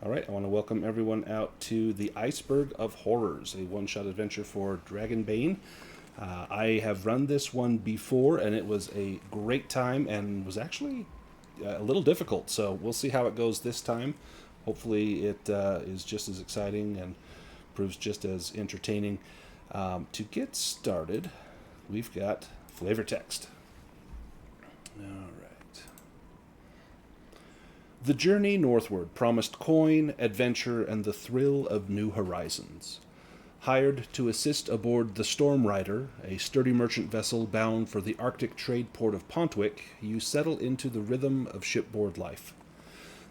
All right, I want to welcome everyone out to the Iceberg of Horrors, a one-shot adventure for Dragonbane. I have run this one before, and it was a great time and was actually a little difficult. So we'll see how it goes this time. Hopefully, it is just as exciting and proves just as entertaining. To get started, we've got flavor text. All right. The journey northward promised coin, adventure, and the thrill of new horizons. Hired to assist aboard the Storm Rider, a sturdy merchant vessel bound for the Arctic trade port of Pontwick, you settle into the rhythm of shipboard life.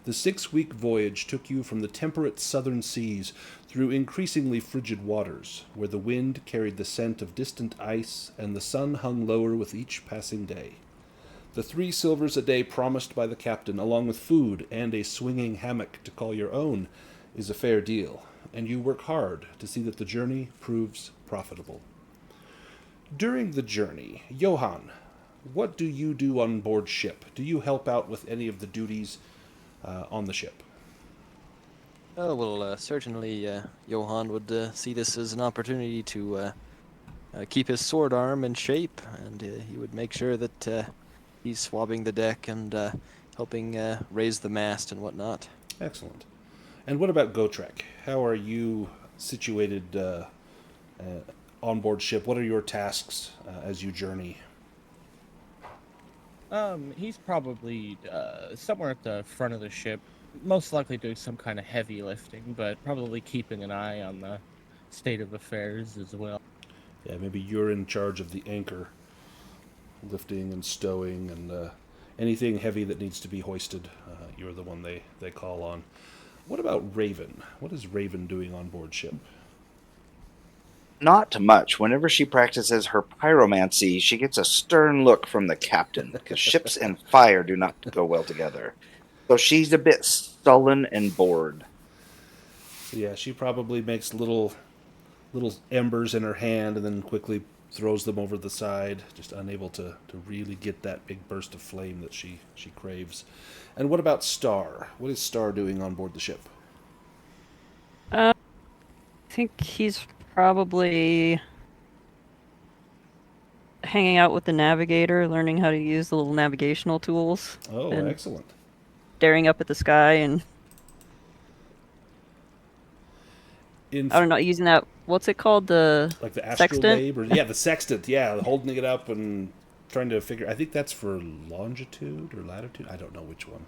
The 6-week voyage took you from the temperate southern seas through increasingly frigid waters, where the wind carried the scent of distant ice and the sun hung lower with each passing day. The 3 silvers a day promised by the captain, along with food and a swinging hammock to call your own, is a fair deal, and you work hard to see that the journey proves profitable. During the journey, Johann, what do you do on board ship? Do you help out with any of the duties on the ship? Oh, well, certainly Johann would see this as an opportunity to keep his sword arm in shape, and he would make sure that he's swabbing the deck and helping raise the mast and whatnot. Excellent. And what about Gotrek? How are you situated on board ship? What are your tasks as you journey? He's probably somewhere at the front of the ship, most likely doing some kind of heavy lifting, but probably keeping an eye on the state of affairs as well. Yeah, maybe you're in charge of the anchor, lifting and stowing, and anything heavy that needs to be hoisted. You're the one they call on. What about Raven? What is Raven doing on board ship? Not much. Whenever she practices her pyromancy, she gets a stern look from the captain, because ships and fire do not go well together. So she's a bit sullen and bored. Yeah, she probably makes little embers in her hand and then quickly throws them over the side, just unable to really get that big burst of flame that she craves. And what about Star? What is Star doing on board the ship? I think he's probably hanging out with the navigator, learning how to use the little navigational tools, Oh, and excellent. staring up at the sky and In I don't know, using that what's it called? The like the sextant? astrolabe, or yeah, the sextant, yeah, holding it up and trying to figure. I think that's for longitude or latitude. I don't know which one.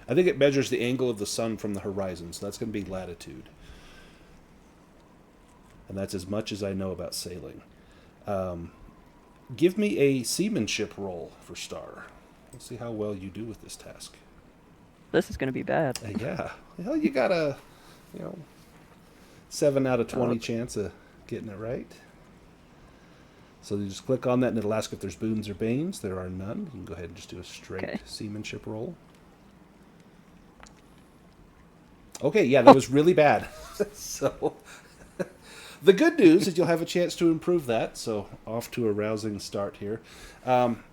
I think it measures the angle of the sun from the horizon, so that's going to be latitude. And that's as much as I know about sailing. Um, Give me a seamanship roll for Star. Let's see how well you do with this task. This is going to be bad. Yeah, well, you got a, you know, 7 out of 20 Oh, chance of getting it right. So you just click on that, and it'll ask if there's boons or banes. There are none. You can go ahead and just do a straight okay. seamanship roll. Okay, yeah, that was really bad. So the good news is you'll have a chance to improve that. So off to a rousing start here. Um,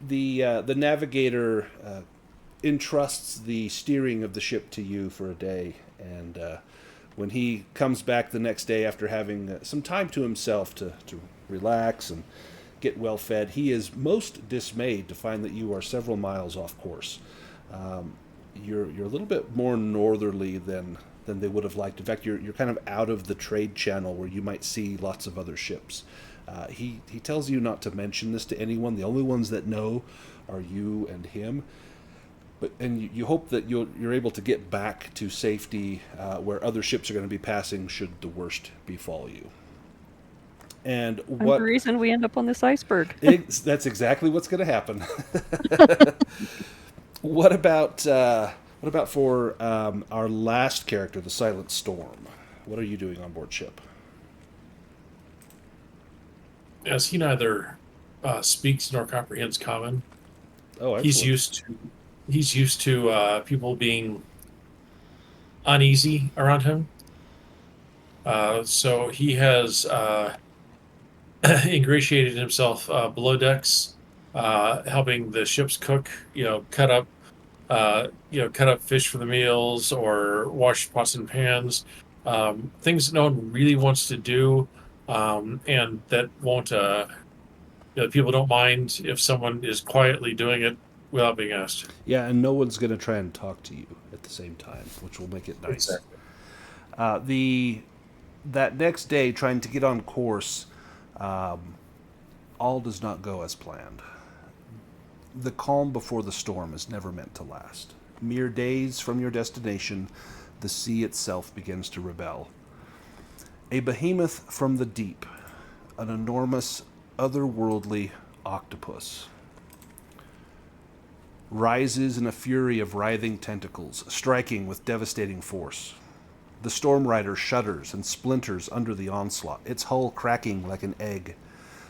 the navigator entrusts the steering of the ship to you for a day, and when he comes back the next day after having some time to himself to relax and get well fed, he is most dismayed to find that you are several miles off course. Um, you're a little bit more northerly than they would have liked. In fact, you're kind of out of the trade channel where you might see lots of other ships. He tells you not to mention this to anyone. The only ones that know are you and him. But and you hope that you're able to get back to safety where other ships are going to be passing should the worst befall you. And I'm the what reason we end up on this iceberg. that's exactly what's going to happen. What about for our last character, the Silent Storm? What are you doing on board ship? As he neither speaks nor comprehends common, Oh, he's excellent. used to people being uneasy around him. So he has ingratiated himself below decks, helping the ship's cook, cut up cut up fish for the meals or wash pots and pans, things that no one really wants to do, and that won't, people don't mind if someone is quietly doing it without being asked. Yeah, and no one's going to try and talk to you at the same time, which will make it nice. Exactly. That next day, trying to get on course, all does not go as planned. The calm before the storm is never meant to last. Mere days from your destination, the sea itself begins to rebel. A behemoth from the deep, an enormous, otherworldly octopus, rises in a fury of writhing tentacles, striking with devastating force. The Storm Rider shudders and splinters under the onslaught, its hull cracking like an egg.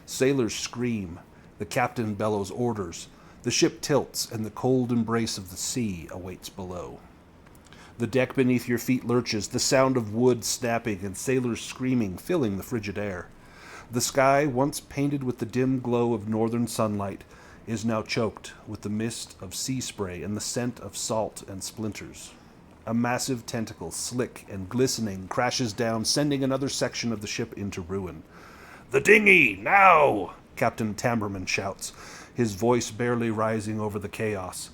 Sailors scream. The captain bellows orders. The ship tilts, and the cold embrace of the sea awaits below. The deck beneath your feet lurches, the sound of wood snapping and sailors screaming filling the frigid air. The sky, once painted with the dim glow of northern sunlight, is now choked with the mist of sea spray and the scent of salt and splinters. A massive tentacle, slick and glistening, crashes down, sending another section of the ship into ruin. "The dinghy, now!" Captain Tamerman shouts, his voice barely rising over the chaos.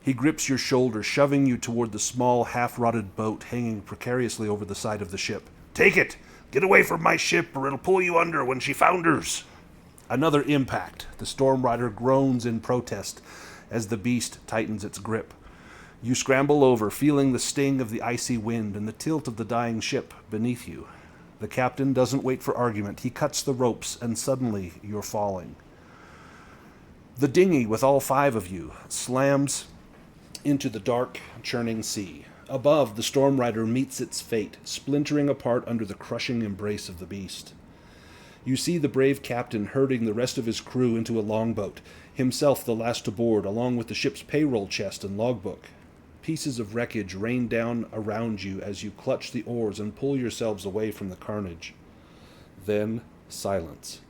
He grips your shoulder, shoving you toward the small, half-rotted boat hanging precariously over the side of the ship. "Take it! Get away from my ship, or it'll pull you under when she founders!" Another impact. The Storm Rider groans in protest as the beast tightens its grip. You scramble over, feeling the sting of the icy wind and the tilt of the dying ship beneath you. The captain doesn't wait for argument. He cuts the ropes, and suddenly you're falling. The dinghy, with all 5 of you, slams into the dark, churning sea. Above, the Storm Rider meets its fate, splintering apart under the crushing embrace of the beast. You see the brave captain herding the rest of his crew into a longboat, himself the last to board, along with the ship's payroll chest and logbook. Pieces of wreckage rain down around you as you clutch the oars and pull yourselves away from the carnage. Then, silence.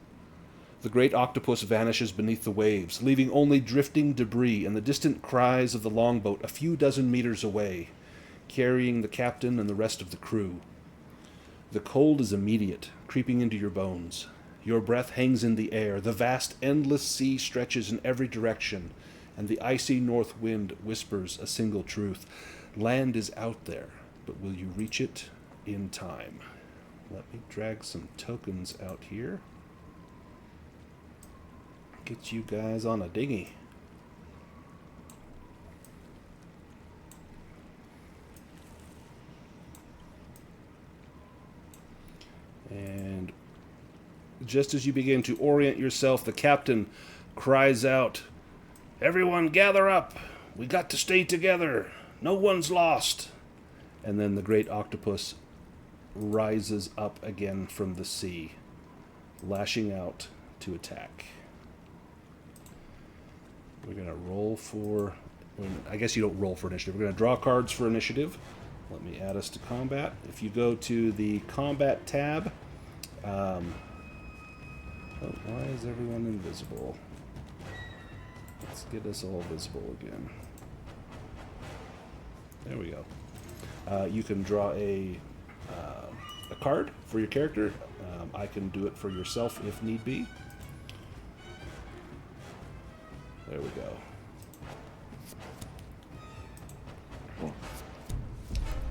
The great octopus vanishes beneath the waves, leaving only drifting debris and the distant cries of the longboat a few dozen meters away, carrying the captain and the rest of the crew. The cold is immediate, creeping into your bones. Your breath hangs in the air. The vast, endless sea stretches in every direction, and the icy north wind whispers a single truth. Land is out there, but will you reach it in time? Let me drag some tokens out here. Get you guys on a dinghy. And just as you begin to orient yourself, the captain cries out, "Everyone gather up! We got to stay together! No one's lost!" And then the great octopus rises up again from the sea, lashing out to attack. We're going to roll for... I guess you don't roll for initiative. We're going to draw cards for initiative. Let me add us to combat. If you go to the combat tab... why is everyone invisible? Let's get us all visible again. There we go. You can draw a card for your character. I can do it for yourself if need be. There we go.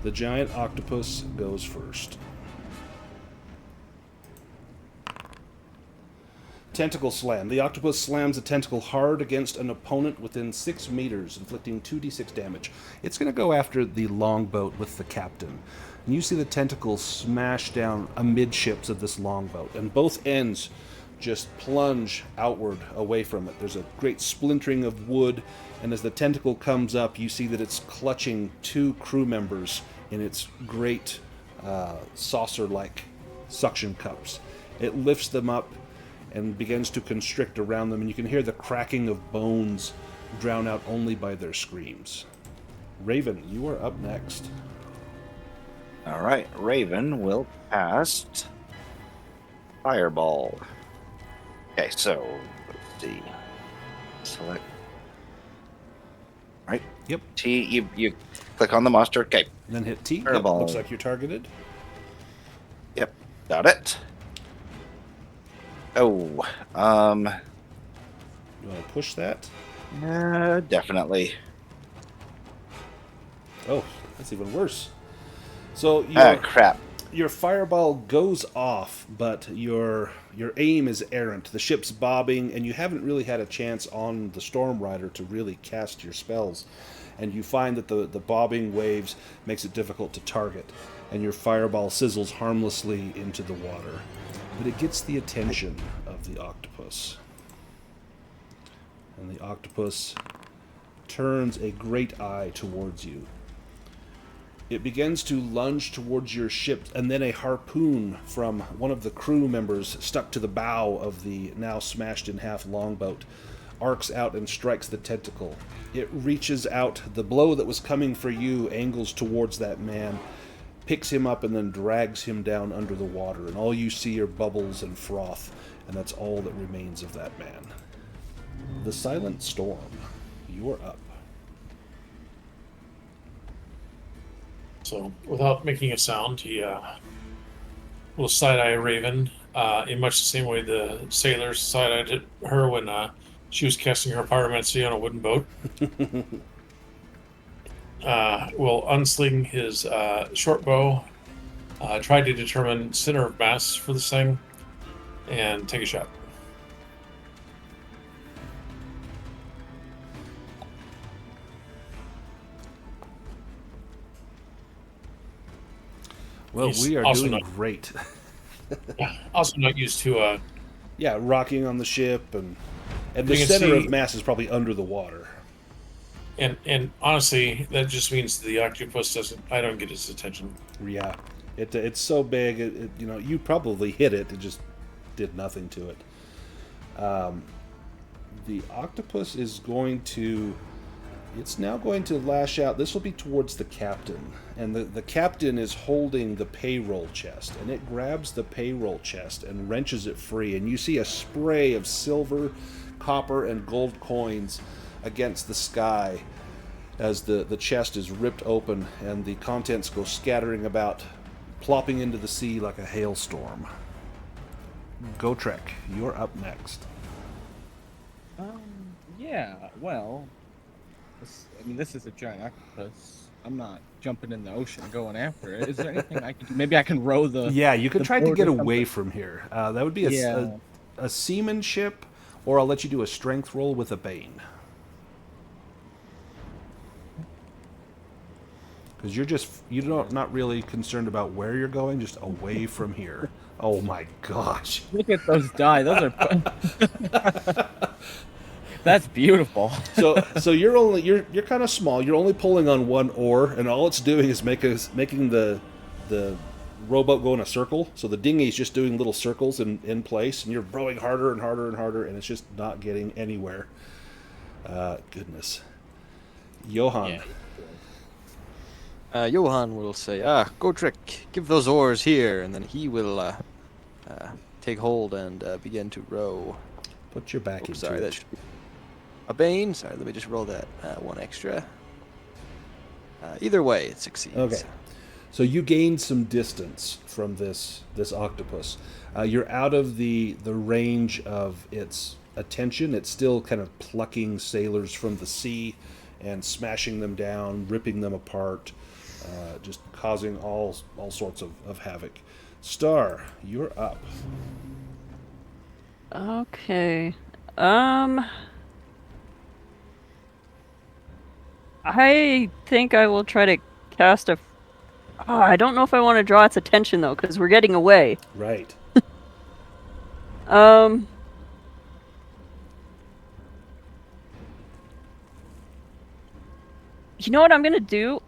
The giant octopus goes first. Tentacle Slam. The octopus slams a tentacle hard against an opponent within 6 meters, inflicting 2d6 damage. It's going to go after the longboat with the captain. And you see the tentacle smash down amidships of this longboat, and both ends just plunge outward away from it. There's a great splintering of wood, and as the tentacle comes up, you see that it's clutching 2 crew members in its great saucer-like suction cups. It lifts them up and begins to constrict around them, and you can hear the cracking of bones drowned out only by their screams. Raven, you are up next. All right, Raven will cast Fireball. Okay, so let's see. Select. All right, Yep. T, you click on the monster. Okay. Then hit T. Yep. Fireball. Looks like you're targeted. Yep. Got it. Oh. You want to push that? Definitely. Oh, that's even worse. So Crap. your fireball goes off, but your aim is errant. The ship's bobbing, and you haven't really had a chance on the Storm Rider to really cast your spells. And you find that the bobbing waves makes it difficult to target, and your fireball sizzles harmlessly into the water. But it gets the attention of the octopus. And the octopus turns a great eye towards you. It begins to lunge towards your ship, and then a harpoon from one of the crew members stuck to the bow of the now smashed in half longboat arcs out and strikes the tentacle. It reaches out. The blow that was coming for you angles towards that man, picks him up, and then drags him down under the water. And all you see are bubbles and froth, and that's all that remains of that man. The Silent Storm, you are up. So, without making a sound, he will side-eye Raven in much the same way the sailors side-eyed her when she was casting her pyromancy on a wooden boat. Will unsling his short bow, try to determine center of mass for this thing, and take a shot. Well, He's we are also doing not- great. Also not used to Yeah, rocking on the ship, and the You can center see- of mass is probably under the water. and honestly, that just means the octopus doesn't. I don't get his attention. Yeah, it's so big. You probably hit it. It just did nothing to it. The octopus is going to. It's now going to lash out. This will be towards the captain, and the captain is holding the payroll chest, and it grabs the payroll chest and wrenches it free, and you see a spray of silver, copper, and gold coins against the sky as the chest is ripped open and the contents go scattering about, plopping into the sea like a hailstorm. Go Trek, you're up next. Yeah, well, this is a giant octopus. I'm not jumping in the ocean and going after it. Is there anything I can do? Maybe I can row the... Yeah, you can the try to board get or away something. from here. That would be Yeah. a seamanship, or I'll let you do a strength roll with a Bane. Because you're not really concerned about where you're going, just away from here. Oh my gosh. Look at those die. Those are... That's beautiful. So you're kind of small. You're only pulling on one oar, and all it's doing is making the rowboat go in a circle. So the dinghy's just doing little circles in place, and you're rowing harder and harder and harder, and it's just not getting anywhere. Goodness, Johan. Yeah. Johan will say, go Trick, give those oars here, and then he will take hold and begin to row. Put your back Oops, into sorry, it. that should be a Bane. Sorry, let me just roll that one extra. Either way, it succeeds. Okay. So you gained some distance from this octopus. You're out of the range of its attention. It's still kind of plucking sailors from the sea and smashing them down, ripping them apart, just causing all sorts of havoc. Star, you're up. Okay. I think I will try to cast a... Oh, I don't know if I want to draw its attention, though, because we're getting away. Right. You know what I'm gonna do?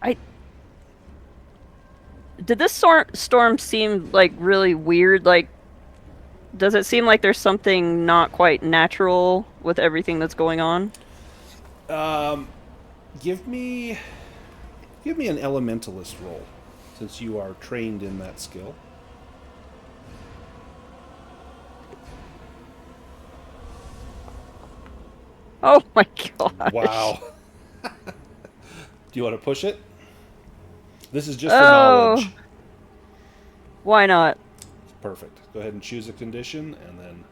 Did this storm seem, like, really weird? Like, does it seem like there's something not quite natural with everything that's going on? Give me an elementalist roll, since you are trained in that skill. Oh my god. Wow. Do you want to push it? This is just for Oh. knowledge. Why not? Perfect. Go ahead and choose a condition, and then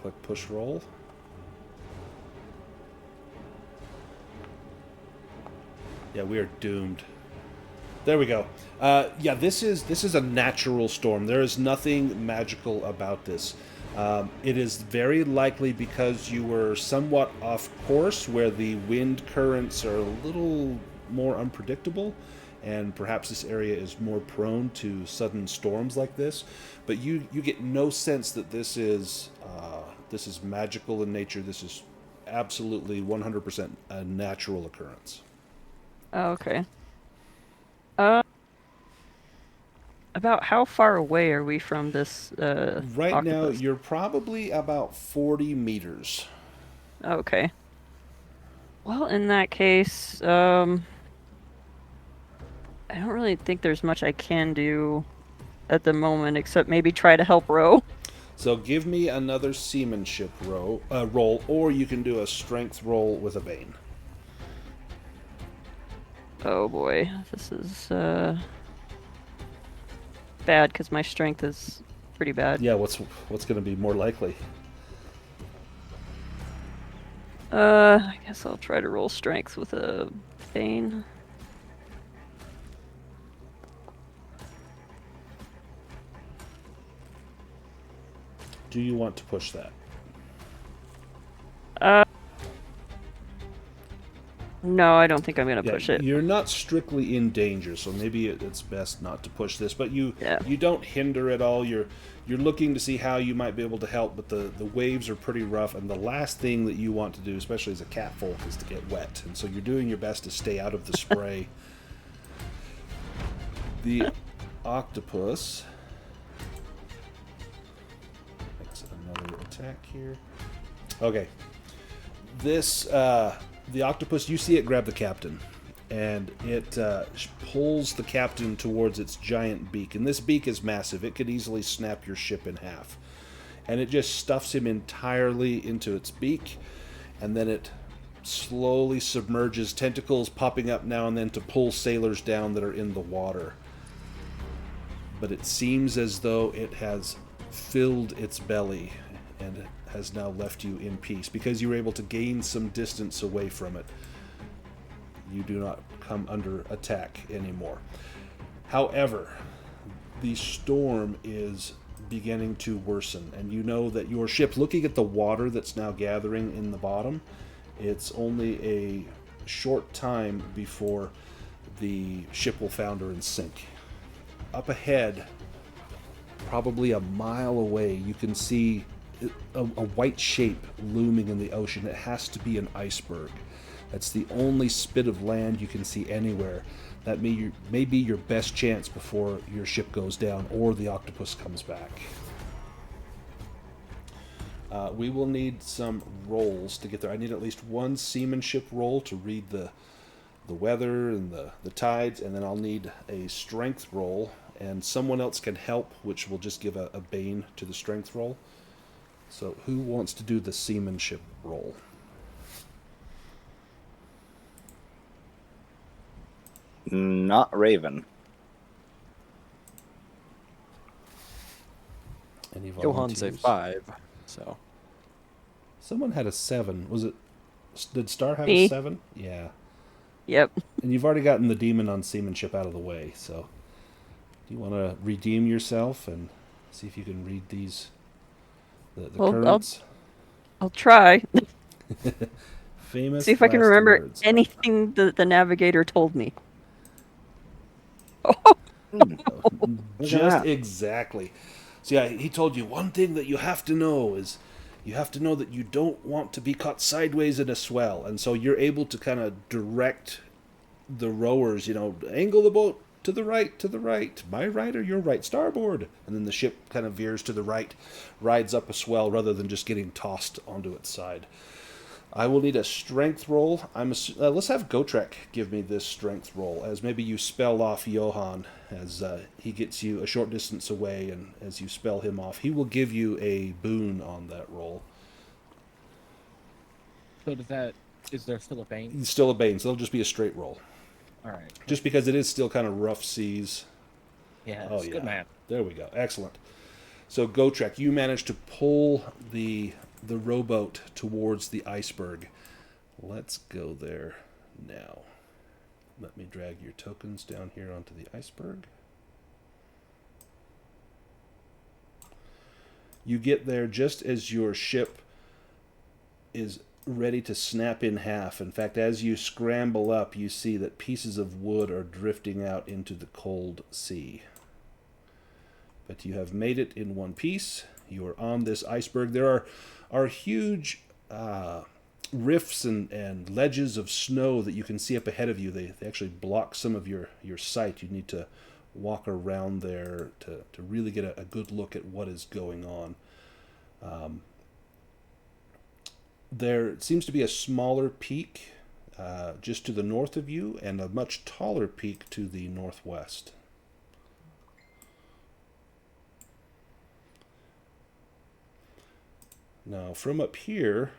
click push roll. Yeah, we are doomed. There we go. Yeah, this is a natural storm. There is nothing magical about this. It is very likely because you were somewhat off course, where the wind currents are a little more unpredictable, and perhaps this area is more prone to sudden storms like this. But you get no sense that this is magical in nature. This is absolutely 100% a natural occurrence. Oh, okay. About how far away are we from this Right now, octopus? you're probably about 40 meters. Okay. Well, in that case, I don't really think there's much I can do at the moment, except maybe try to help Ro. So give me another seamanship roll, or you can do a strength roll with a bane. Oh boy, this is bad because my strength is pretty bad. Yeah, what's going to be more likely? I guess I'll try to roll strength with a bane. Do you want to push that? No, I don't think I'm gonna push it. You're not strictly in danger, so maybe it's best not to push this. But you don't hinder at all. You're looking to see how you might be able to help, but the waves are pretty rough, and the last thing that you want to do, especially as a catfolk, is to get wet. And so you're doing your best to stay out of the spray. The octopus makes another attack here. Okay. This the octopus, you see it grab the captain, and it pulls the captain towards its giant beak. And this beak is massive. It could easily snap your ship in half. And it just stuffs him entirely into its beak, and then it slowly submerges, tentacles popping up now and then to pull sailors down that are in the water. But it seems as though it has filled its belly and has now left you in peace. Because you were able to gain some distance away from it, you do not come under attack anymore. However, the storm is beginning to worsen, and you know that your ship, looking at the water that's now gathering in the bottom, it's only a short time before the ship will founder and sink. Up ahead, probably a mile away, you can see a white shape looming in the ocean. It has to be an iceberg. That's the only spit of land you can see anywhere. That may be your best chance before your ship goes down or the octopus comes back. We will need some rolls to get there. I need at least one seamanship roll to read the weather and the tides, and then I'll need a strength roll, and someone else can help, which will just give a bane to the strength roll. So who wants to do the seamanship roll? Not Raven. Any Johan's a volunteers? 5, so. Someone had a 7. Was it? Did Star have Me. a 7? Yeah. Yep. And you've already gotten the demon on seamanship out of the way, so do you want to redeem yourself and see if you can read these the Well, currents? I'll try. Famous. See if I can last remember words. anything that the navigator told me. Just exactly. So yeah, he told you one thing that you have to know is you have to know that you don't want to be caught sideways in a swell, and so you're able to kind of direct the rowers, angle the boat to the right, my right or your right, starboard, and then the ship kind of veers to the right, rides up a swell rather than just getting tossed onto its side. I will need a strength roll. Let's have Gotrek give me this strength roll, as maybe you spell off Johan as he gets you a short distance away, and as you spell him off, he will give you a boon on that roll. So is there still a bane? He's still a bane, so it'll just be a straight roll. All right. Just because it is still kind of rough seas. Yeah, Oh, it's a good map. There we go. Excellent. So, Gotrek, you managed to pull the rowboat towards the iceberg. Let's go there now. Let me drag your tokens down here onto the iceberg. You get there just as your ship is ready to snap in half. In fact, as you scramble up, you see that pieces of wood are drifting out into the cold sea. But you have made it in one piece. You are on this iceberg. There are huge rifts and ledges of snow that you can see up ahead of you. They actually block some of your sight. You need to walk around there to really get a good look at what is going on. There seems to be a smaller peak just to the north of you and a much taller peak to the northwest. Now, from up here,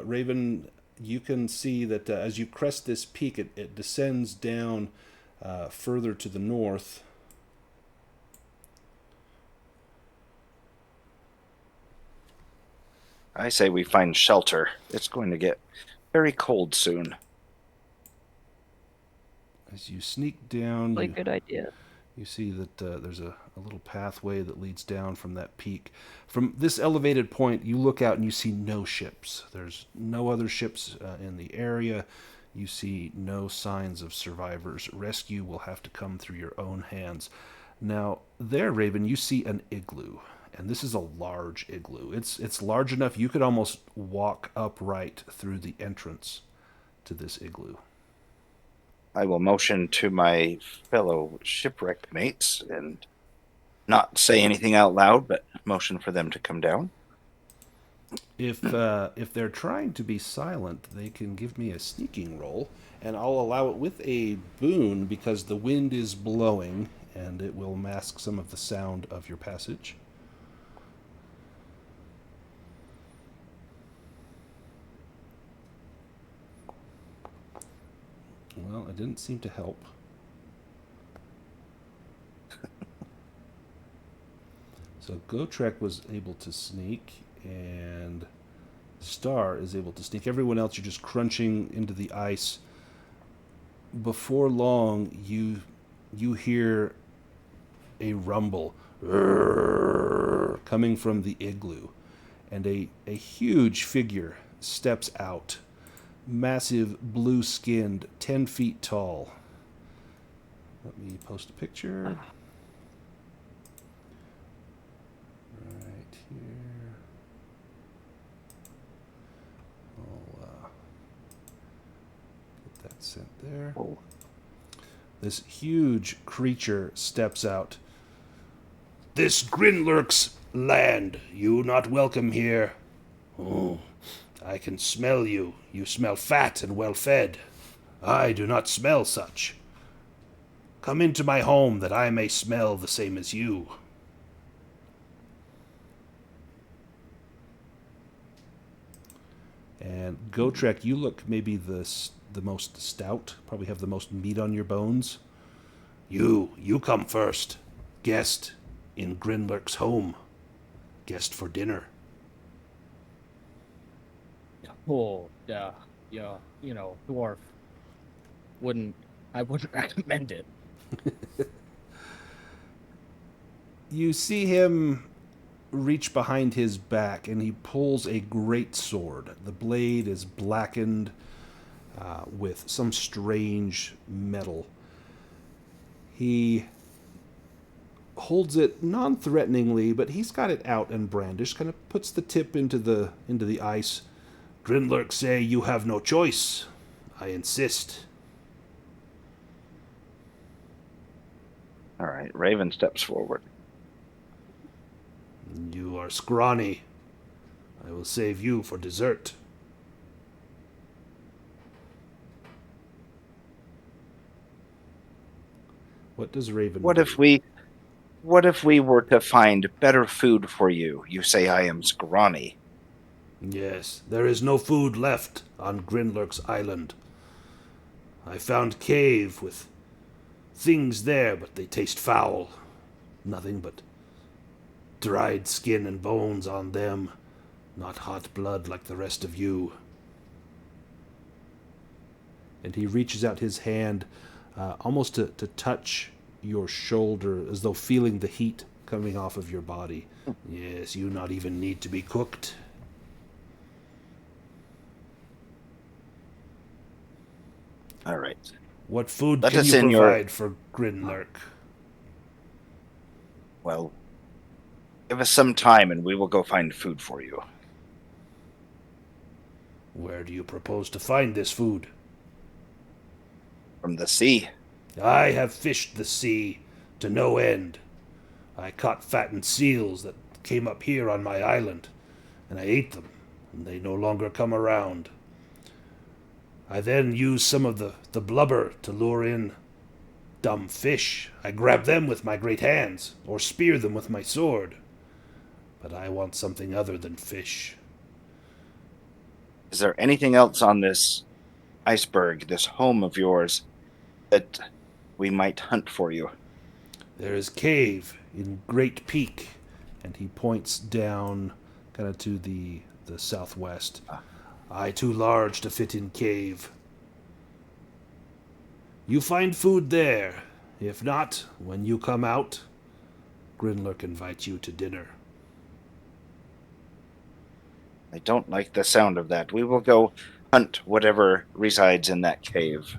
Raven, you can see that as you crest this peak, it descends down further to the north. I say we find shelter. It's going to get very cold soon. As you sneak down, Like, good idea. you see that there's a little pathway that leads down from that peak. From this elevated point, you look out and you see no ships. There's no other ships in the area. You see no signs of survivors. Rescue will have to come through your own hands. Now, there, Raven, you see an igloo. And this is a large igloo. It's large enough you could almost walk upright through the entrance to this igloo. I will motion to my fellow shipwreck mates and not say anything out loud, but motion for them to come down. If they're trying to be silent, they can give me a sneaking roll, and I'll allow it with a boon because the wind is blowing, and it will mask some of the sound of your passage. Well, it didn't seem to help. So Gotrek was able to sneak, and Star is able to sneak. Everyone else, you're just crunching into the ice. Before long, you hear a rumble coming from the igloo, and a huge figure steps out. Massive, blue-skinned, 10 feet tall. Let me post a picture. Right here. I'll get that sent there. Oh. This huge creature steps out. This Grinlurk's land. You not welcome here. Oh, I can smell you. You smell fat and well fed. I do not smell such. Come into my home that I may smell the same as you. And Gotrek, you look maybe the most stout. Probably have the most meat on your bones. You come first. Guest in Grinlurk's home. Guest for dinner. Oh, yeah, dwarf. I wouldn't recommend it. You see him reach behind his back, and he pulls a great sword. The blade is blackened with some strange metal. He holds it non-threateningly, but he's got it out and brandished. Kind of puts the tip into the ice. Grinlurk say you have no choice. I insist. All right, Raven steps forward. You are scrawny. I will save you for dessert. What does Raven What do? if we were to find better food for you? You say I am scrawny. Yes, there is no food left on Grinlurk's island. I found cave with things there, but they taste foul. Nothing but dried skin and bones on them, not hot blood like the rest of you. And he reaches out his hand almost to touch your shoulder, as though feeling the heat coming off of your body. Yes, you not even need to be cooked. All right. What food Let can us you in provide for Grinlurk? Well, give us some time and we will go find food for you. Where do you propose to find this food? From the sea. I have fished the sea to no end. I caught fattened seals that came up here on my island, and I ate them, and they no longer come around. I then used some of the blubber to lure in dumb fish. I grab them with my great hands, or spear them with my sword. But I want something other than fish. Is there anything else on this iceberg, this home of yours, that we might hunt for you? There is cave in Great Peak, and he points down kind of to the southwest. I too large to fit in cave. You find food there. If not, when you come out, Grinlurk invites you to dinner. I don't like the sound of that. We will go hunt whatever resides in that cave.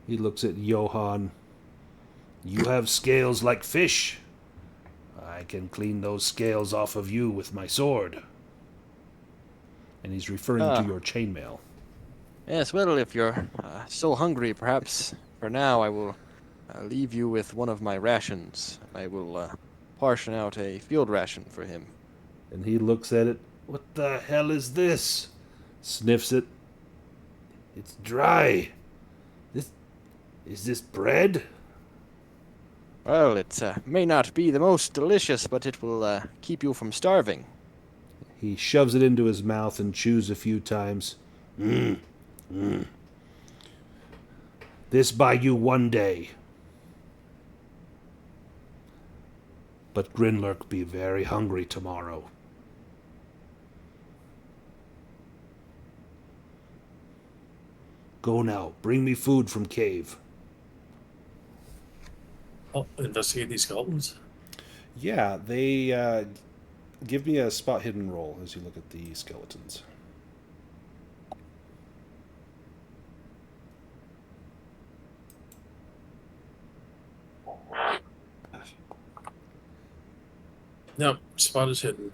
He looks at Johann. You have scales like fish. I can clean those scales off of you with my sword. And he's referring to your chainmail. Yes, well, if you're so hungry, perhaps for now I will leave you with one of my rations. I will portion out a field ration for him. And he looks at it. What the hell is this? Sniffs it. It's dry. Is this bread? Well, it may not be the most delicious, but it will keep you from starving. He shoves it into his mouth and chews a few times. This buy you one day. But Grinlurk be very hungry tomorrow. Go now. Bring me food from cave. I'll investigate these skeletons. Yeah, they give me a spot hidden roll as you look at the skeletons. No, spot is hidden.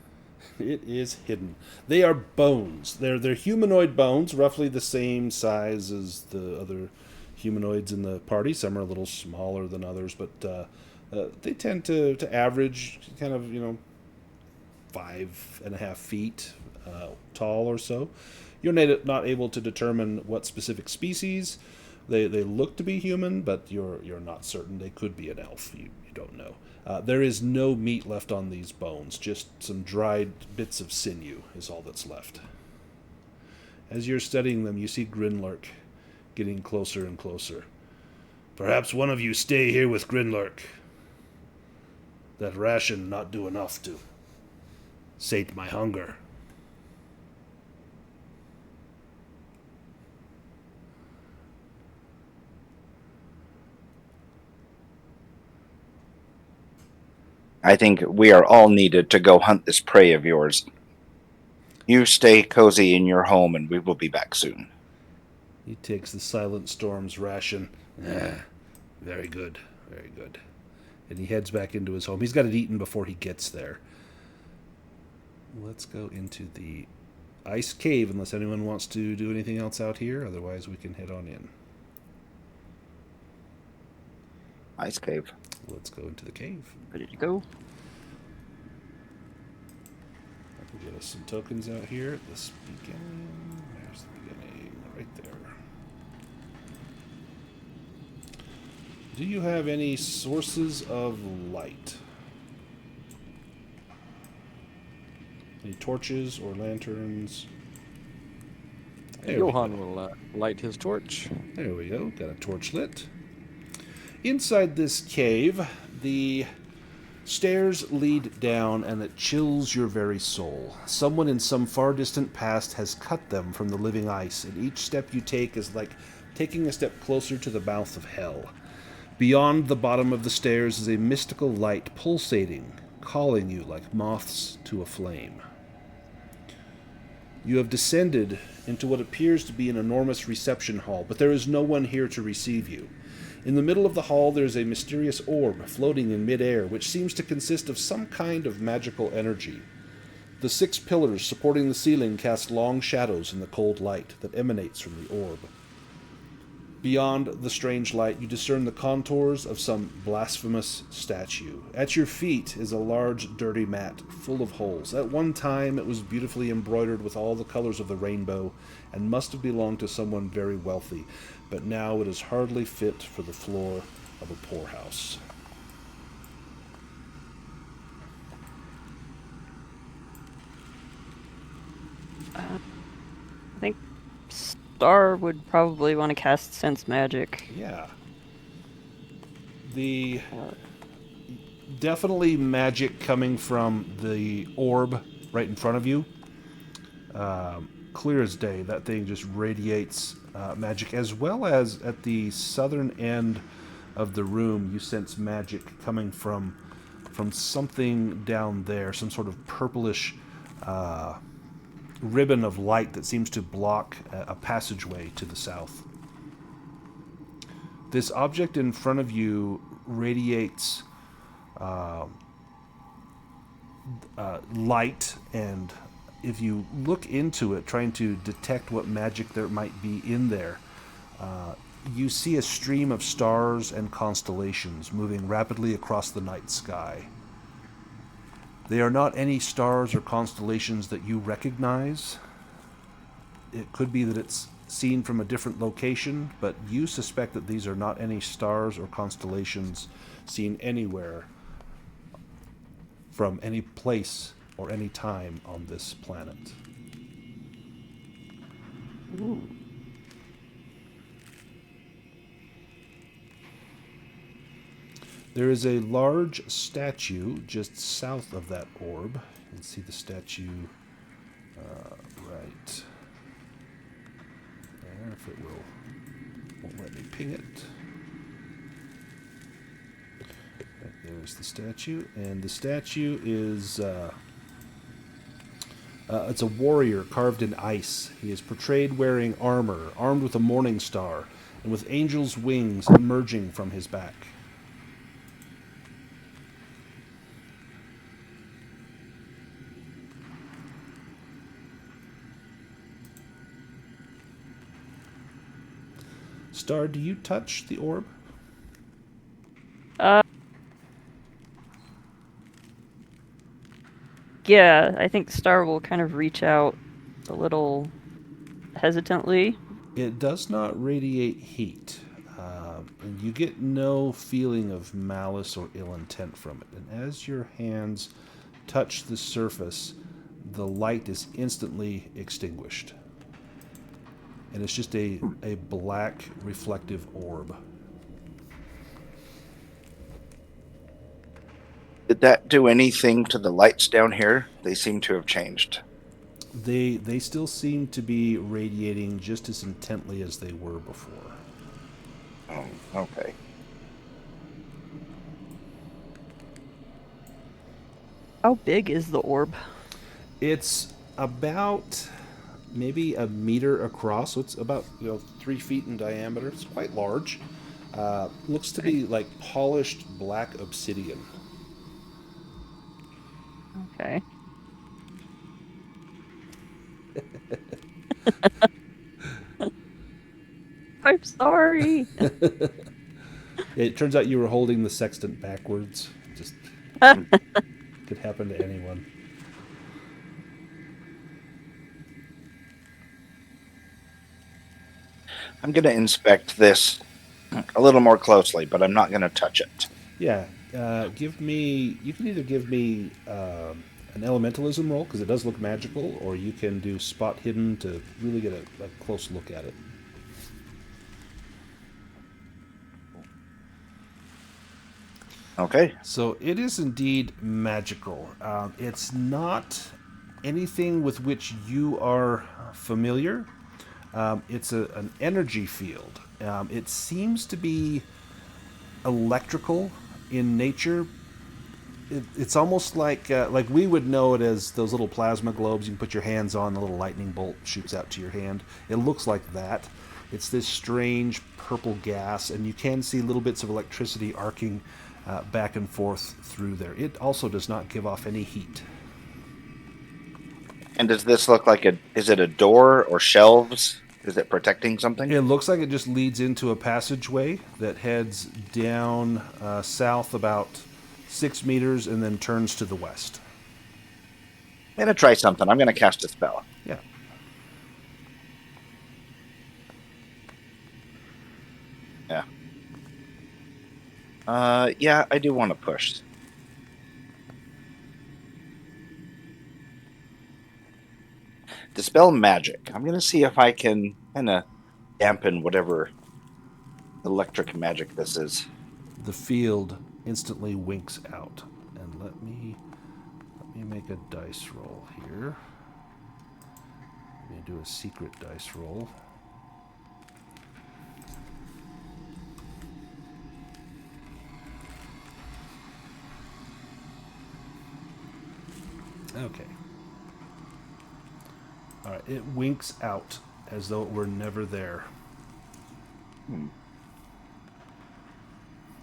It is hidden. They are bones. They're humanoid bones, roughly the same size as the other humanoids in the party. Some are a little smaller than others, but they tend to average kind of 5.5 feet tall or so. You're not able to determine what specific species. They look to be human, but you're not certain. They could be an elf. You don't know. There is no meat left on these bones, just some dried bits of sinew is all that's left. As you're studying them, you see Grinlurk getting closer and closer. Perhaps one of you stay here with Grinlurk. That ration not do enough to sate my hunger. I think we are all needed to go hunt this prey of yours. You stay cozy in your home and we will be back soon. He takes the Silent Storm's ration. Very good, very good. And he heads back into his home. He's got it eaten before he gets there. Let's go into the ice cave, unless anyone wants to do anything else out here. Otherwise, we can head on in. Ice cave. Let's go into the cave. Ready to go? I can get us some tokens out here at this beginning. There's the beginning, right there. Do you have any sources of light? Any torches or lanterns? There we Johann go. will light his torch. There we go. Got a torch lit. Inside this cave, the stairs lead down, and it chills your very soul. Someone in some far distant past has cut them from the living ice, and each step you take is like taking a step closer to the mouth of hell. Beyond the bottom of the stairs is a mystical light pulsating, calling you like moths to a flame. You have descended into what appears to be an enormous reception hall, but there is no one here to receive you. In the middle of the hall there is a mysterious orb floating in midair, which seems to consist of some kind of magical energy. The 6 pillars supporting the ceiling cast long shadows in the cold light that emanates from the orb. Beyond the strange light, you discern the contours of some blasphemous statue. At your feet is a large, dirty mat full of holes. At one time, it was beautifully embroidered with all the colors of the rainbow and must have belonged to someone very wealthy, but now it is hardly fit for the floor of a poorhouse. I think Star would probably want to cast Sense Magic. Yeah. Definitely magic coming from the orb right in front of you. Clear as day, that thing just radiates magic, as well as at the southern end of the room, you sense magic coming from something down there, some sort of purplish ribbon of light that seems to block a passageway to the south. This object in front of you radiates light, and if you look into it, trying to detect what magic there might be in there, you see a stream of stars and constellations moving rapidly across the night sky. They are not any stars or constellations that you recognize. It could be that it's seen from a different location, but you suspect that these are not any stars or constellations seen anywhere from any place or any time on this planet. Ooh. There is a large statue just south of that orb. You can see the statue right there, if it won't let me ping it. Right, there's the statue, and the statue is it's a warrior carved in ice. He is portrayed wearing armor, armed with a morning star, and with angel's wings emerging from his back. Star, do you touch the orb? Yeah, I think Star will kind of reach out a little hesitantly. It does not radiate heat, and you get no feeling of malice or ill intent from it. And as your hands touch the surface, the light is instantly extinguished. And it's just a black reflective orb. Did that do anything to the lights down here? They seem to have changed. They still seem to be radiating just as intently as they were before. Oh, okay. How big is the orb? It's about maybe a meter across, so it's about 3 feet in diameter. It's quite large. Looks to be like polished black obsidian. Okay. I'm sorry. It turns out you were holding the sextant backwards. Just could happen to anyone. I'm going to inspect this a little more closely, but I'm not going to touch it. Yeah. You can either give me a an elementalism roll because it does look magical, or you can do spot hidden to really get a close look at it. Okay. So it is indeed magical. It's not anything with which you are familiar. It's an energy field. It seems to be electrical in nature. It's almost like we would know it as those little plasma globes you can put your hands on, the little lightning bolt shoots out to your hand. It looks like that. It's this strange purple gas, and you can see little bits of electricity arcing back and forth through there. It also does not give off any heat. And does this look like is it a door or shelves? Is it protecting something? It looks like it just leads into a passageway that heads down south about 6 meters and then turns to the west. I'm going to try something. I'm going to cast a spell. Yeah. Yeah, I do want to push. Dispel magic. I'm going to see if I can kind of dampen whatever electric magic this is. The field instantly winks out. And let me make a dice roll here. Let me do a secret dice roll. Okay. All right, it winks out as though it were never there.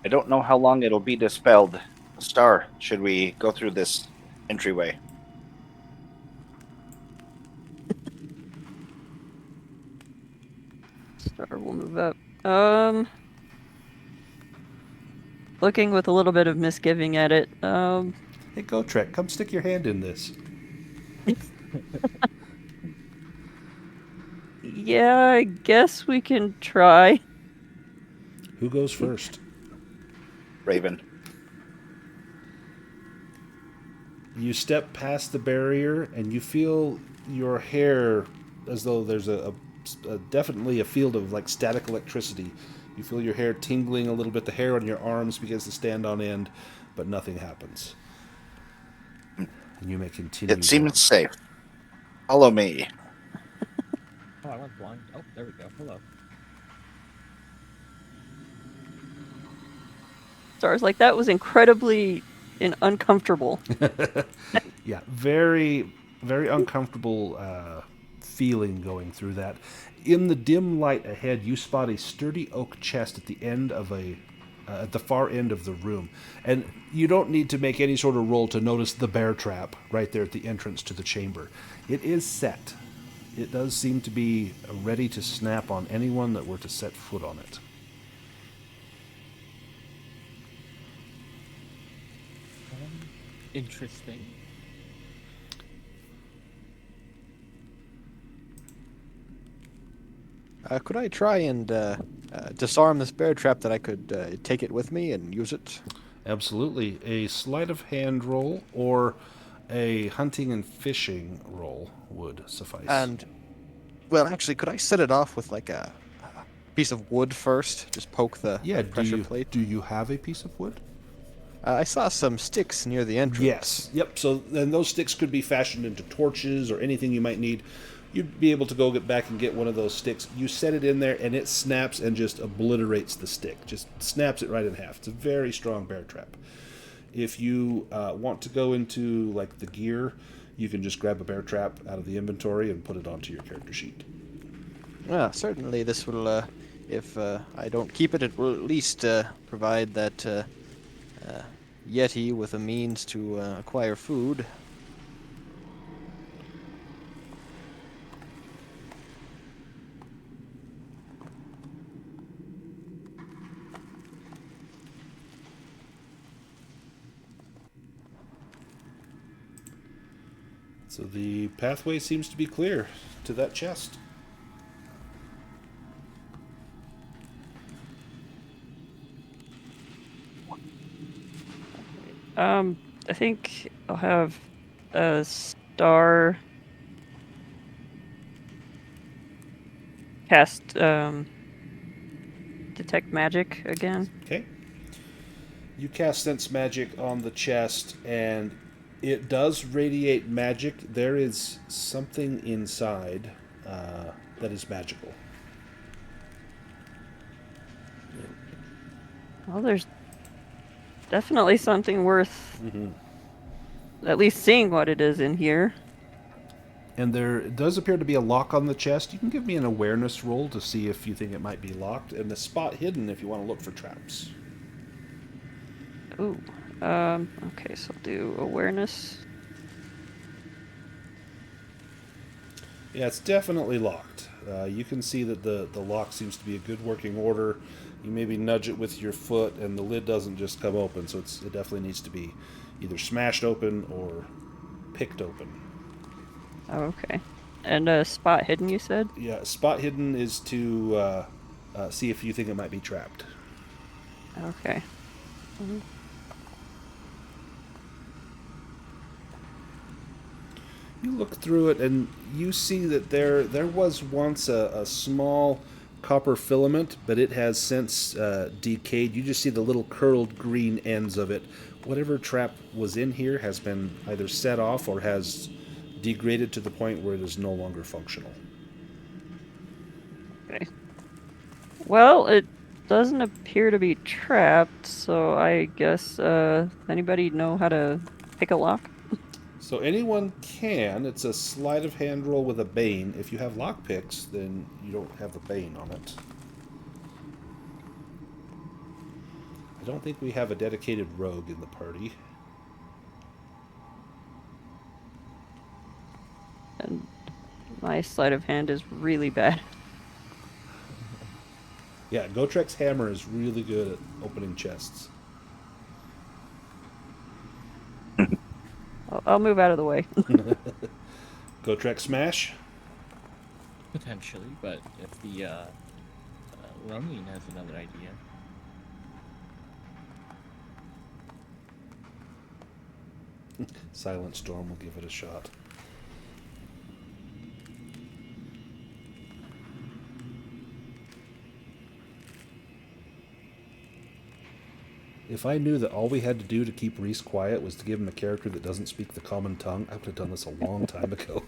I don't know how long it'll be dispelled. Star, should we go through this entryway? Star will move up. Looking with a little bit of misgiving at it. Hey, Go Trek, come stick your hand in this. Yeah, I guess we can try. Who goes first? Raven. You step past the barrier and you feel your hair as though there's definitely a field of like static electricity. You feel your hair tingling a little bit. The hair on your arms begins to stand on end, but nothing happens. And you may continue. It seems safe. Follow me. Oh, I went blind. Oh, there we go. Hello. Star's like, that was incredibly uncomfortable. Yeah, very, very uncomfortable feeling going through that. In the dim light ahead, you spot a sturdy oak chest at the end of at the far end of the room, and you don't need to make any sort of roll to notice the bear trap right there at the entrance to the chamber. It is set. It does seem to be ready to snap on anyone that were to set foot on it. Interesting. Could I try and disarm this bear trap, that I could take it with me and use it? Absolutely. A sleight of hand roll or a hunting and fishing roll would suffice. And, well, actually, could I set it off with like a piece of wood first? Just poke the pressure plate? Do you have a piece of wood? I saw some sticks near the entrance. Yes. Yep. So then those sticks could be fashioned into torches or anything you might need. You'd be able to go get back and get one of those sticks. You set it in there, and it snaps and just obliterates the stick. Just snaps it right in half. It's a very strong bear trap. If you want to go into like the gear, you can just grab a bear trap out of the inventory and put it onto your character sheet. Yeah, certainly this will, if I don't keep it, it will at least provide that Yeti with a means to acquire food. So the pathway seems to be clear to that chest. I think I'll have Star cast detect magic again. Okay. You cast sense magic on the chest, and it does radiate magic. There is something inside that is magical. Well, there's definitely something worth at least seeing what it is in here. And there does appear to be a lock on the chest. You can give me an awareness roll to see if you think it might be locked, and the spot hidden if you want to look for traps. Ooh. Okay, so I'll do awareness. Yeah, it's definitely locked. You can see that the lock seems to be a good working order. You maybe nudge it with your foot, and the lid doesn't just come open, so it definitely needs to be either smashed open or picked open. Oh, okay. And spot hidden, you said? Yeah, spot hidden is to see if you think it might be trapped. Okay. You look through it, and you see that there was once a small copper filament, but it has since decayed. You just see the little curled green ends of it. Whatever trap was in here has been either set off or has degraded to the point where it is no longer functional. Okay. Well, it doesn't appear to be trapped, so I guess, anybody know how to pick a lock? So anyone can. It's a sleight of hand roll with a bane. If you have lockpicks, then you don't have the bane on it. I don't think we have a dedicated rogue in the party. And my sleight of hand is really bad. Yeah, Gotrek's hammer is really good at opening chests. I'll move out of the way. Gotrek smash. Potentially, but if the Ronin has another idea. Silent Storm will give it a shot. If I knew that all we had to do to keep Reese quiet was to give him a character that doesn't speak the common tongue, I would have done this a long time ago.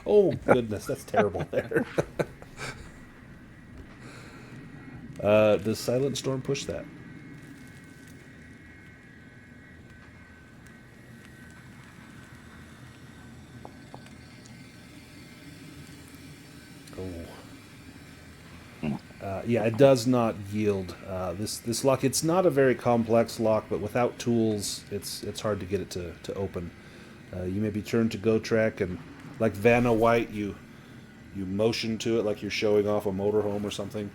Oh, goodness, that's terrible there. Does Silent Storm push that? Oh. Yeah, it does not yield. This lock, it's not a very complex lock, but without tools, it's hard to get it to open. You maybe turn to Gotrek, and like Vanna White, you motion to it like you're showing off a motorhome or something.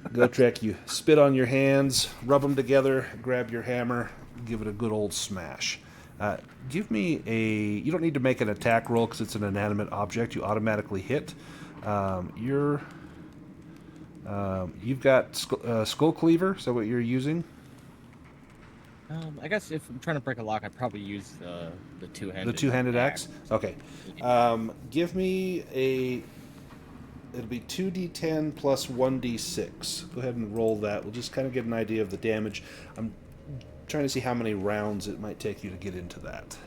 Gotrek, you spit on your hands, rub them together, grab your hammer, give it a good old smash. Give me a... You don't need to make an attack roll because it's an inanimate object. You automatically hit. You've got Skull Cleaver. Is that what you're using? I guess if I'm trying to break a lock, I'd probably use the two-handed. The two-handed axe? Okay. Give me a... It'll be 2d10 plus 1d6. Go ahead and roll that. We'll just kind of get an idea of the damage. I'm trying to see how many rounds it might take you to get into that.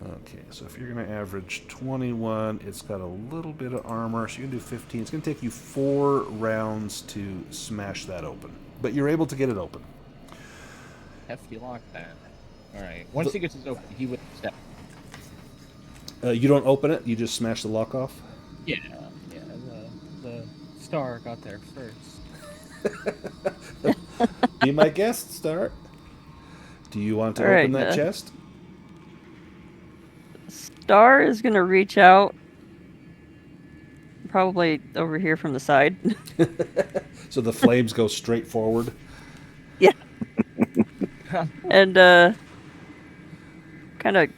Okay, so if you're going to average 21, it's got a little bit of armor, so you can do 15. It's going to take you 4 rounds to smash that open. But you're able to get it open. Hefty lock then. Alright, once he gets it open, he would step. You don't open it, you just smash the lock off? Yeah, the star got there first. Be my guest, Start. Do you want to All right, open that chest? Star is going to reach out, probably over here from the side. So the flames go straight forward? Yeah. And kind of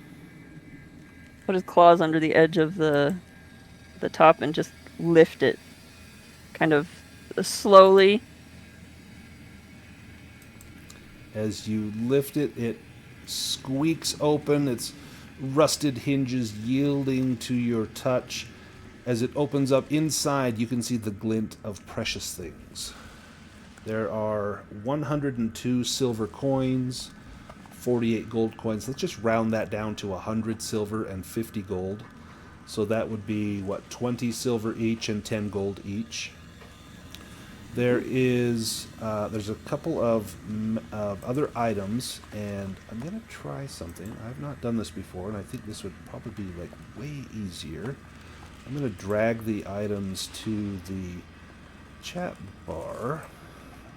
put his claws under the edge of the top and just lift it kind of slowly. As you lift it, it squeaks open, its rusted hinges yielding to your touch. As it opens up inside, you can see the glint of precious things. There are 102 silver coins, 48 gold coins. Let's just round that down to 100 silver and 50 gold. So that would be, 20 silver each and 10 gold each. There's a couple of other items, and I'm going to try something. I've not done this before, and I think this would probably be like way easier. I'm going to drag the items to the chat bar,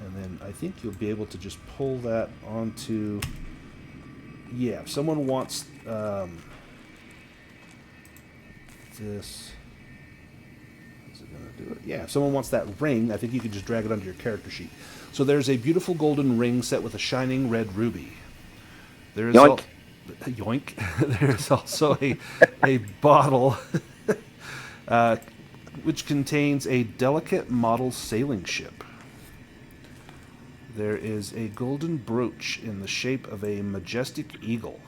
and then I think you'll be able to just pull that onto... Yeah, if someone wants this... Do it. Yeah, if someone wants that ring, I think you can just drag it onto your character sheet. So there's a beautiful golden ring set with a shining red ruby. There is Yoink. Yoink. There's also a bottle which contains a delicate model sailing ship. There is a golden brooch in the shape of a majestic eagle.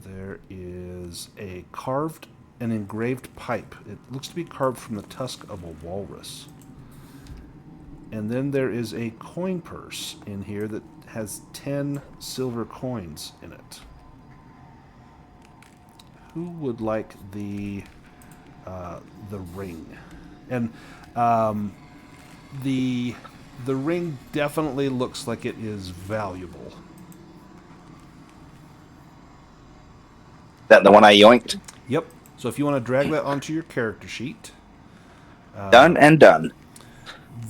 There is an engraved pipe. It looks to be carved from the tusk of a walrus. And then there is a coin purse in here that has 10 silver coins in it. Who would like the ring? And the ring definitely looks like it is valuable. That the one I yoinked? Yep. So if you want to drag that onto your character sheet. Done and done.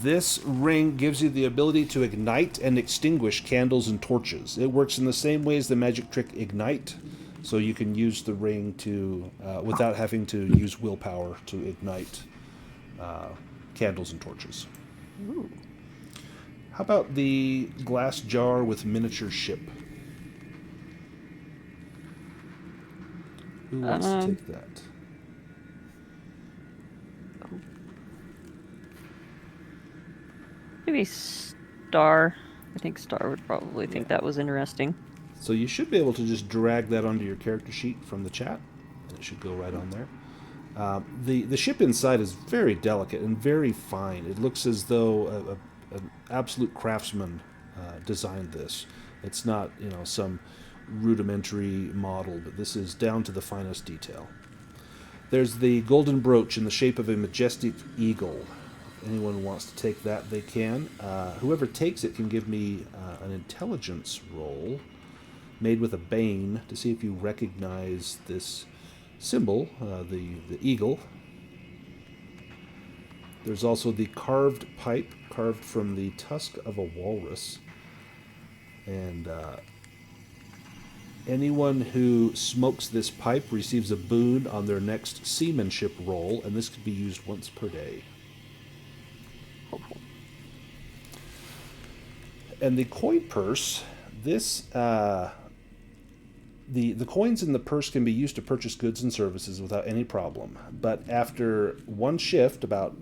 This ring gives you the ability to ignite and extinguish candles and torches. It works in the same way as the magic trick Ignite, so you can use the ring to without having to use willpower to ignite candles and torches. Ooh. How about the glass jar with miniature ship? Who wants to take that? Maybe Star. I think Star would probably think that was interesting. So you should be able to just drag that onto your character sheet from the chat, and it should go right on there. The ship inside is very delicate and very fine. It looks as though an absolute craftsman designed this. It's not, some rudimentary model, but this is down to the finest detail. There's the golden brooch in the shape of a majestic eagle. If anyone wants to take that, they can. Whoever takes it can give me an intelligence roll made with a bane to see if you recognize this symbol, the eagle. There's also the carved pipe, carved from the tusk of a walrus. And anyone who smokes this pipe receives a boon on their next seamanship roll, and this could be used once per day. And the coin purse, this the coins in the purse can be used to purchase goods and services without any problem. But after one shift, about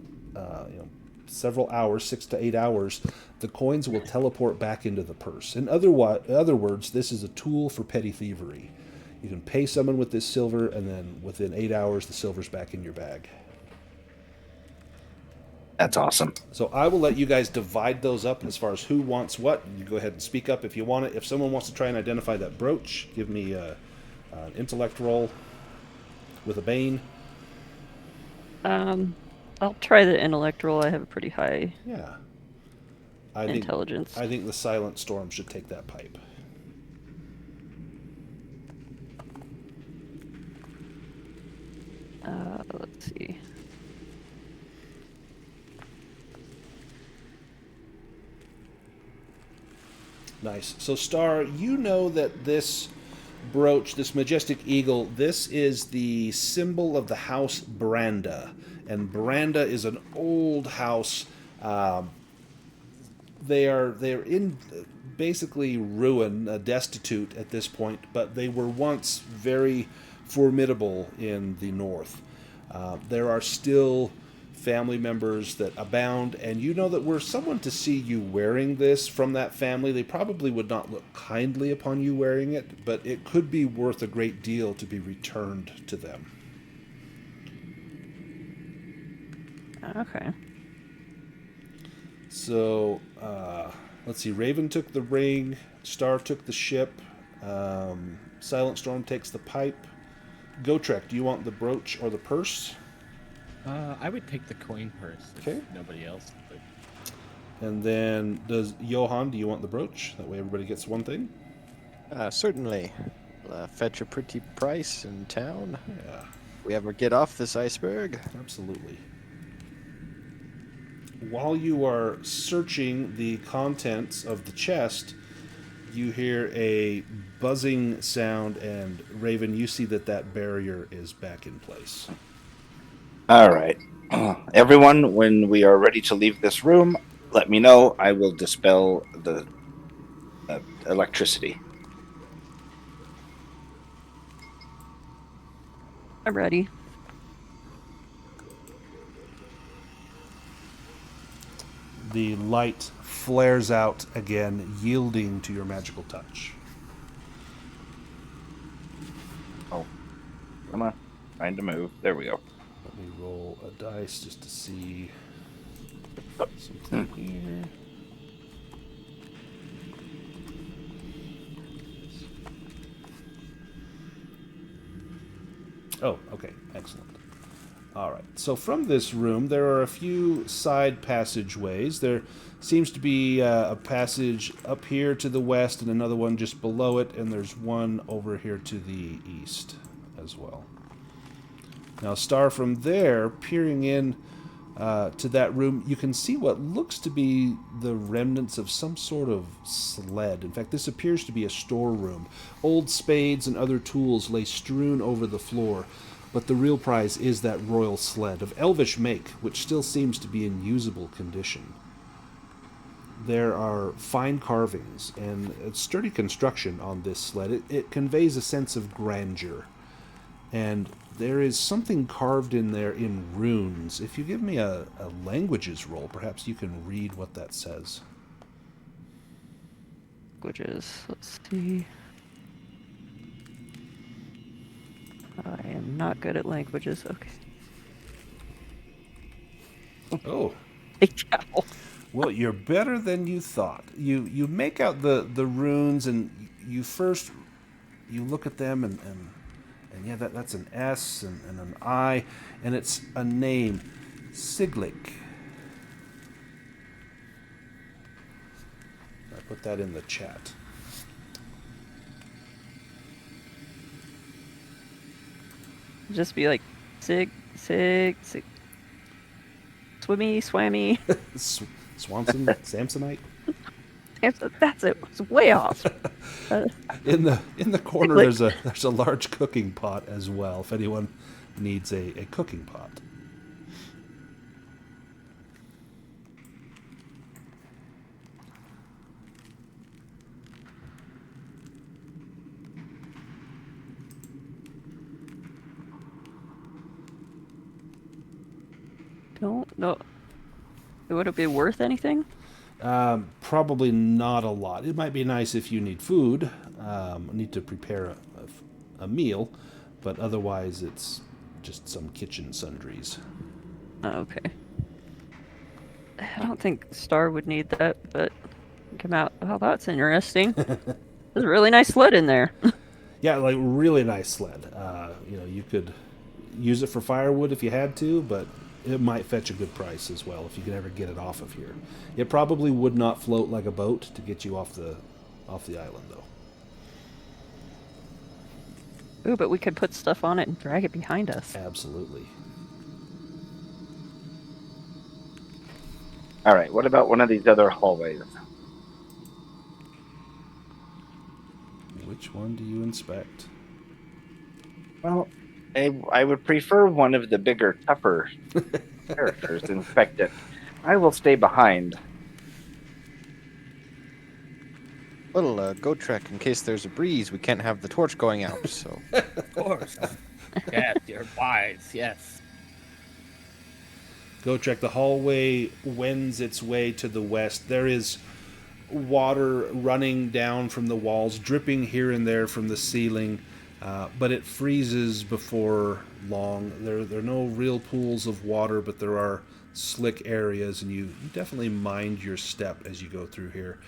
several hours, 6 to 8 hours, the coins will teleport back into the purse. In other words, this is a tool for petty thievery. You can pay someone with this silver, and then within 8 hours, the silver's back in your bag. That's awesome. So I will let you guys divide those up as far as who wants what. You go ahead and speak up if you want it. If someone wants to try and identify that brooch, give me an intellect roll with a bane. I'll try the intellect roll. I have a pretty high intelligence. I think the Silent Storm should take that pipe. Let's see. Nice. So, Star, you know that this brooch, this majestic eagle, this is the symbol of the house Branda. And Branda is an old house. They are in basically ruin, destitute at this point, but they were once very formidable in the north. There are still family members that abound, and you know that were someone to see you wearing this from that family, they probably would not look kindly upon you wearing it, but it could be worth a great deal to be returned to them. Okay. So, let's see. Raven took the ring. Star took the ship. Silent Storm takes the pipe. Gotrek, do you want the brooch or the purse? I would take the coin purse. If Okay. Nobody else would. And then, Johan, do you want the brooch? That way everybody gets one thing. Certainly. Fetch a pretty price in town. Yeah, If we ever get off this iceberg. absolutely. While you are searching the contents of the chest, you hear a buzzing sound, and Raven, you see that barrier is back in place. All right. Everyone, when we are ready to leave this room, let me know. I will dispel the electricity. I'm ready. The light flares out again, yielding to your magical touch. Oh, come on. Trying to move. There we go. Let me roll a dice just to see something here. Oh, okay. Excellent. All right. So from this room, there are a few side passageways. There seems to be a passage up here to the west and another one just below it, and there's one over here to the east as well. Now, Star, from there, peering in to that room, you can see what looks to be the remnants of some sort of sled. In fact, this appears to be a storeroom. Old spades and other tools lay strewn over the floor, but the real prize is that royal sled of elvish make, which still seems to be in usable condition. There are fine carvings and sturdy construction on this sled. It conveys a sense of grandeur. And there is something carved in there in runes. If you give me a languages roll, perhaps you can read what that says. Languages. Let's see. I am not good at languages. Okay. Oh, Ow. well, you're better than you thought. You make out the runes, and you look at them, and yeah, that's an S and an I, and it's a name, Siglik. I put that in the chat. Just be like, sig, swimmy, swammy. Swanson, Samsonite. That's it. It's way off. In the corner, there's a large cooking pot as well. If anyone needs a cooking pot. Don't know. Would it be worth anything? Probably not a lot. It might be nice if you need food, need to prepare a meal, but otherwise it's just some kitchen sundries. Oh, okay. I don't think Star would need that, but come out. Oh, that's interesting. There's a really nice sled in there. Yeah, like really nice sled. You could use it for firewood if you had to, but it might fetch a good price as well if you could ever get it off of here. It probably would not float like a boat to get you off the island, though. Ooh, but we could put stuff on it and drag it behind us. Absolutely. All right. What about one of these other hallways? Which one do you inspect? Well, I would prefer one of the bigger, tougher characters inspect it. I will stay behind. Well, go trek in case there's a breeze. We can't have the torch going out, so. Of course. Yes, you're wise. Yes. Gotrek, the hallway wends its way to the west. There is water running down from the walls, dripping here and there from the ceiling, but it freezes before long. There are no real pools of water, but there are slick areas, and you definitely mind your step as you go through here.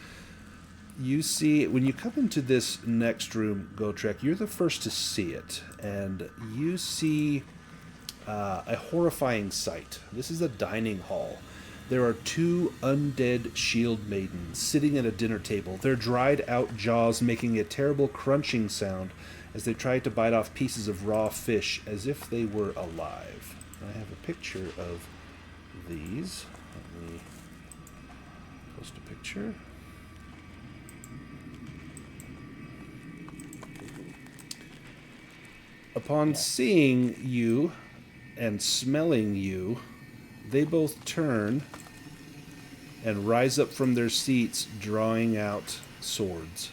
You see, when you come into this next room, Gotrek, you're the first to see it, and you see a horrifying sight. This is a dining hall. There are 2 undead shield maidens sitting at a dinner table, their dried-out jaws making a terrible crunching sound as they try to bite off pieces of raw fish as if they were alive. I have a picture of these. Let me post a picture. Upon seeing you and smelling you, they both turn and rise up from their seats, drawing out swords.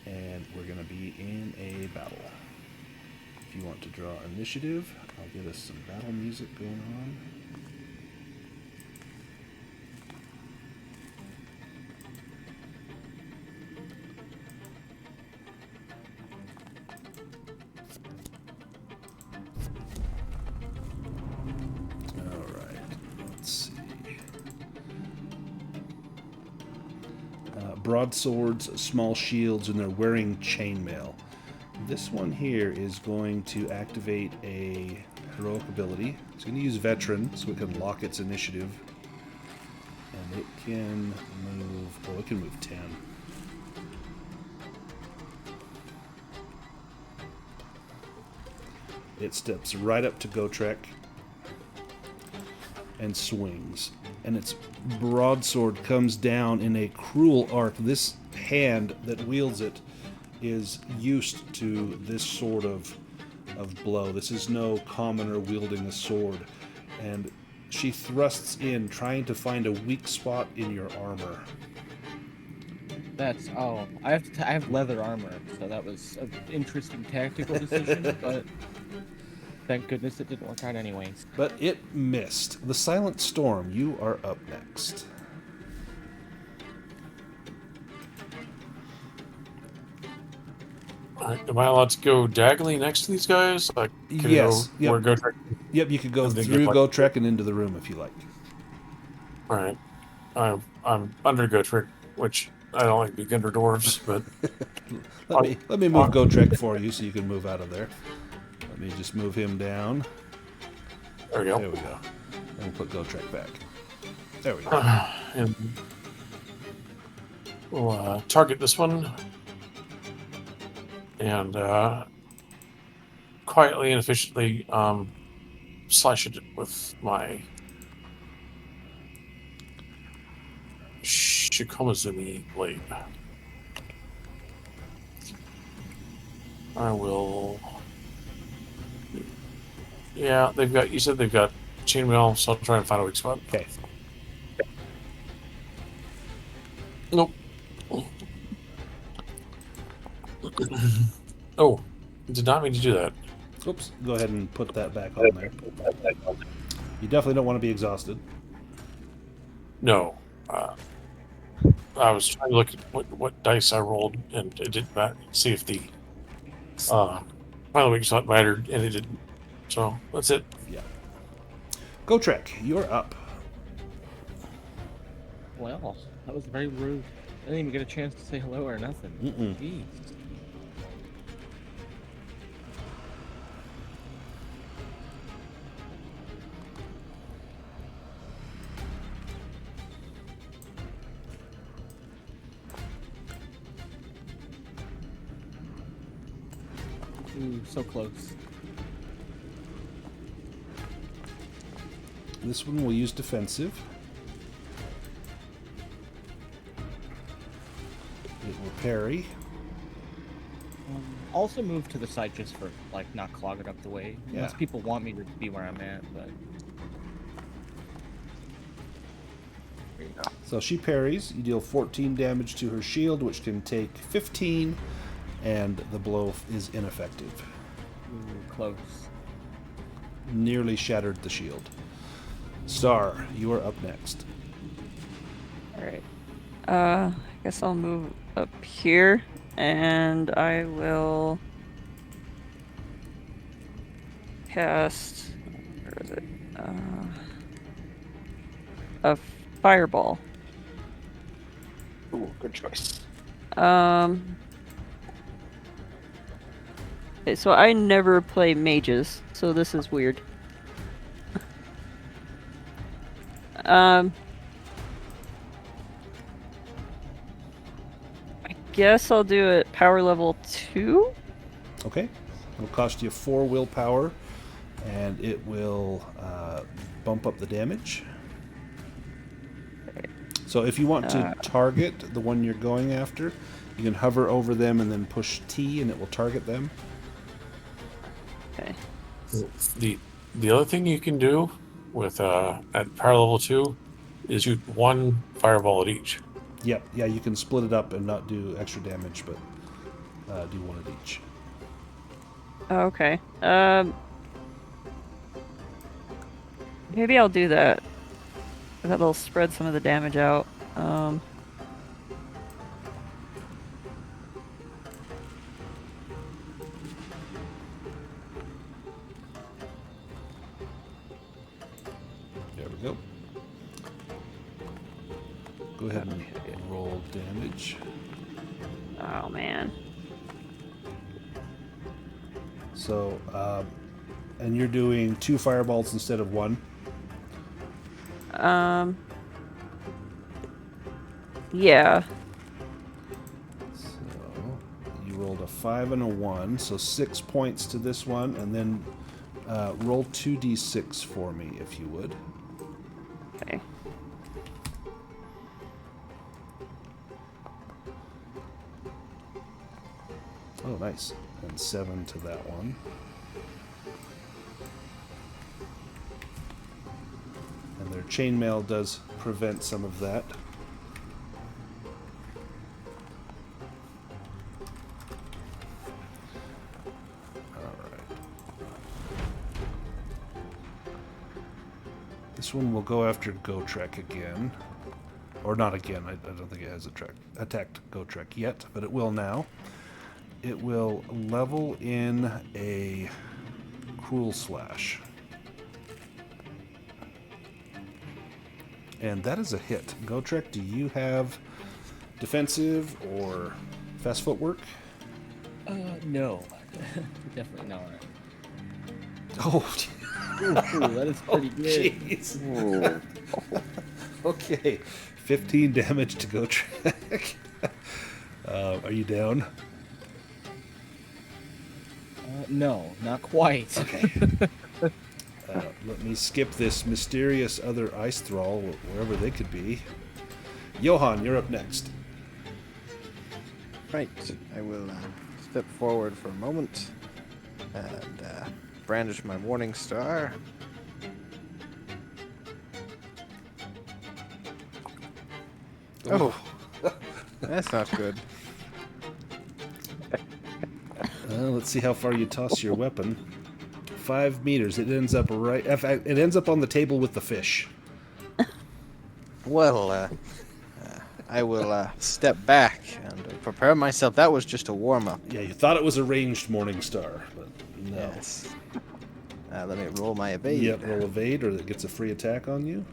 And we're going to be in a battle. If you want to draw initiative, I'll get us some battle music going on. Broadswords, small shields, and they're wearing chainmail. This one here is going to activate a heroic ability. It's going to use veteran so it can lock its initiative. And it can move, well, it can move 10. It steps right up to Gotrek and swings. And its broadsword comes down in a cruel arc. This hand that wields it is used to this sort of blow. This is no commoner wielding a sword. And she thrusts in, trying to find a weak spot in your armor. That's I have leather armor, so that was an interesting tactical decision, but thank goodness it didn't work out anyways. But it missed. The Silent Storm, you are up next. Am I allowed to go diagonally next to these guys? Like, can Yes. I go, Yep. Yep, You could go And then through get, Gotrek and into the room if you like. All right. I'm under Gotrek, which I don't like beginner dwarves, but Let me move Gotrek for you so you can move out of there. Let me just move him down. there we go. There we go. And we'll put Gotrek back. There we go. And we'll target this one and quietly and efficiently slash it with my Shikomazumi blade. I will. Yeah, you said they've got chainmail, so I'll try and find a weak spot. Okay. Nope. Oh, did not mean to do that. Oops. Go ahead and put that back on there. You definitely don't want to be exhausted. No. I was trying to look at what dice I rolled, and it didn't matter. See if the final weak spot mattered, and it didn't. So that's it. Yeah. Gotrek, you're up. Well, that was very rude. I didn't even get a chance to say hello or nothing. Jeez. Ooh, so close. This one will use defensive. It will parry. Also move to the side just for, like, not clog it up the way. Yeah. Unless people want me to be where I'm at, but... There you go. So she parries. You deal 14 damage to her shield, which can take 15, and the blow is ineffective. Ooh, close. Nearly shattered the shield. Star, you are up next. Alright. I guess I'll move up here, and I will cast... Where is it? A fireball. Ooh, good choice. Okay, so I never play mages, so this is weird. I guess I'll do it power level 2. Okay. It'll cost you 4 willpower, and it will bump up the damage. So if you want to target the one you're going after, you can hover over them and then push T, and it will target them. Okay. The other thing you can do with at power level 2 is shoot 1 fireball at each. Yep. Yeah, you can split it up and not do extra damage, but do 1 at each. Okay. Maybe I'll do that. That'll spread some of the damage out. There we go. Go ahead and roll damage. Oh man. So, and you're doing 2 fireballs instead of 1. Yeah. So you rolled a 5 and a 1, so 6 points to this one, and then roll 2d6 for me, if you would. Okay. Oh, nice. And 7 to that one. And their chainmail does prevent some of that. This one will go after Gotrek again. Or not again, I don't think it has attacked Gotrek yet, but it will now. It will level in a Cruel Slash. And that is a hit. Gotrek, do you have defensive or fast footwork? No. Definitely not. Oh, Ooh, that is pretty good. jeez. Okay, 15 damage to Gotrek. Are you down? No, not quite. Okay. Let me skip this mysterious other ice thrall, wherever they could be. Johan, you're up next. Right. I will step forward for a moment and brandish my Morning Star. Oh, that's not good. Let's see how far you toss your weapon. 5 meters. It ends up right. In fact, it ends up on the table with the fish. Well, I will step back and prepare myself. That was just a warm-up. Yeah, you thought it was a ranged Morning Star, but no. Yes. Let me roll my evade. Yep, roll evade, or it gets a free attack on you.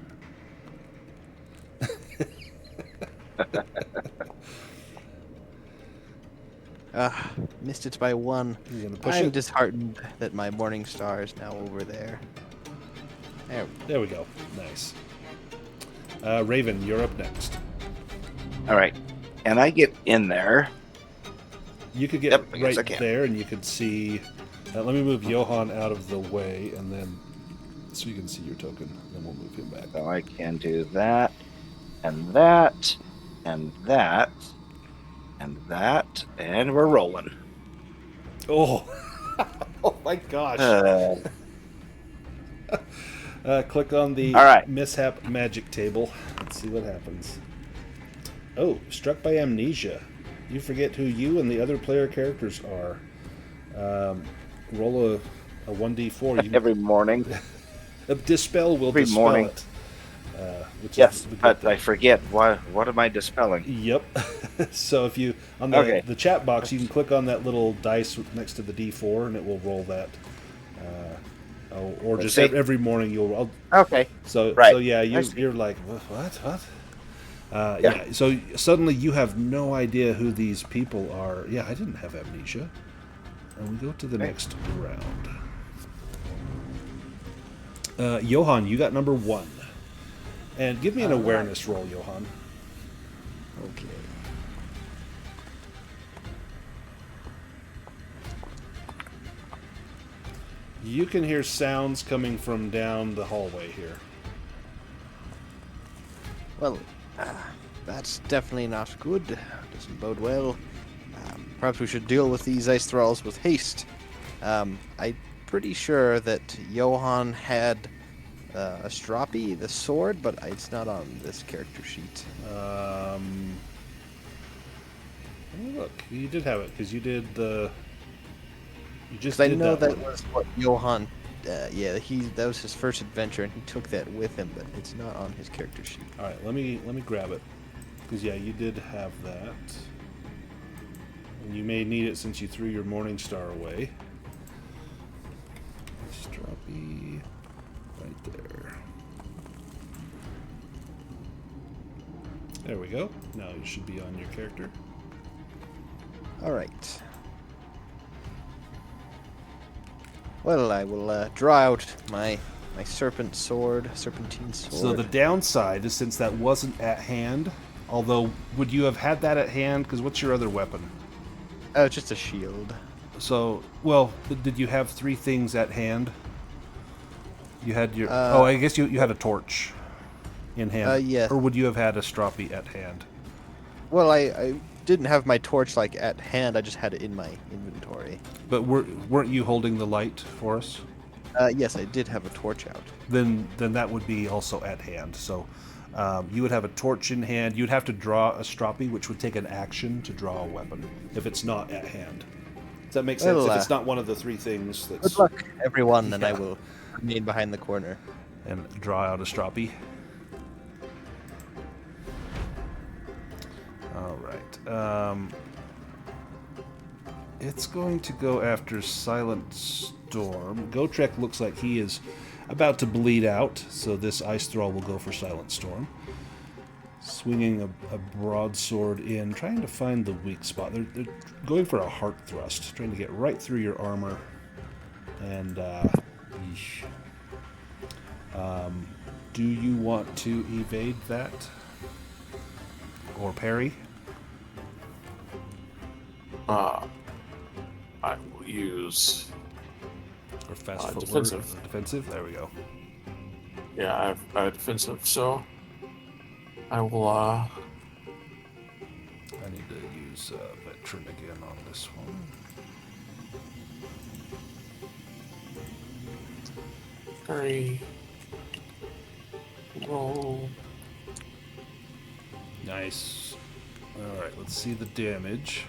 Missed it by 1. You gonna push I'm it? disheartened that my Morning Star is now over there. There we go. Nice. Raven, you're up next. All right. And I get in there. You could get Yep, I guess I right can. there, and you could see. Let me move Johan out of the way, and then so you can see your token. Then we'll move him back. So I can do that, and that, and that, and that, and we're rolling. Oh, oh my gosh! Click on the All right. mishap magic table. Let's see what happens. Oh, struck by amnesia. You forget who you and the other player characters are. Roll a 1d4. Every morning. Dispel will Every dispel morning. it. Which Yes, is the good but thing. I forget. What am I dispelling? Yep. So if you on Okay. the chat box, you can click on that little dice next to the D4, and it will roll that. Or Let's just see. every morning you'll roll. Okay. So Right. yeah, I see. you're like what? Yeah. Yeah. So suddenly you have no idea who these people are. Yeah, I didn't have amnesia. And we go to the Okay. next round. Johan, you got number 1. And give me an awareness roll, Johan. Okay. You can hear sounds coming from down the hallway here. Well, that's definitely not good. Doesn't bode well. Perhaps we should deal with these ice thralls with haste. I'm pretty sure that Johan had a stroppy, the sword, but it's not on this character sheet. Oh, look, you did have it because you did the. You just Because I did know that one. was what Johan. That was his first adventure, and he took that with him, but it's not on his character sheet. All right, let me grab it because yeah, you did have that, and you may need it since you threw your Morning Star away. Stroppy, right there. There we go. Now it should be on your character. All right. Well, I will draw out my serpentine sword. So the downside is since that wasn't at hand, although would you have had that at hand? Because what's your other weapon? Oh, just a shield. So, well, did you have 3 things at hand? You had your... I guess you had a torch in hand. yes. Or would you have had a stroppy at hand? Well, I didn't have my torch at hand. I just had it in my inventory. But weren't you holding the light for us? Yes, I did have a torch out. Then that would be also at hand. So you would have a torch in hand. You'd have to draw a stroppy, which would take an action to draw a weapon if it's not at hand. Does that make sense? Well, if it's not one of the 3 things that's... Good luck, everyone, and I Yeah. will remain behind the corner. And draw out a stroppy. All right. It's going to go after Silent Storm. Gotrek looks like he is about to bleed out, so this Ice Thrall will go for Silent Storm. Swinging a broadsword in, trying to find the weak spot. They're going for a heart thrust, trying to get right through your armor. And, yeesh. Do you want to evade that? Or parry? I will use. Or fast footwork? Defensive. Defensive? There we go. Yeah, I have defensive, so I will. I need to use veteran again on this one. Hurry. Roll. Nice. Alright, let's see the damage.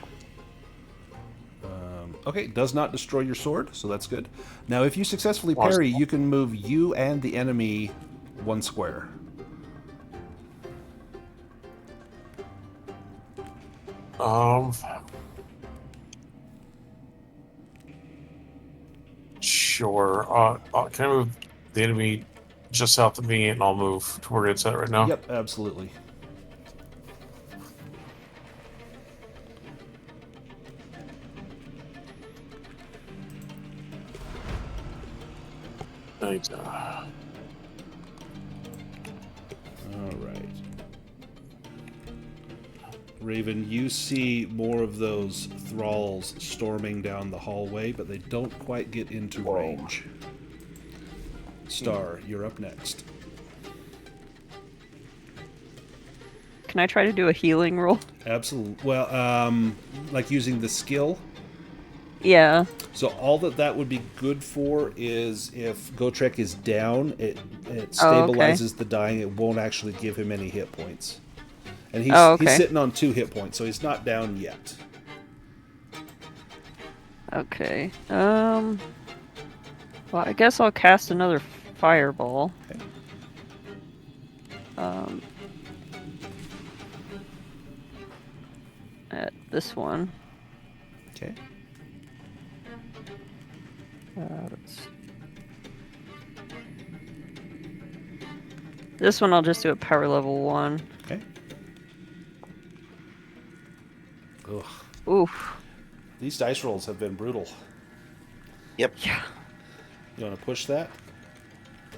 Okay, does not destroy your sword, so that's good. Now, if you successfully parry, you can move you and the enemy 1 square. Sure. Can I move the enemy just south of me, and I'll move to where it's at right now? Yep, absolutely. Right. Alright. Raven, you see more of those thralls storming down the hallway, but they don't quite get into range. Star, you're up next. Can I try to do a healing roll? Absolutely. Well, like using the skill. Yeah. So all that would be good for is if Gotrek is down, it stabilizes the dying. It won't actually give him any hit points. And he's sitting on 2 hit points, so he's not down yet. Okay. Well, I guess I'll cast another fireball. Okay. At this one. Okay. This one I'll just do a power level 1. Okay. Ugh. Oof. These dice rolls have been brutal. Yep. Yeah. You want to push that?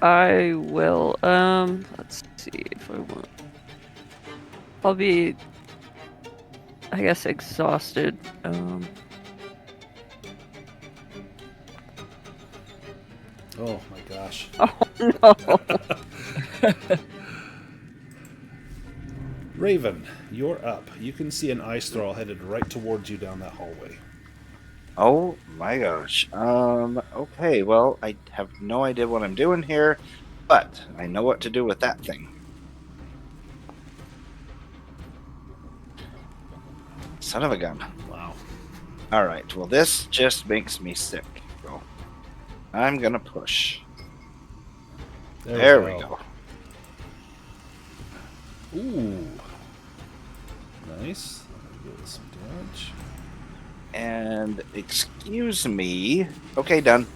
I will. Let's see if I want. I'll be, I guess, exhausted. Oh my gosh. Oh no. Raven, you're up. You can see an ice thrall headed right towards you down that hallway. Oh my gosh. Okay, well, I have no idea what I'm doing here, but I know what to do with that thing. Son of a gun. Wow. Alright, well, this just makes me sick. So I'm gonna push. There we go. Ooh. Nice. Give it some damage. And excuse me. Okay, done.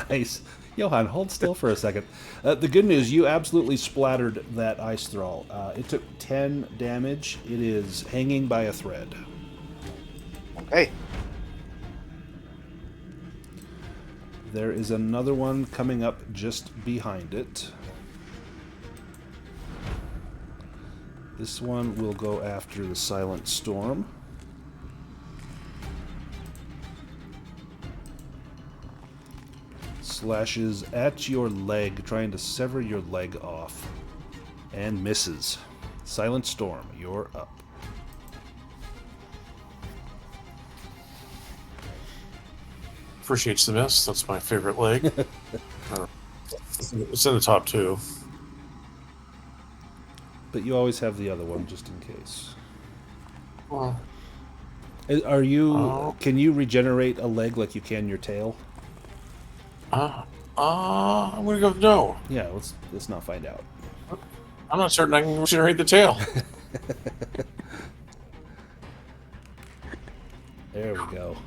Nice. Johan, hold still for a second. The good news, you absolutely splattered that ice thrall. It took 10 damage. It is hanging by a thread. Okay. There is another one coming up just behind it. This one will go after the Silent Storm. Slashes at your leg, trying to sever your leg off. And misses. Silent Storm, you're up. Appreciates the miss. That's my favorite leg. It's in the top 2. But you always have the other one, just in case. Well, Are you... Can you regenerate a leg like you can your tail? I'm gonna go with no. Yeah, let's not find out. I'm not certain I can regenerate the tail. There we go.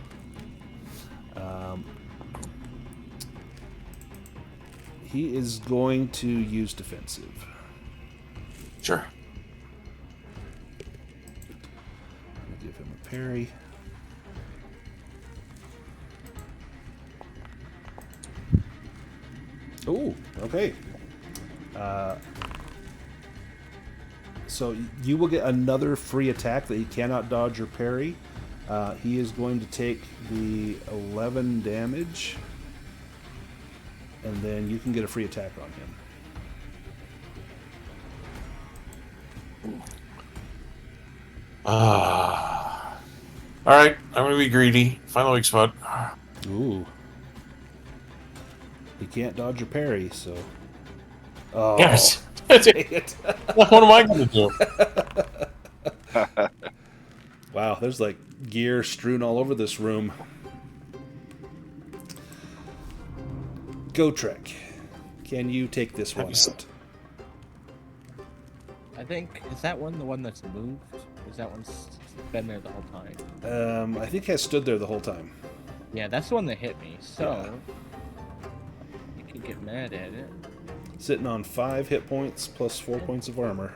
He is going to use defensive. Sure. I'm gonna give him a parry. Ooh, okay. So you will get another free attack that he cannot dodge or parry. He is going to take the 11 damage, and then you can get a free attack on him. Alright, I'm gonna be greedy. Final weak spot. Ooh. He can't dodge or parry, so... Oh, Yes. dang it. What am I gonna do? Wow, there's like gear strewn all over this room. Go Trek. Can you take this one out? I think, is that one the one that's moved? Or is that one been there the whole time? I think has stood there the whole time. Yeah, that's the one that hit me, so you can get mad at it. Sitting on 5 hit points plus 4 points of armor.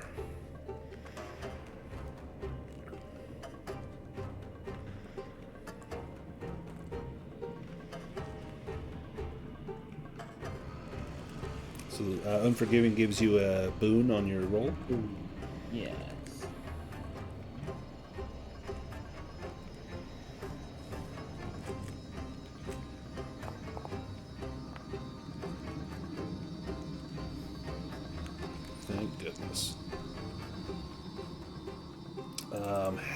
So Unforgiving gives you a boon on your roll. Ooh. Yes. Thank goodness.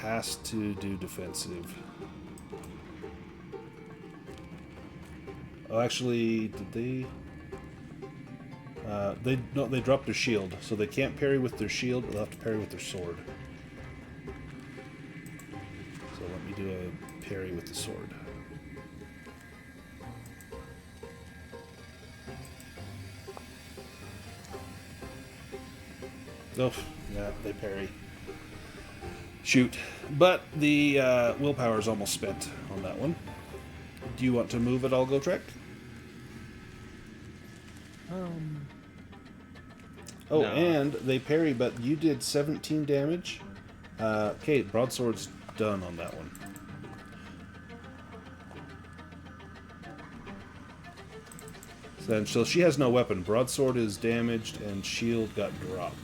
Has to do defensive. Oh, actually, did they? They dropped their shield, so they can't parry with their shield, but they'll have to parry with their sword. So let me do a parry with the sword. Oh, yeah, they parry. Shoot. But the willpower is almost spent on that one. Do you want to move at all, Gotrek? Oh, No. and they parry, but you did 17 damage. Okay, broadsword's done on that one. So she has no weapon. Broadsword is damaged, and shield got dropped.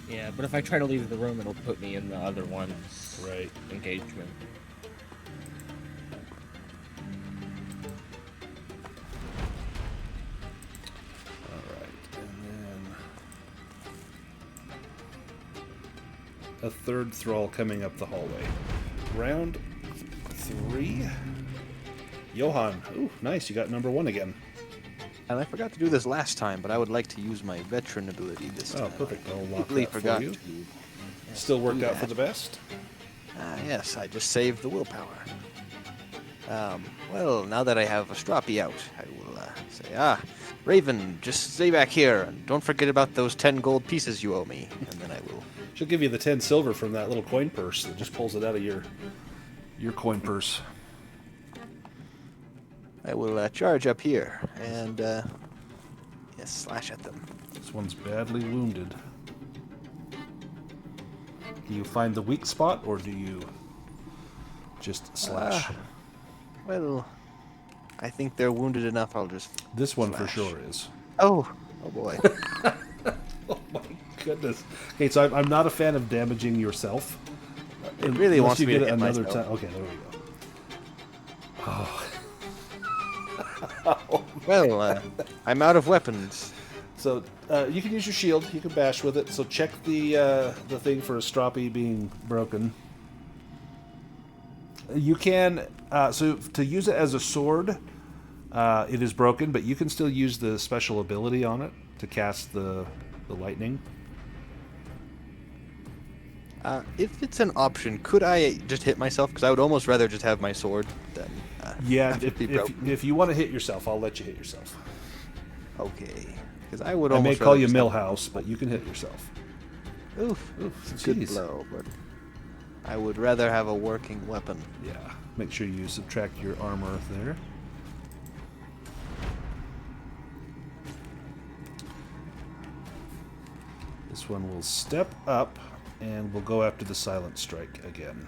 Yeah, but if I try to leave the room, it'll put me in the other one's Right. engagement. Alright, and then a third thrall coming up the hallway. Round 3. Johan. Ooh, nice. You got number 1 again. And I forgot to do this last time, but I would like to use my veteran ability this time. Oh, perfect. I'll lock Completely that for forgot you. to. Still worked do out for that. the best. Yes, I just saved the willpower. Well, now that I have Astrapi out, I will say, Raven, just stay back here, and don't forget about those 10 gold pieces you owe me. And then I will. She'll give you the 10 silver from that little coin purse that just pulls it out of your coin purse. I will charge up here and yes, slash at them. This one's badly wounded. Do you find the weak spot, or do you just slash? Well, I think they're wounded enough. I'll just. This one for slash. sure is. Oh boy. Oh my goodness. Okay, so I'm not a fan of damaging yourself. It really Unless wants you me get to it hit another myself. time. Okay, there we go. Oh. Well, I'm out of weapons. So you can use your shield. You can bash with it. So check the thing for Astrapi being broken. You can so to use it as a sword, it is broken, but you can still use the special ability on it to cast the lightning. If it's an option, could I just hit myself? Because I would almost rather just have my sword than. Yeah, have it be broken. if you want to hit yourself, I'll let you hit yourself. Okay. Because I would I may almost. call rather you just have- Millhouse, but you can hit yourself. Oof. It's a good Jeez. blow, but I would rather have a working weapon. Yeah, make sure you subtract your armor there. This one will step up, and we'll go after the Silent Strike again.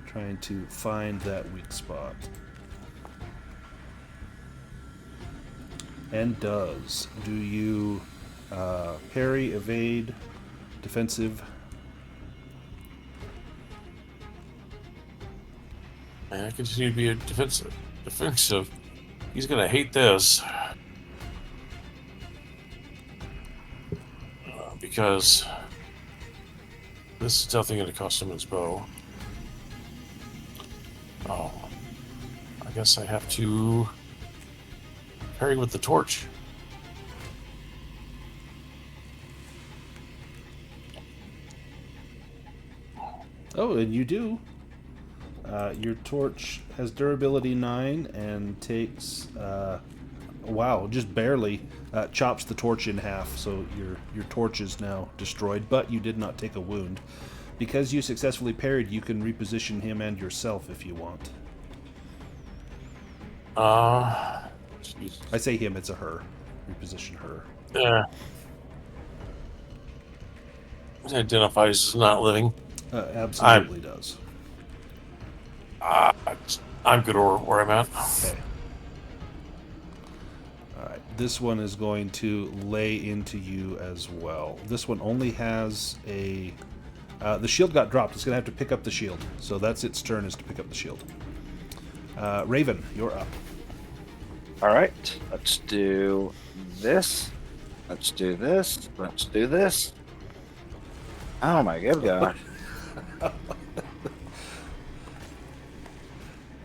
Trying to find that weak spot. And does. Do you parry, evade, defensive? I continue to be a defensive. He's gonna hate this. Because this is definitely gonna cost him his bow. Oh. I guess I have to parry with the torch. Oh, and you do. Your torch has durability 9 and takes, wow, just barely chops the torch in half. So your torch is now destroyed, but you did not take a wound. Because you successfully parried, you can reposition him and yourself if you want. Jesus. I say him, it's a her. Reposition her. Yeah. It identifies as not living. Absolutely does. I'm good where I'm at. Okay. Alright, this one is going to lay into you as well. This one only has a... the shield got dropped. It's going to have to pick up the shield. So that's its turn, is to pick up the shield. Raven, you're up. All right, let's do this. Let's do this. Let's do this. Oh my good God.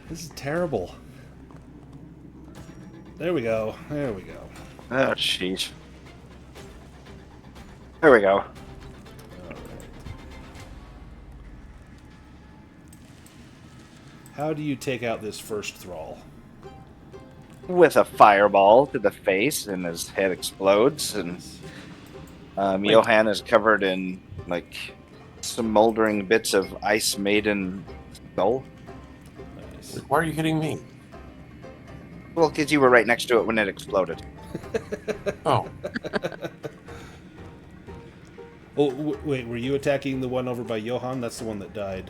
This is terrible. There we go. There we go. Oh, jeez. There we go. All right. How do you take out this first thrall? with a fireball to the face, and his head explodes. And Johann is covered in like smoldering bits of Ice Maiden skull. Nice. Why are you hitting me? Well, because you were right next to it when it exploded. Oh, Oh, wait, were you attacking the one over by Johann? That's the one that died.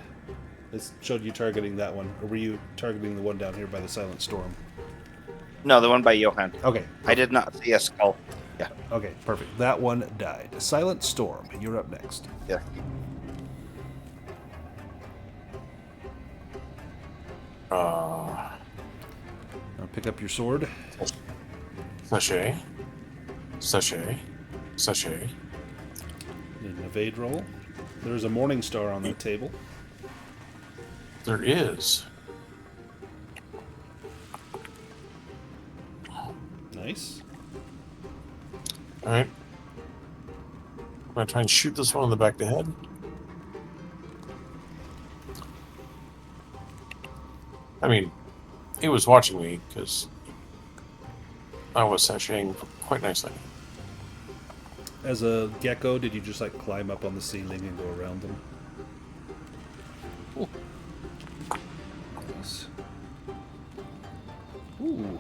It showed you targeting that one. Or were you targeting the one down here by the Silent Storm? No, the one by Johann. Okay. I did not see a skull. Yeah. Okay, perfect. That one died. Silent Storm, you're up next. Yeah. Now pick up your sword. sachet. Need an evade roll. There's a Morning Star on the table. There is. Nice. All right. I'm gonna try and shoot this one in the back of the head. I mean, he was watching me because I was sashaying quite nicely. As a gecko, did you just like climb up on the ceiling and go around them? Ooh. Nice. Ooh.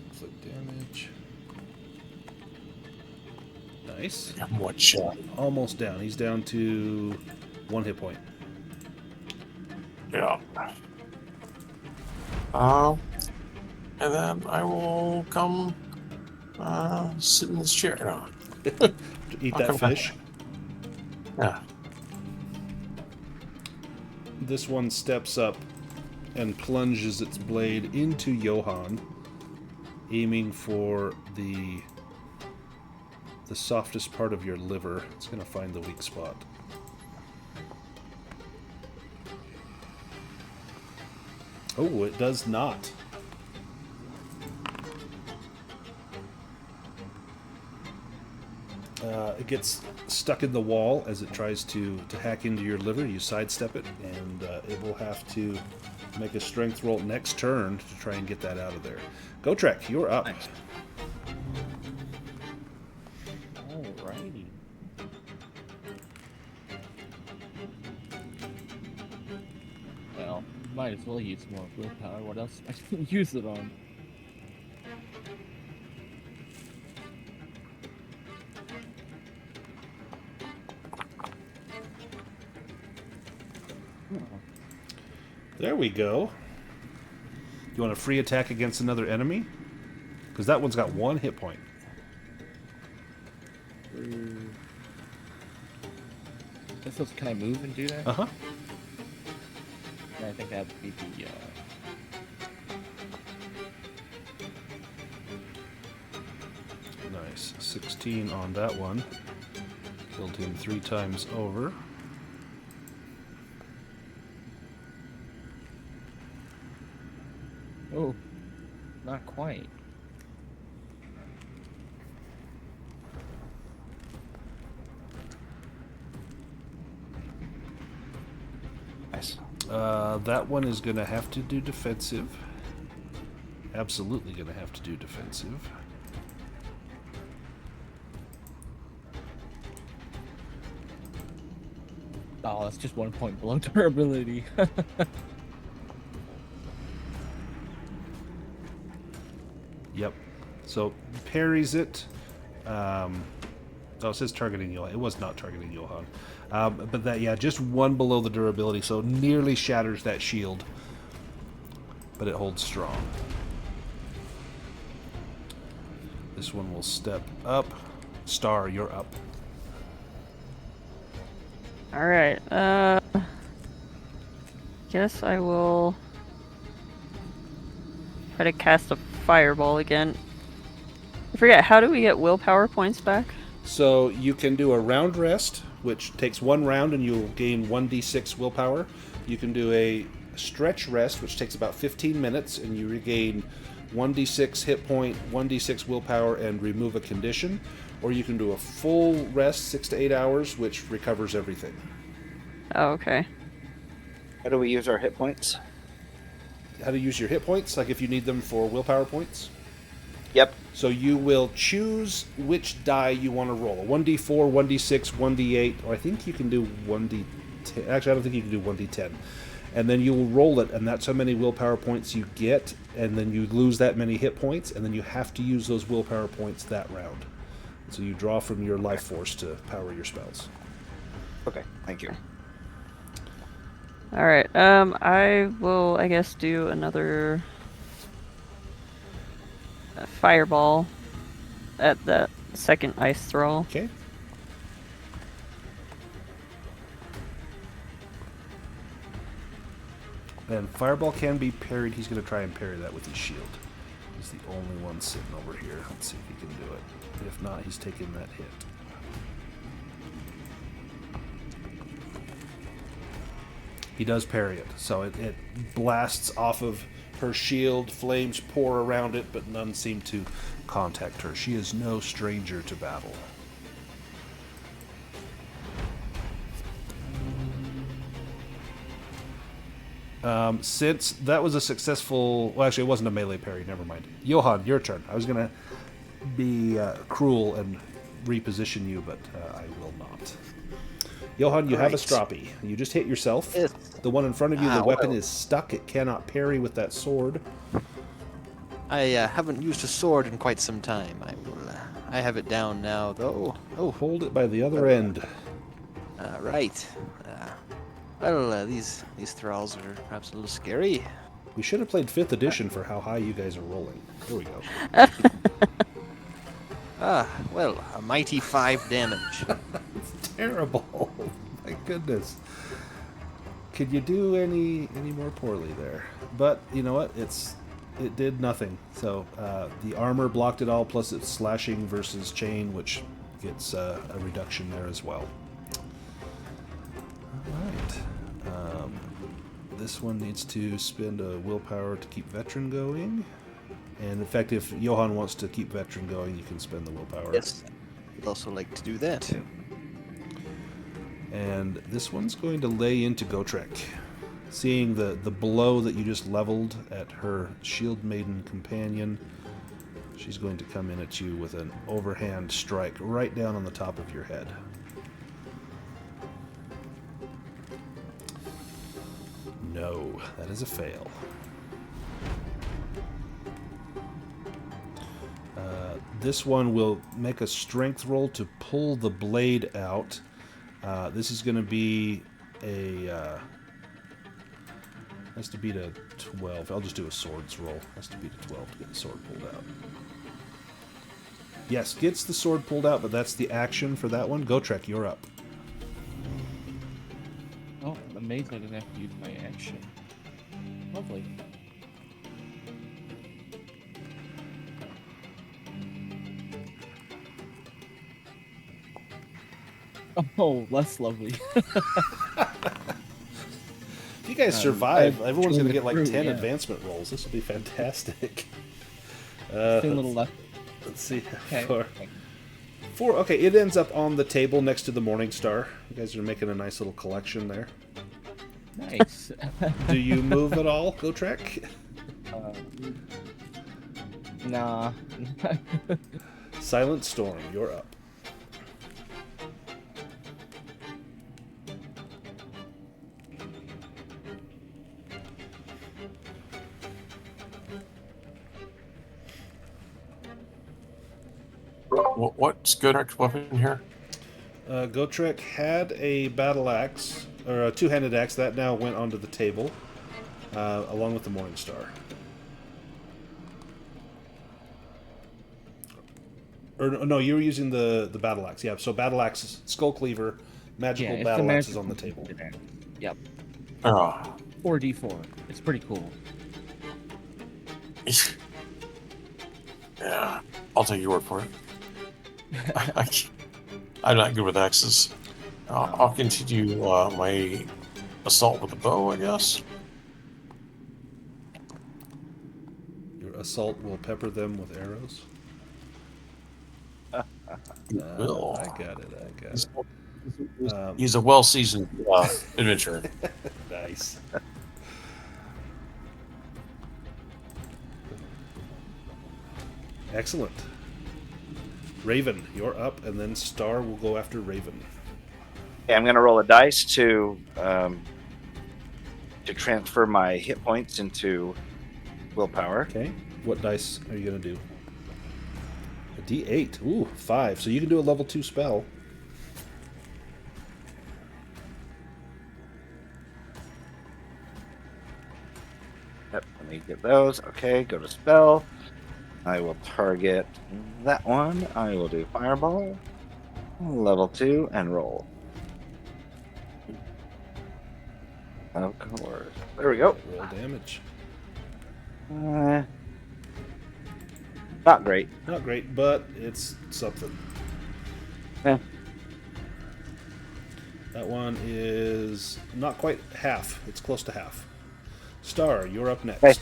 Looks like damage. Nice. I'm one shot. Almost down. He's down to 1 hit point. Yeah. And then I will come sit in this chair now. Eat I'll that come back. fish. Yeah. This one steps up and plunges its blade into Johann, aiming for the softest part of your liver. It's going to find the weak spot. Oh, it does not. It gets stuck in the wall as it tries to hack into your liver. You sidestep it, and it will have to make a strength roll next turn to try and get that out of there. Go Trek, you're up. Nice. Alrighty. Well, might as well use more willpower. What else am I going to use it on? There we go. You want a free attack against another enemy? Because that one's got 1 hit point. So can I move and do that? Uh-huh. I think that would be the. Nice. 16 on that one. Killed him 3 times over. Oh, not quite. Nice. That one is going to have to do defensive. Absolutely going to have to do defensive. Oh, that's just 1 point below durability. Yep. So parries it. Oh, it says targeting Johann. It was not targeting Johann. But that, yeah, just 1 below the durability, so nearly shatters that shield. But it holds strong. This one will step up. Star, you're up. Alright, guess I will try to cast a fireball again. I forget, how do we get willpower points back? So you can do a round rest, which takes 1 round and you'll gain 1d6 willpower. You can do a stretch rest, which takes about 15 minutes, and you regain 1d6 hit point, 1d6 willpower, and remove a condition. Or you can do a full rest, 6 to 8 hours, which recovers everything. Oh, okay. How do we use our hit points? how to use your hit points, like if you need them for willpower points. Yep. So you will choose which die you want to roll. A 1d4, 1d6, 1d8, or I think you can do 1d10. Actually, I don't think you can do 1d10. And then you will roll it, and that's how many willpower points you get, and then you lose that many hit points, and then you have to use those willpower points that round. So you draw from your life force to power your spells. Okay, thank you. All right. I will, I guess, do another fireball at the second ice thrall. Okay. And fireball can be parried. He's going to try and parry that with his shield. He's the only one sitting over here. Let's see if he can do it. If not, he's taking that hit. He does parry it, so it blasts off of her shield. Flames pour around it, but none seem to contact her. She is no stranger to battle. Since that was a successful... Well, actually, it wasn't a melee parry. Never mind. Johan, your turn. I was going to be cruel and reposition you, but I will not. Johan, you have a stroppy. You just hit yourself. Yes. The one in front of you, the weapon well. is stuck. It cannot parry with that sword. I haven't used a sword in quite some time. I have it down now, though. Oh, Hold it by the other end. right. Well, these thralls are perhaps a little scary. We should have played 5th edition for how high you guys are rolling. Here we go. Well, a mighty 5 damage. Terrible. My goodness. Could you do any more poorly there? But you know what? It did nothing. So the armor blocked it all, plus it's slashing versus chain, which gets a reduction there as well. Alright. This one needs to spend a willpower to keep veteran going. And in fact, if Johan wants to keep veteran going, you can spend the willpower. Yes. I'd also like to do that. And this one's going to lay into Gotrek. Seeing the blow that you just leveled at her shield maiden companion, she's going to come in at you with an overhand strike right down on the top of your head. No, that is a fail. This one will make a strength roll to pull the blade out. This is going to be a... has to beat a 12. I'll just do a swords roll. Has to beat a 12 to get the sword pulled out. Yes, gets the sword pulled out, but that's the action for that one. Gotrek, you're up. Oh, amazing! I didn't have to use my action. Lovely. Oh, less lovely. If you guys survive, everyone's going to get like 10 yeah. advancement rolls. This will be fantastic. Stay a little left. Let's see. Okay. Four. Okay, it ends up on the table next to the Morning Star. You guys are making a nice little collection there. Nice. Do you move at all, Gotrek? Nah. Silent Storm, you're up. What's Godrek's weapon here? Gotrek had a battle axe, or a two-handed axe, that now went onto the table, along with the Morning Star. Or no, you were using the battle axe. Yeah, so battle axe, skull cleaver, magical battle axe is on the table. Yep. Oh. 4d4. It's pretty cool. Yeah, I'll take your word for it. I'm not good with axes. I'll continue my assault with the bow, I guess. Your assault will pepper them with arrows. Will. I got it. He's a well-seasoned adventurer. Nice. Excellent. Raven, you're up, and then Star will go after Raven. Okay, I'm going to roll a dice to transfer my hit points into willpower. Okay. What dice are you going to do? A D8. Ooh, 5. So you can do a level 2 spell. Yep, let me get those. Okay, go to spell. I will target that one. I will do fireball. Level 2 and roll. Of course. There we go. Roll damage. Not great. Not great, but it's something. Eh. That one is not quite half. It's close to half. Star, you're up next. Hey.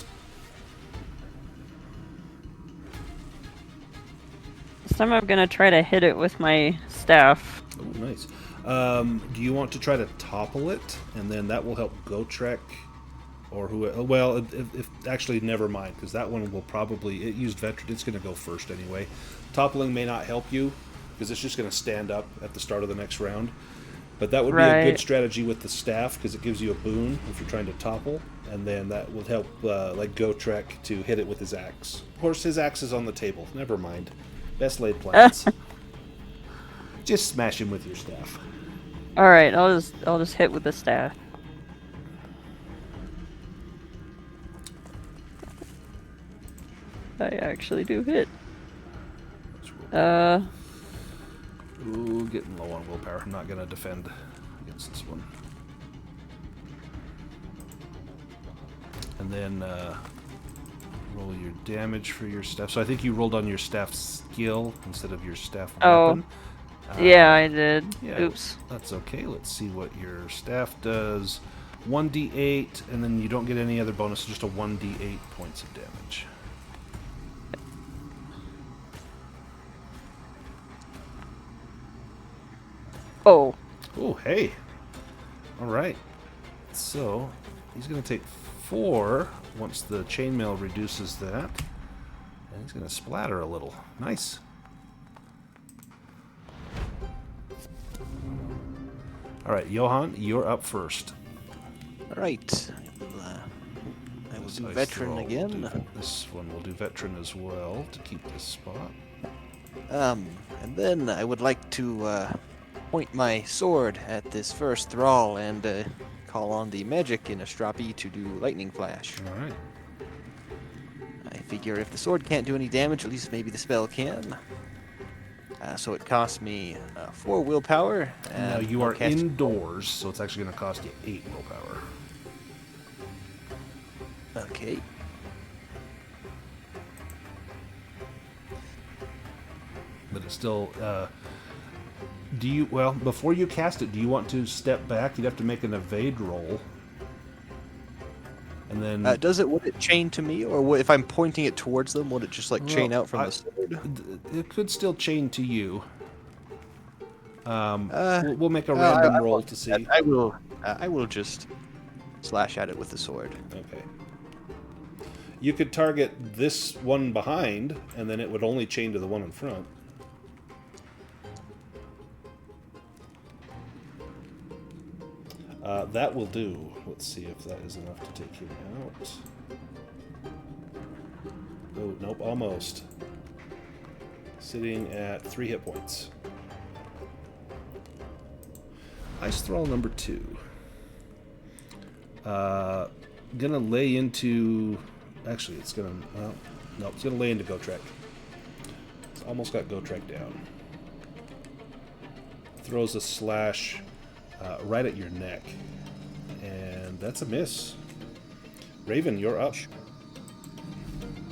This time I'm gonna try to hit it with my staff. Oh, nice. Do you want to try to topple it, and then that will help Gotrek, or who? Well, if actually, never mind, because that one will probably it used veteran. It's going to go first anyway. Toppling may not help you because it's just going to stand up at the start of the next round. But that would be a good strategy with the staff because it gives you a boon if you're trying to topple, and then that would help like Gotrek to hit it with his axe. Of course, his axe is on the table. Never mind. Best laid plans. Just smash him with your staff. All right, I'll just hit with the staff. I actually do hit. Ooh, getting low on willpower. I'm not gonna defend against this one. And then roll your damage for your staff. So I think you rolled on your staff skill instead of your staff weapon. Yeah, I did. Yeah, Oops. That's okay. Let's see what your staff does. 1d8, and then you don't get any other bonus, just a 1d8 points of damage. Oh. Oh, hey. All right. So he's going to take 4 once the chainmail reduces that. And he's going to splatter a little. Nice. All right, Johan, you're up first. All right. I will do veteran again. This one will do veteran as well to keep this spot. And then I would like to point my sword at this first thrall and call on the magic in Astrapi to do lightning flash. All right. I figure if the sword can't do any damage, at least maybe the spell can. So it costs me 4 willpower. Now And you no are cast- indoors, so it's actually going to cost you 8 willpower. Okay. But it's still. Do you before you cast it? Do you want to step back? You'd have to make an evade roll, and then Would it chain to me, or if I'm pointing it towards them, would it just like chain out from the sword? It could still chain to you. We'll make a random roll to see. I will just slash at it with the sword. Okay. You could target this one behind, and then it would only chain to the one in front. That will do. Let's see if that is enough to take him out. Oh, nope, almost. Sitting at 3 hit points. Ice Thrall number 2. Gonna lay into... Actually, it's gonna... no, it's gonna lay into Gotrek. It's almost got Gotrek down. Throws a slash right at your neck. And that's a miss. Raven, you're up.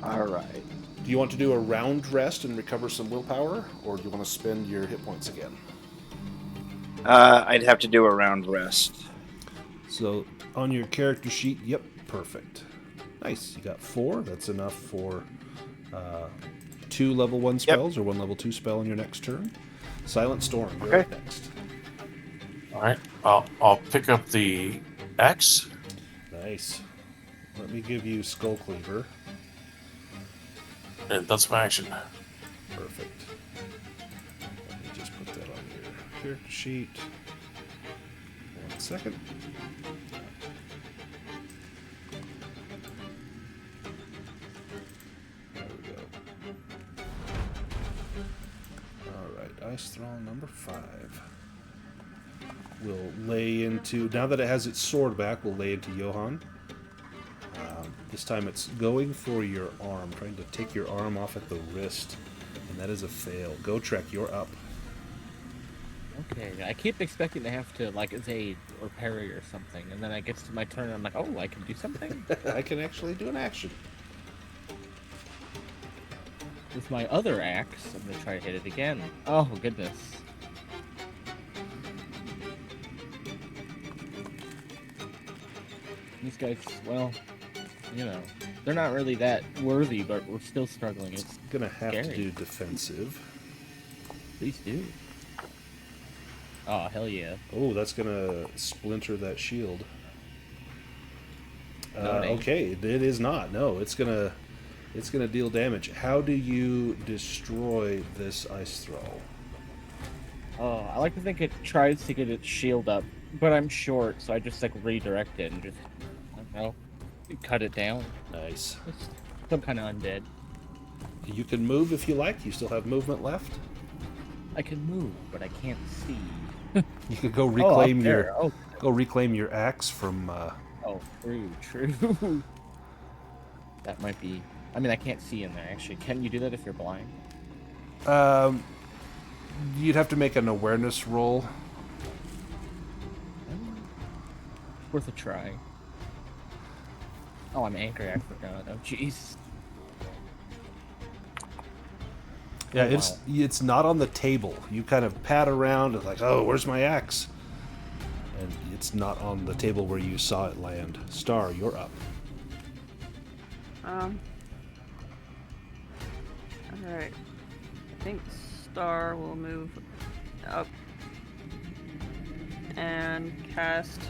All right. Do you want to do a round rest and recover some willpower, or do you want to spend your hit points again? I'd have to do a round rest. So on your character sheet, yep, perfect. Nice. You got 4. That's enough for 2 level 1 spells or 1 level 2 spell on your next turn. Silent Storm, you're up next. All right. I'll pick up the axe. Nice. Let me give you Skull Cleaver. And that's my action. Perfect. Let me just put that on your character sheet. 1 second. There we go. Alright, Ice Thrall number 5. We'll lay into... Now that it has its sword back, we'll lay into Johann. This time it's going for your arm, trying to take your arm off at the wrist. And that is a fail. Go Trek, you're up. Okay, I keep expecting to have to, like, evade or parry or something, and then I get to my turn and I'm like, oh, I can do something? I can actually do an action. With my other axe, I'm going to try to hit it again. Oh, goodness. These guys, well, you know, they're not really that worthy, but we're still struggling. It's Gonna have to scary. do defensive. Please do. Oh, hell yeah. Oh, that's gonna splinter that shield. No, it ain't. Okay, it is not. No, it's gonna deal damage. How do you destroy this Ice Thrall? Oh, I like to think it tries to get its shield up, but I'm short, so I just, like, redirect it and just, I don't know, cut it down. Nice. It's some kind of undead. You can move if you like. You still have movement left. I can move, but I can't see. You could go Up reclaim there. your axe from. Oh, true. That might be. I mean, I can't see in there actually. Can you do that if you're blind? You'd have to make an awareness roll. Worth a try. Oh, I'm angry. I forgot. Oh, jeez. Yeah, Oh, it's not on the table. You kind of pat around and like, oh, where's my axe? And it's not on the table where you saw it land. Star, you're up. Alright. I think Star will move up and cast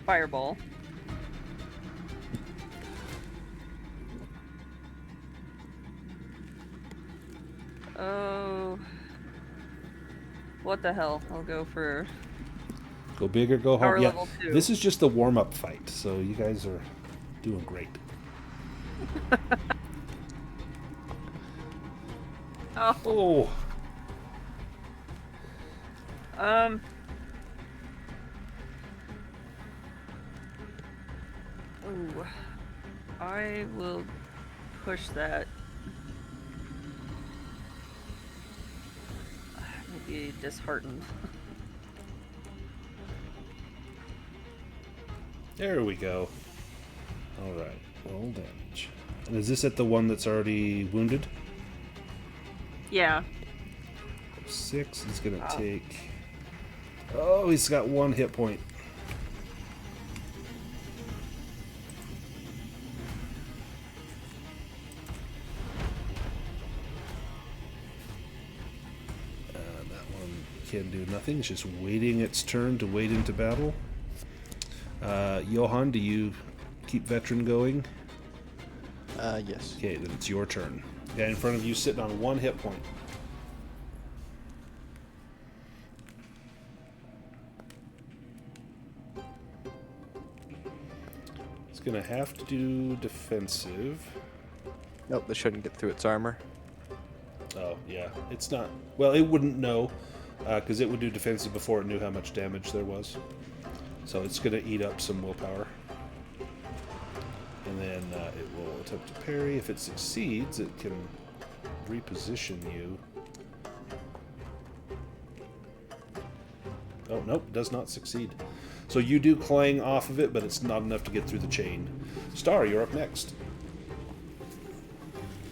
Fireball. Oh. What the hell? I'll go for Go big or go Power home. Yeah, level 2. this is just a warm-up fight, so you guys are doing great. Oh. Oh, Ooh. I will push that. Maybe disheartened. there we go. All right, roll damage. And is this at the one that's already wounded? Yeah. 6. He's gonna take. Oh, he's got 1 hit point. That one can do nothing. It's just waiting its turn to wade into battle. Johann, do you keep veteran going? Yes. Okay, then it's your turn. Guy in front of you sitting on 1 hit point. It's gonna have to do defensive. Nope, this shouldn't get through its armor. Oh, yeah. It's not... Well, it wouldn't know, because it would do defensive before it knew how much damage there was. So it's going to eat up some willpower. And then it will attempt to parry. If it succeeds, it can reposition you. Oh, nope, does not succeed. So you do clang off of it, but it's not enough to get through the chain. Star, you're up next.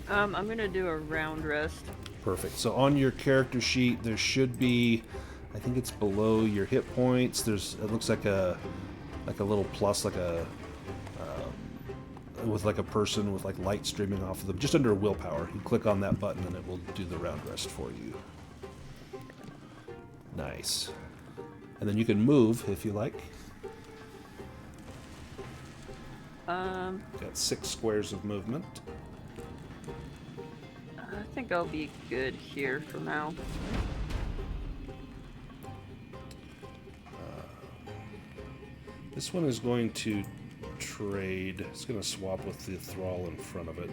I'm gonna do a round rest. Perfect. So on your character sheet, there should be, I think it's below your hit points. It looks like a little plus, like a with like a person with like light streaming off of them, just under willpower. You click on that button and it will do the round rest for you. Nice. And then you can move if you like. Got 6 squares of movement. think I'll be good here for now. This one is going to trade. It's going to swap with the thrall in front of it.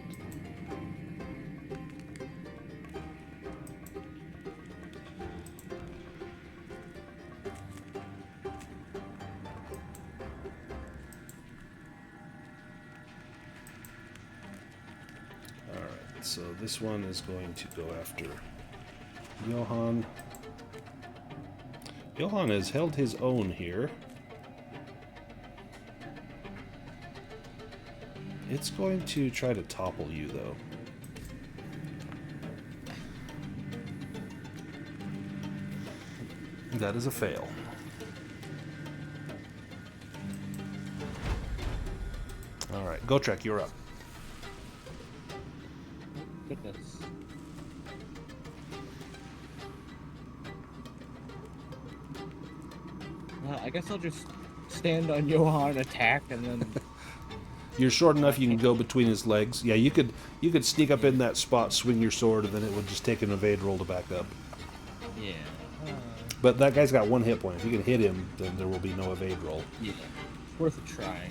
Alright, so this one is going to go after Johan. Johan has held his own here. It's going to try to topple you, though. That is a fail. Alright, Gotrek, you're up. Goodness. Well, I guess I'll just stand on Johan, attack, and then... You're short enough you can go between his legs. Yeah, you could sneak up in that spot, swing your sword, and then it would just take an evade roll to back up. Yeah. But that guy's got 1 hit point. If you can hit him, then there will be no evade roll. Yeah. Worth a try.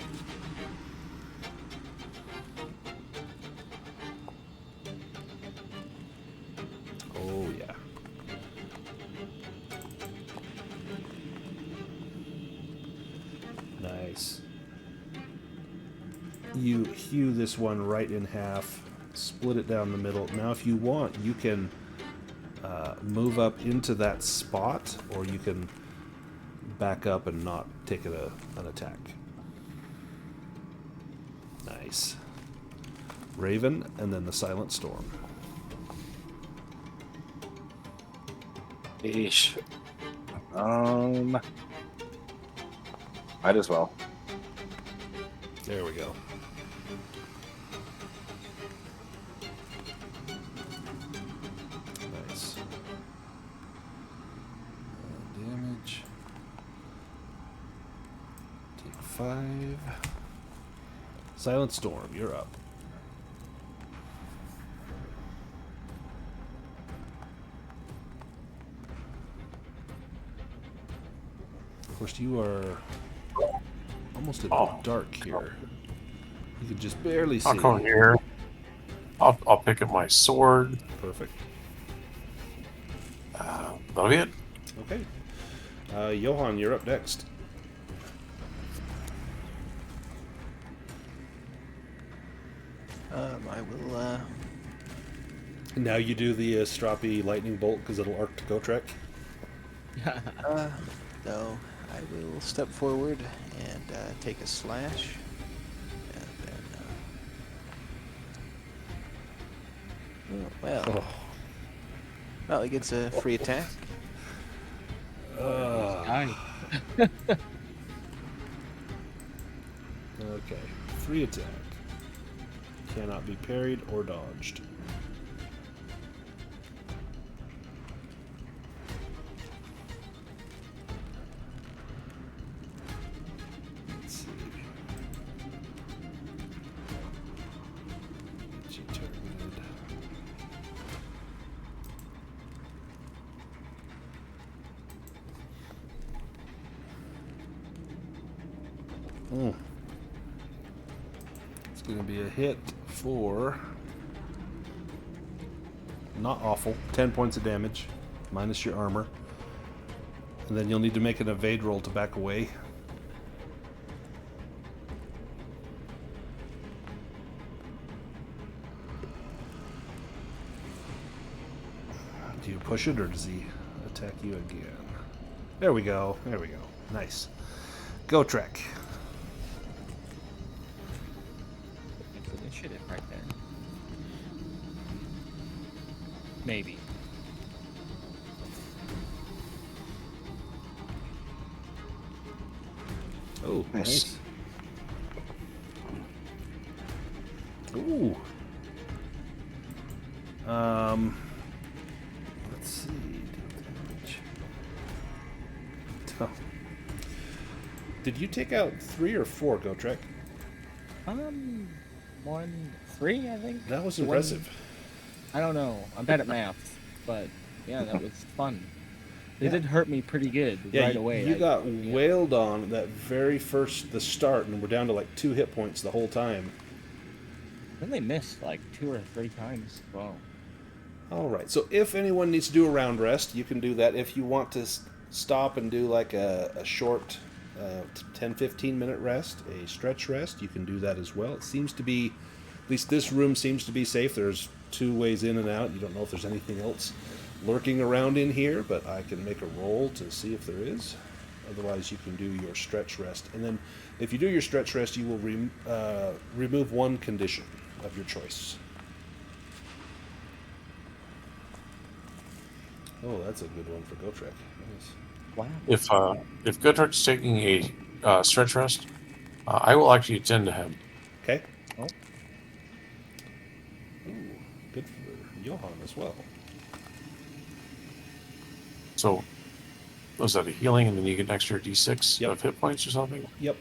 Oh, yeah. Nice. You hew this one right in half, split it down the middle. Now, if you want, you can move up into that spot, or you can back up and not take an attack. Nice. Raven, and then the Silent Storm. Eesh. Might as well. There we go. Nice. Damage. Take 5. Silent Storm, you're up. Of course, you are almost in the dark here. You can just barely see. I'll come here. I'll pick up my sword. Perfect. That'll be it. Okay. Johan, you're up next. I will. Now you do the Stroppy lightning bolt because it'll arc to Gotrek. No, I will step forward and take a slash, and then. Well, he gets a free attack. Nice. Okay. Free attack. Cannot be parried or dodged. Let's see. Get you targeted. It's going to be a hit for not awful. 10 points of damage, minus your armor. And then you'll need to make an evade roll to back away. Do you push it, or does he attack you again? There we go. There we go. Nice. Gotrek. That's initiative right there. Maybe. Oh, Nice. nice. Ooh. Let's see. Damage. Oh. Did you take out 3 or 4, Gotrek? 3, I think. That was The one- impressive. I don't know. I'm bad at math, but yeah, that was fun. They Yeah. did hurt me pretty good right away. You got wailed on that very first, the start, and we're down to like 2 hit points the whole time. Then they missed like 2 or 3 times. Wow. All right, so if anyone needs to do a round rest, you can do that. If you want to stop and do like a short 10-15 minute rest, a stretch rest, you can do that as well. It seems to be, at least this room seems to be safe. There's 2 ways in and out. You don't know if there's anything else lurking around in here, but I can make a roll to see if there is. Otherwise, you can do your stretch rest. And then if you do your stretch rest, you will remove 1 condition of your choice. Oh, that's a good one for Gotrek. Nice. Wow. If Gotrek's taking a stretch rest, I will actually attend to him. Okay. Oh. Ooh, good for Johan as well. So, was that a healing, and then you get an extra d6 Yep. of hit points or something? Yep.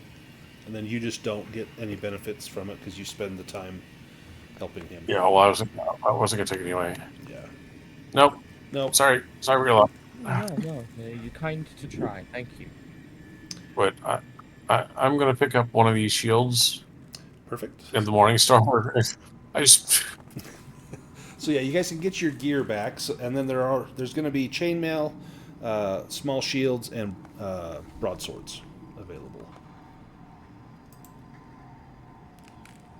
And then you just don't get any benefits from it because you spend the time helping him. Yeah. Well, I wasn't gonna take it anyway. Yeah. Nope. Nope. Sorry, Real. No. You're kind to try. Thank you. But I'm gonna pick up one of these shields Perfect. in the Morning Star. I just So yeah, you guys can get your gear back, and then there's going to be chainmail, small shields, and broadswords available.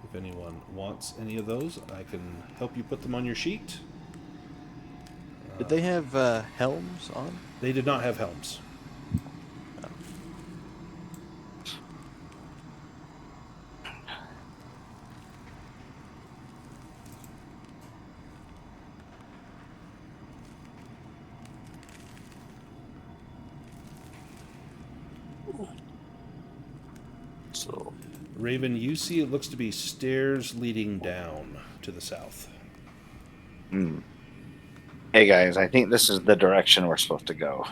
If anyone wants any of those, I can help you put them on your sheet. Did they have helms on? They did not have helms. so Raven, you see it looks to be stairs leading down to the south. Hey guys, I think this is the direction we're supposed to go.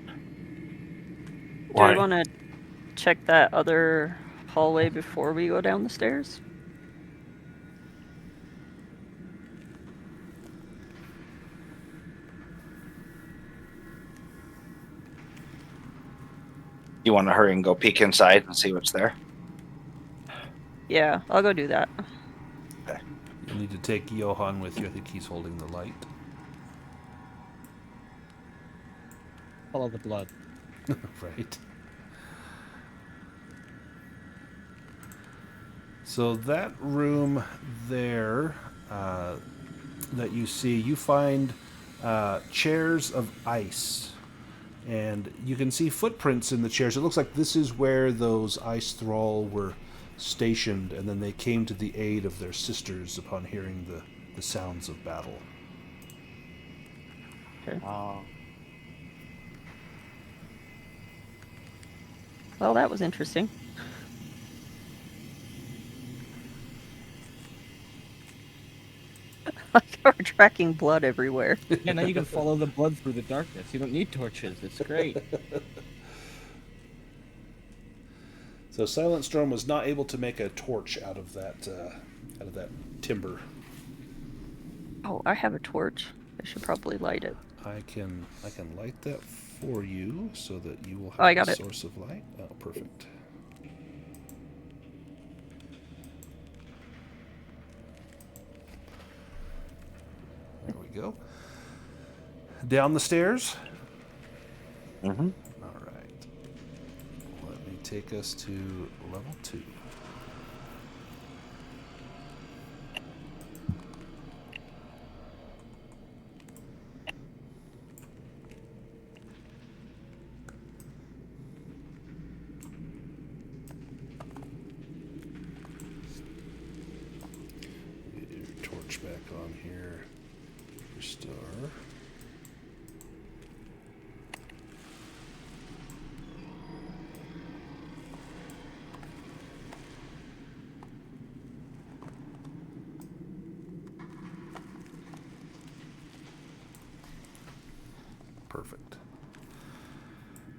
Do why? we want to check that other hallway before we go down the stairs? You want to hurry and go peek inside and see what's there? Yeah, I'll go do that. You'll need to take Johan with you. I think he's holding the light. Follow the blood. Right. So that room there that you see, you find chairs of ice. And you can see footprints in the chairs. It looks like this is where those ice thrall were stationed, and then they came to the aid of their sisters upon hearing the sounds of battle. Okay. Oh. Well, that was interesting. Like we're tracking blood everywhere. Yeah, now you can follow the blood through the darkness. You don't need torches. It's great. So Silent Storm was not able to make a torch out of that timber. Oh, I have a torch. I should probably light it. I can light that for you so that you will have I got a it. source of light. Oh, perfect. There we go. Down the stairs. Mm-hmm. All right. Let me take us to level 2. Get your torch back on here. Restore. Perfect.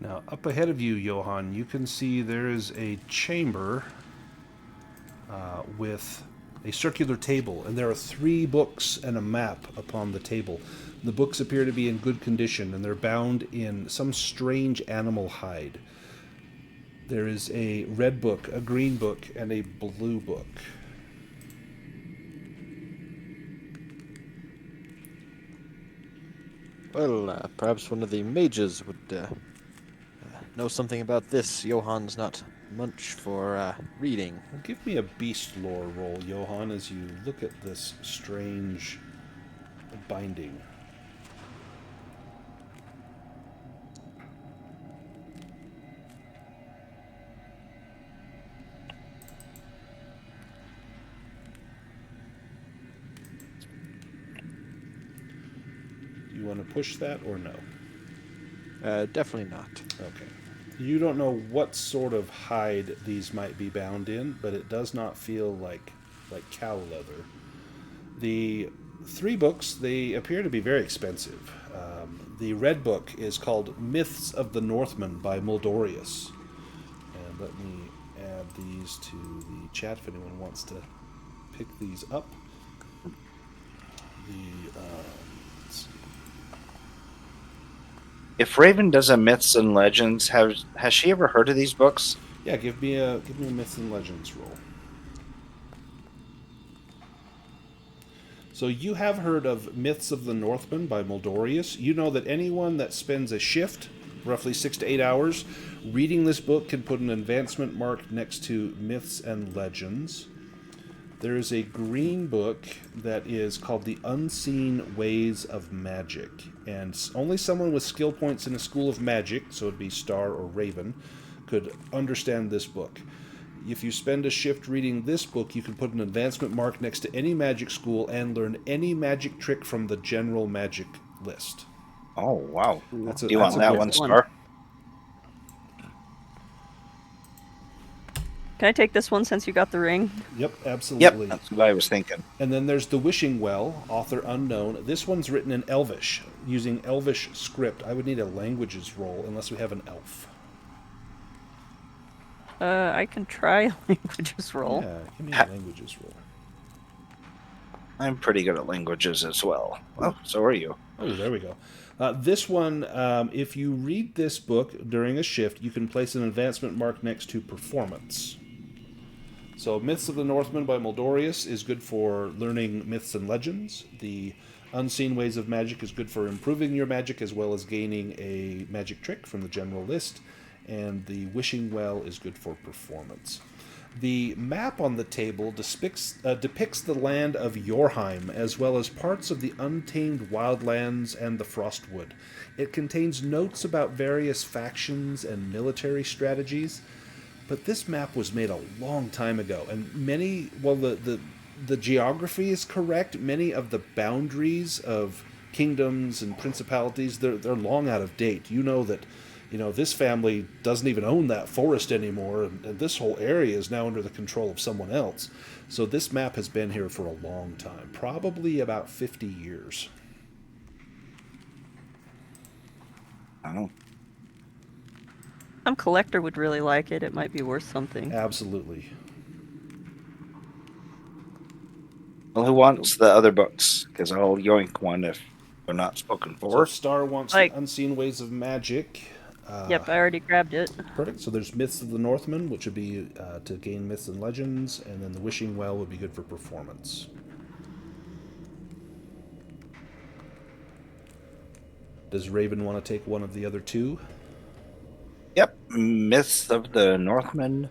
Now, up ahead of you, Johan, you can see there is a chamber with a circular table, and there are 3 books and a map upon the table. The books appear to be in good condition, and they're bound in some strange animal hide. There is a red book, a green book, and a blue book. Well, perhaps one of the mages would know something about this. Johann's not much for reading. Well, give me a beast lore roll, Johann, as you look at this strange binding. Do you want to push that or no? Definitely not. Okay. You don't know what sort of hide these might be bound in, but it does not feel like cow leather. The 3 books, they appear to be very expensive. The red book is called Myths of the Northmen by Muldorius. And let me add these to the chat if anyone wants to pick these up. Let's see. If Raven does a Myths and Legends, has she ever heard of these books? Yeah, give me a Myths and Legends roll. So you have heard of Myths of the Northmen by Muldorius. You know that anyone that spends a shift, roughly 6 to 8 hours, reading this book can put an advancement mark next to Myths and Legends. There is a green book that is called The Unseen Ways of Magic, and only someone with skill points in a school of magic, so it'd be Star or Raven, could understand this book. If you spend a shift reading this book, you can put an advancement mark next to any magic school and learn any magic trick from the general magic list. Oh, wow. That's Do you want that good one, Star? Can I take this one since you got the ring? Yep, absolutely. Yep, that's what I was thinking. And then there's The Wishing Well, author unknown. This one's written in Elvish, using Elvish script. I would need a languages roll unless we have an elf. I can try a languages roll. Yeah, give me a languages roll. I'm pretty good at languages as well. Well, so are you. Oh, there we go. This one, if you read this book during a shift, you can place an advancement mark next to performance. So Myths of the Northmen by Muldorius is good for learning myths and legends. The Unseen Ways of Magic is good for improving your magic as well as gaining a magic trick from the general list. And the Wishing Well is good for performance. The map on the table depicts the land of Yorheim, as well as parts of the untamed wildlands and the Frostwood. It contains notes about various factions and military strategies, but this map was made a long time ago, and many, well, the geography is correct. Many of the boundaries of kingdoms and principalities, they're long out of date. You know that, this family doesn't even own that forest anymore, and this whole area is now under the control of someone else. So this map has been here for a long time, probably about 50 years. Oh. Some collector would really like it. It might be worth something. Absolutely. Well, who wants the other books? Because I'll yoink one if they're not spoken So for. Star wants Like- the Unseen Ways of Magic. Yep, I already grabbed it. Perfect. So there's Myths of the Northmen, which would be to gain myths and legends, and then the Wishing Well would be good for performance. Does Raven want to take one of the other 2? Yep, Myths of the Northmen.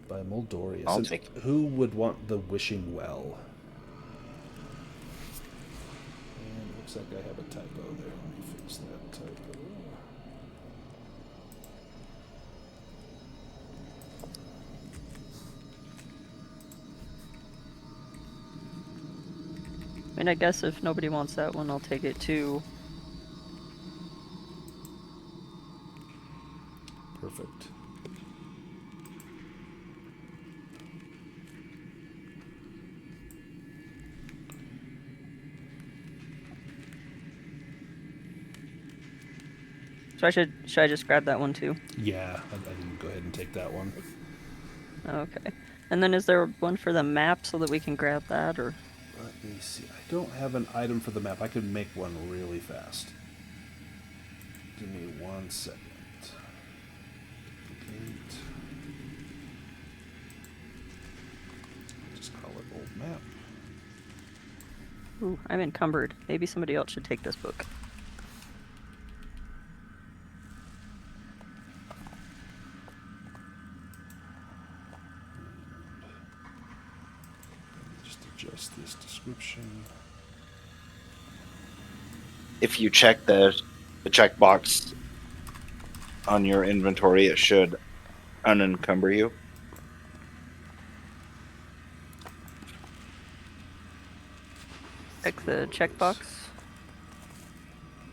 By Muldorius. I'll And take who would want the Wishing Well? And it looks like I have a typo there. Let me fix that typo. I mean, I guess if nobody wants that one, I'll take it too. Perfect. So should I just grab that one too? Yeah, I can go ahead and take that one. Okay. And then is there one for the map so that we can grab that, or? Let me see. I don't have an item for the map. I could make one really fast. Give me 1 second. Duplicate. Just call it old map. Ooh, I'm encumbered. Maybe somebody else should take this book. Just adjust this description. If you check the checkbox on your inventory, it should unencumber you. Check the checkbox.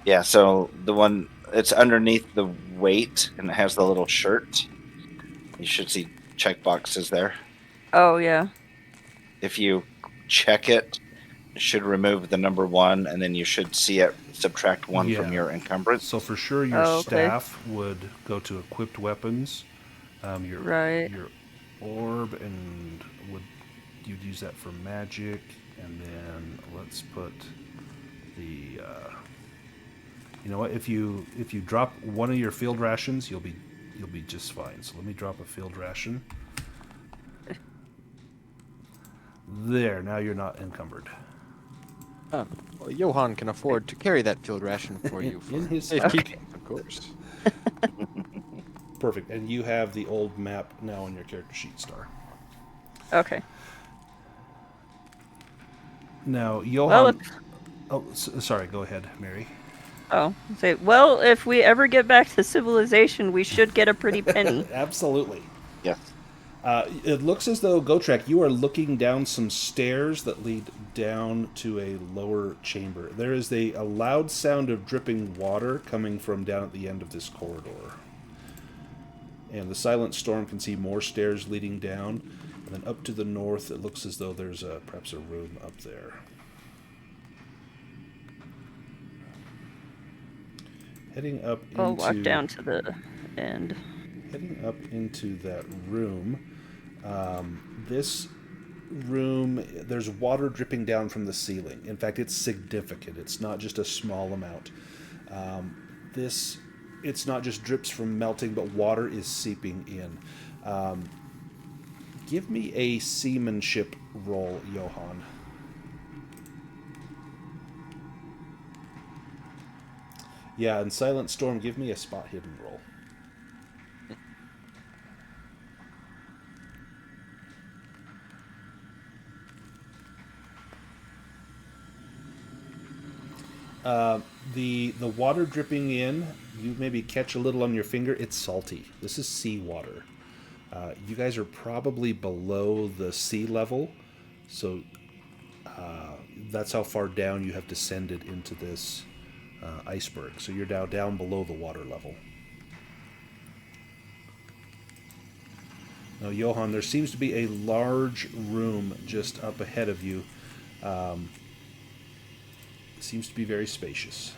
Yeah, so the one it's underneath the weight and it has the little shirt. You should see checkboxes there. Oh, yeah. If you check it, it should remove the number 1, and then you should see it subtract 1 from Yeah. your encumbrance. So for sure, your Oh, okay. staff would go to equipped weapons. Your Right. your orb and you'd use that for magic, and then let's put the. You know what? If you drop one of your field rations, you'll be just fine. So let me drop a field ration. There. Now you're not encumbered. Well, Johan can afford to carry that field ration for you. In his safekeeping, of course. Perfect. And you have the old map now on your character sheet, Star. Okay. Now, Johan. Well, Sorry. Go ahead, Mary. well, if we ever get back to civilization, we should get a pretty penny. Absolutely. Yes. It looks as though, Gotrek, you are looking down some stairs that lead down to a lower chamber. There is a loud sound of dripping water coming from down at the end of this corridor. And the Silent Storm can see more stairs leading down. And then up to the north, it looks as though there's perhaps a room up there. Heading up into... I'll walk down to the end. Heading up into that room, this room, there's water dripping down from the ceiling. In fact, it's significant. It's not just a small amount. It's not just drips from melting, but water is seeping in. Give me a seamanship roll, Johan. Yeah, and Silent Storm, give me a spot hidden roll. The water dripping in, you maybe catch a little on your finger. It's salty. This is seawater. You guys are probably below the sea level, so that's how far down you have descended into this iceberg. So you're now down below the water level. Now, Johan, there seems to be a large room just up ahead of you. It seems to be very spacious.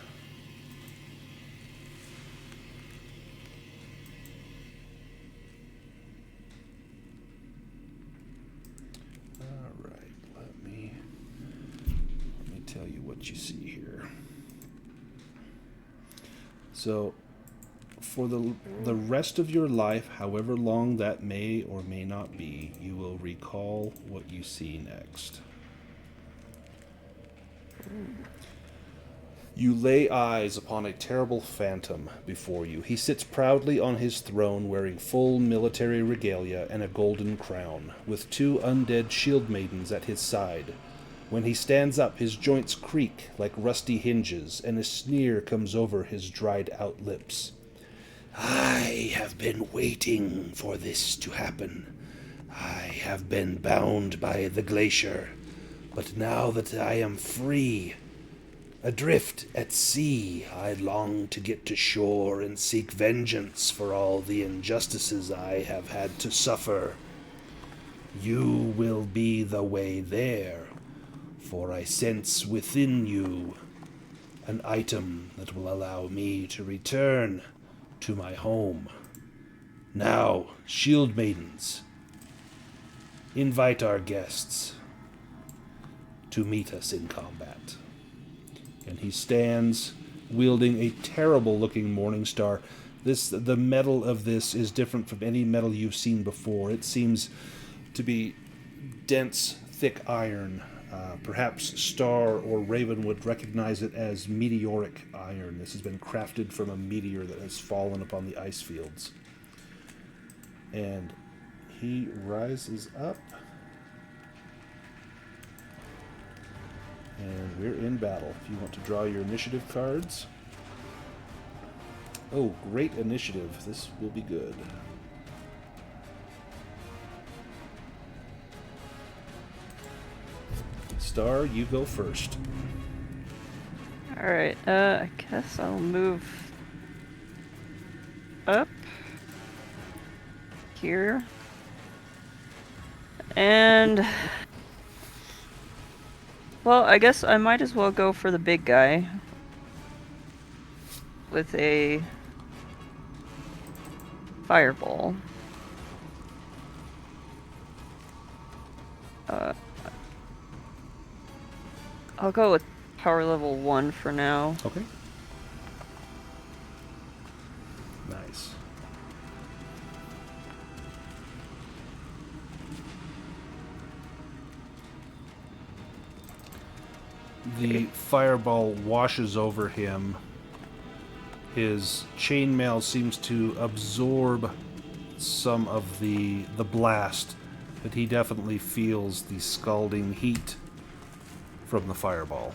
All right, let me tell you what you see here. So, for the rest of your life, however long that may or may not be, you will recall what you see next. You lay eyes upon a terrible phantom before you. He sits proudly on his throne, wearing full military regalia and a golden crown, with 2 undead shield maidens at his side. When he stands up, his joints creak like rusty hinges, and a sneer comes over his dried-out lips. I have been waiting for this to happen. I have been bound by the glacier, but now that I am free, adrift at sea, I long to get to shore and seek vengeance for all the injustices I have had to suffer. You will be the way there, for I sense within you an item that will allow me to return to my home. Now, shield maidens, invite our guests to meet us in combat. And he stands wielding a terrible-looking morning star. The metal of this is different from any metal you've seen before. It seems to be dense, thick iron. Perhaps Star or Raven would recognize it as meteoric iron. This has been crafted from a meteor that has fallen upon the ice fields. And he rises up. And we're in battle. If you want to draw your initiative cards. Oh, great initiative. This will be good. Star, you go first. Alright, I guess I'll move up here. And well, I guess I might as well go for the big guy with a fireball. I'll go with power level 1 for now. Okay. Nice. The fireball washes over him. His chainmail seems to absorb some of the blast, but he definitely feels the scalding heat from the fireball.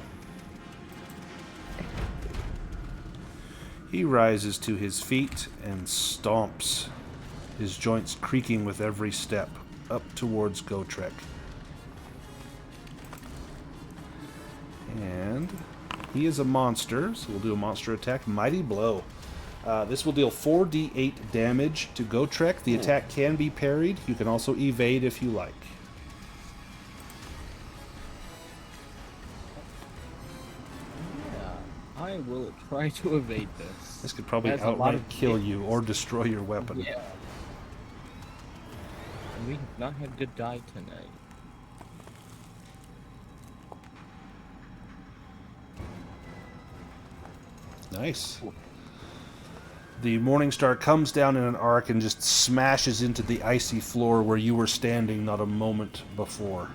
He rises to his feet and stomps, his joints creaking with every step, up towards Gotrek. And he is a monster, so we'll do a monster attack. Mighty Blow. This will deal 4d8 damage to Gotrek. The attack can be parried. You can also evade if you like. I will try to evade this. This could probably That's a lot outright of kill hits. you or destroy your weapon. Yeah. And we have not had good die tonight. Nice. The Morningstar comes down in an arc and just smashes into the icy floor where you were standing not a moment before.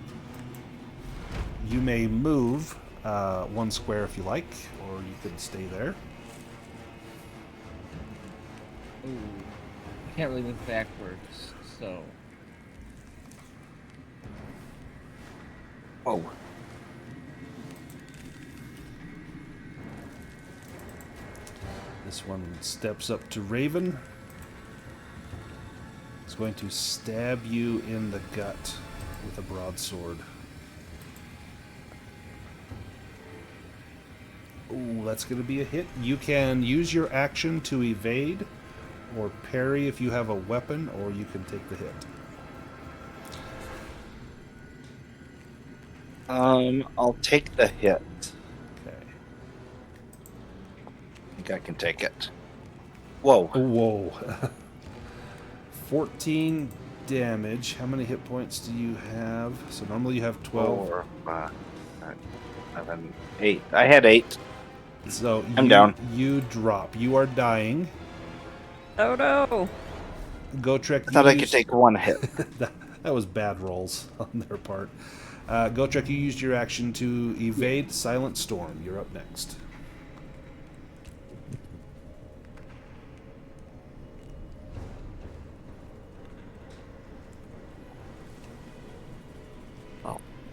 You may move 1 square if you like, or you can stay there. Ooh. I can't really move backwards, so... Whoa. This one steps up to Raven. He's going to stab you in the gut with a broadsword. Ooh, that's going to be a hit. You can use your action to evade or parry if you have a weapon, or you can take the hit. I'll take the hit. Okay. I think I can take it. Whoa. Oh, whoa. 14 damage. How many hit points do you have? So normally you have 12. 4, 5, 7, 8. I had 8. So I'm down. You drop. You are dying. Oh no! Gotrek, I thought I could take 1 hit. that was bad rolls on their part. Gotrek, you used your action to evade Silent Storm. You're up next.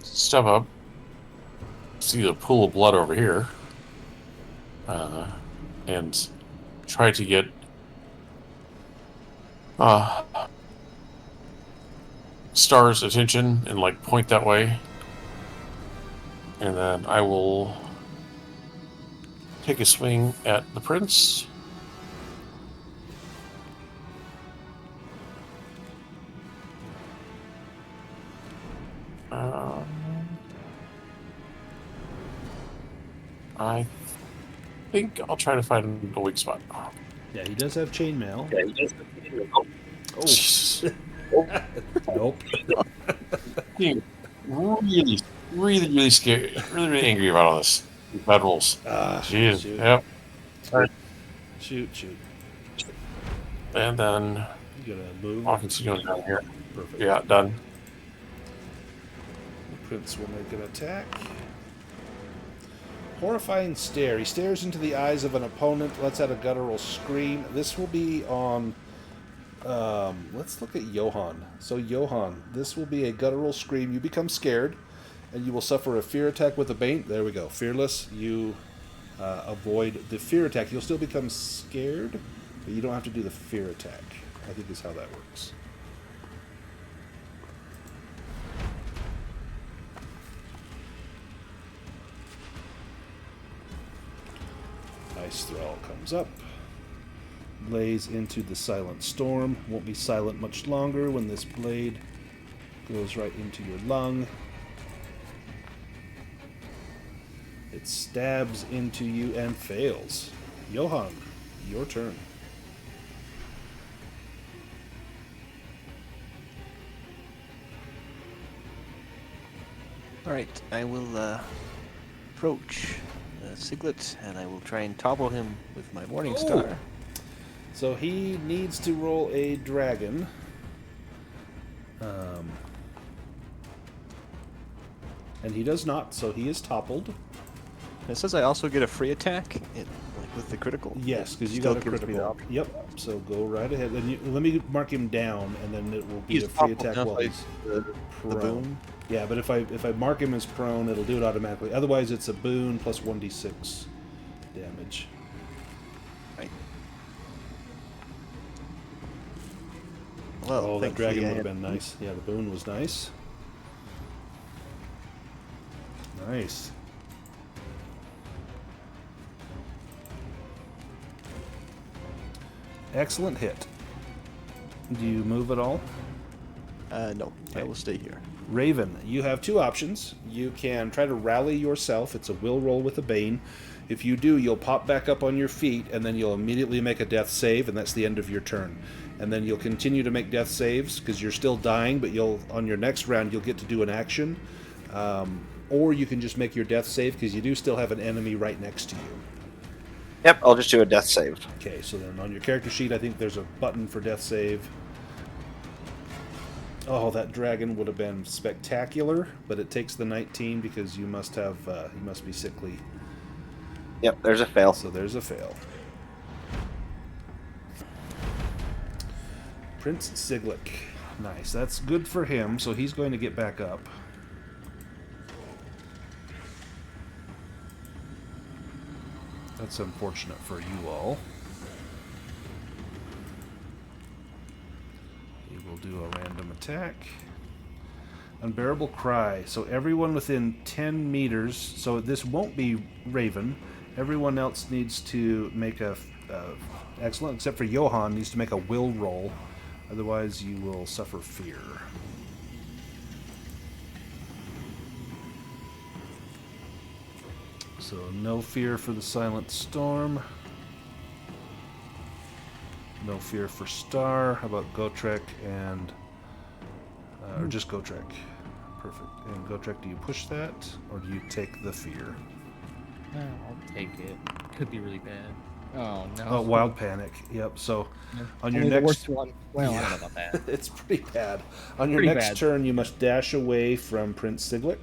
Step up. See the pool of blood over here. And try to get Star's attention and like point that way. And then I will take a swing at the prince. I think I'll try to find a weak spot. Yeah, he does have chainmail. Yeah, you just... Oh, Nope. Being really, really, really scared, really, really angry about all this. Bad rules. Jeez. Shoot. Yep. Shoot. And then You gotta move. I'll continue on down here. Perfect. Yeah, done. Prince will make an attack. Horrifying stare. He stares into the eyes of an opponent, lets out a guttural scream. This will be on... let's look at Johan. So Johan, this will be a guttural scream. You become scared, and you will suffer a fear attack with a bane. There we go. Fearless. You avoid the fear attack. You'll still become scared, but you don't have to do the fear attack, I think is how that works. Ice Thrall comes up, blaze into the silent storm. Won't be silent much longer when this blade goes right into your lung. It stabs into you and fails. Johan, your turn. Alright, I will approach Siglet, and I will try and topple him with my Morning Star. So he needs to roll a dragon. And he does not, so he is toppled. It says I also get a free attack with the critical. Yes, because you Still got a gives me the critical. option. Yep. So go right ahead. And let me mark him down, and then it will be He's a free toppled attack now while by he's the prone. boon. Yeah, but if I mark him as prone, it'll do it automatically. Otherwise, it's a boon plus 1d6 damage. Right. Well, Oh, that thankfully dragon I would have had- been nice. Yeah, the boon was nice. Nice. Excellent hit. Do you move at all? No, I will stay here. Raven, you have two options. You can try to rally yourself. It's a will roll with a bane. If you do, you'll pop back up on your feet, and then you'll immediately make a death save, and that's the end of your turn. And then you'll continue to make death saves, because you're still dying, but on your next round, you'll get to do an action. Or you can just make your death save, because you do still have an enemy right next to you. Yep, I'll just do a death save. Okay, so then on your character sheet, I think there's a button for death save. Oh, that dragon would have been spectacular, but it takes the 19 because you must be sickly. Yep, there's a fail. So there's a fail. Prince Siglet. Nice. That's good for him, so he's going to get back up. That's unfortunate for you all. He will do a random attack. Unbearable Cry. So everyone within 10 meters, so this won't be Raven. Everyone else needs to make a... excellent, except for Johan, needs to make a will roll. Otherwise, you will suffer fear. So no fear for the Silent Storm. No fear for Star. How about Gotrek and... or just Gotrek. Perfect. And Gotrek, do you push that? Or do you take the fear? I'll take it. Could be really bad. Oh no. Oh, Wild Panic. Yep, so on your Only the next... worst one. Well, I Yeah. don't know about that. It's pretty bad. On your Pretty next bad. turn, you must dash away from Prince Siglet,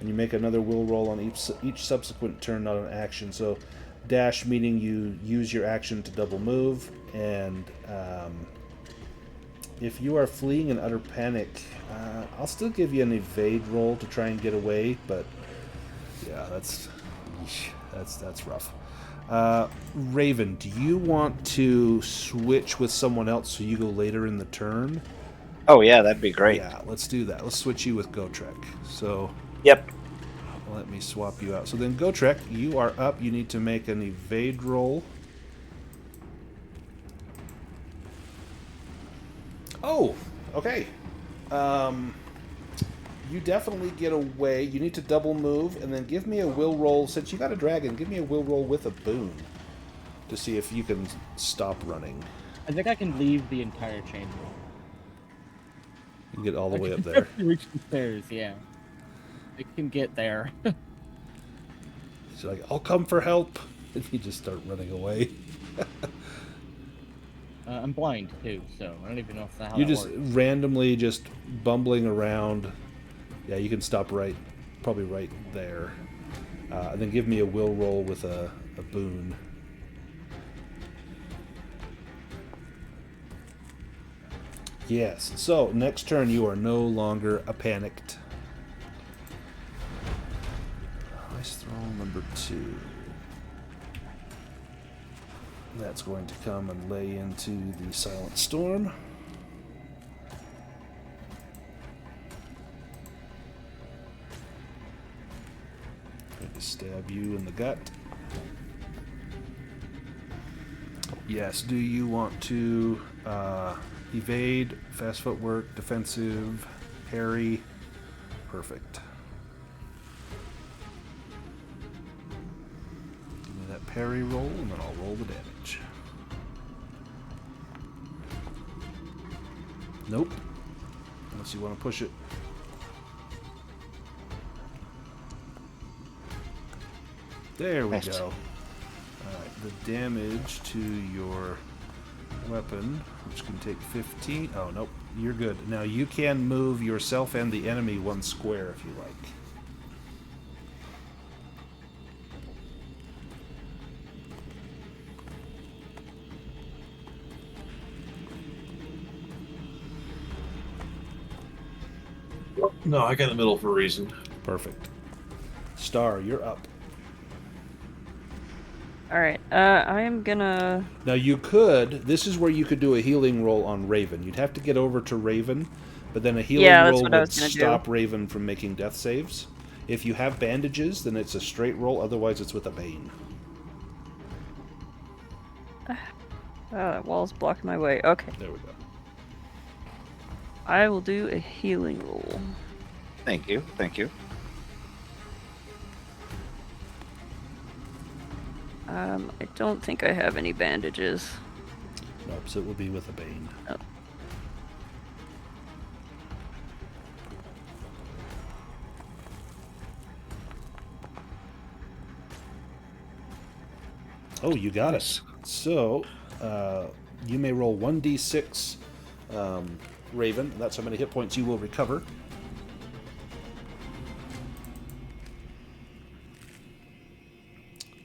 and you make another will roll on each subsequent turn, not an action. So, dash meaning you use your action to double move, and if you are fleeing in utter panic, I'll still give you an evade roll to try and get away. But yeah, that's rough. Raven, do you want to switch with someone else so you go later in the turn? Oh yeah, that'd be great. Yeah, let's do that. Let's switch you with Gotrek. So Yep. let me swap you out. So then Gotrek, you are up. You need to make an evade roll. Oh, okay. You definitely get away. You need to double move, and then give me a will roll. Since you got a dragon, give me a will roll with a boon to see if you can stop running. I think I can leave the entire chain. You get all the way up there. Reach the stairs, yeah. It can get there. She's like, I'll come for help. And you just start running away. I'm blind too, so I don't even know if how You're that just works. randomly just bumbling around. Yeah, you can stop probably right there. And then give me a will roll with a boon. Yes. So next turn, you are no longer a panicked. Ice Thrall number 2. That's going to come and lay into the Silent Storm. Going to stab you in the gut. Yes, do you want to evade, fast footwork, defensive, parry? Perfect. Give me that parry roll, and then I'll roll the damage. Nope. Unless you want to push it. There we Nice. go. Alright, the damage to your weapon, which can take 15. Oh, nope. You're good. Now you can move yourself and the enemy 1 square if you like. No, I got in the middle for a reason. Perfect. Star, you're up. Alright, I am gonna... Now you could, this is where you could do a healing roll on Raven. You'd have to get over to Raven, but then a healing Yeah, that's roll what I would was gonna do. stop Raven from making death saves. If you have bandages, then it's a straight roll, otherwise it's with a Bane. Oh, that wall's blocking my way. Okay. There we go. I will do a healing roll. Thank you. Thank you. I don't think I have any bandages. Nope, so it will be with a Bane. Oh. Oh, you got it. So, you may roll 1d6, Raven. That's how many hit points you will recover.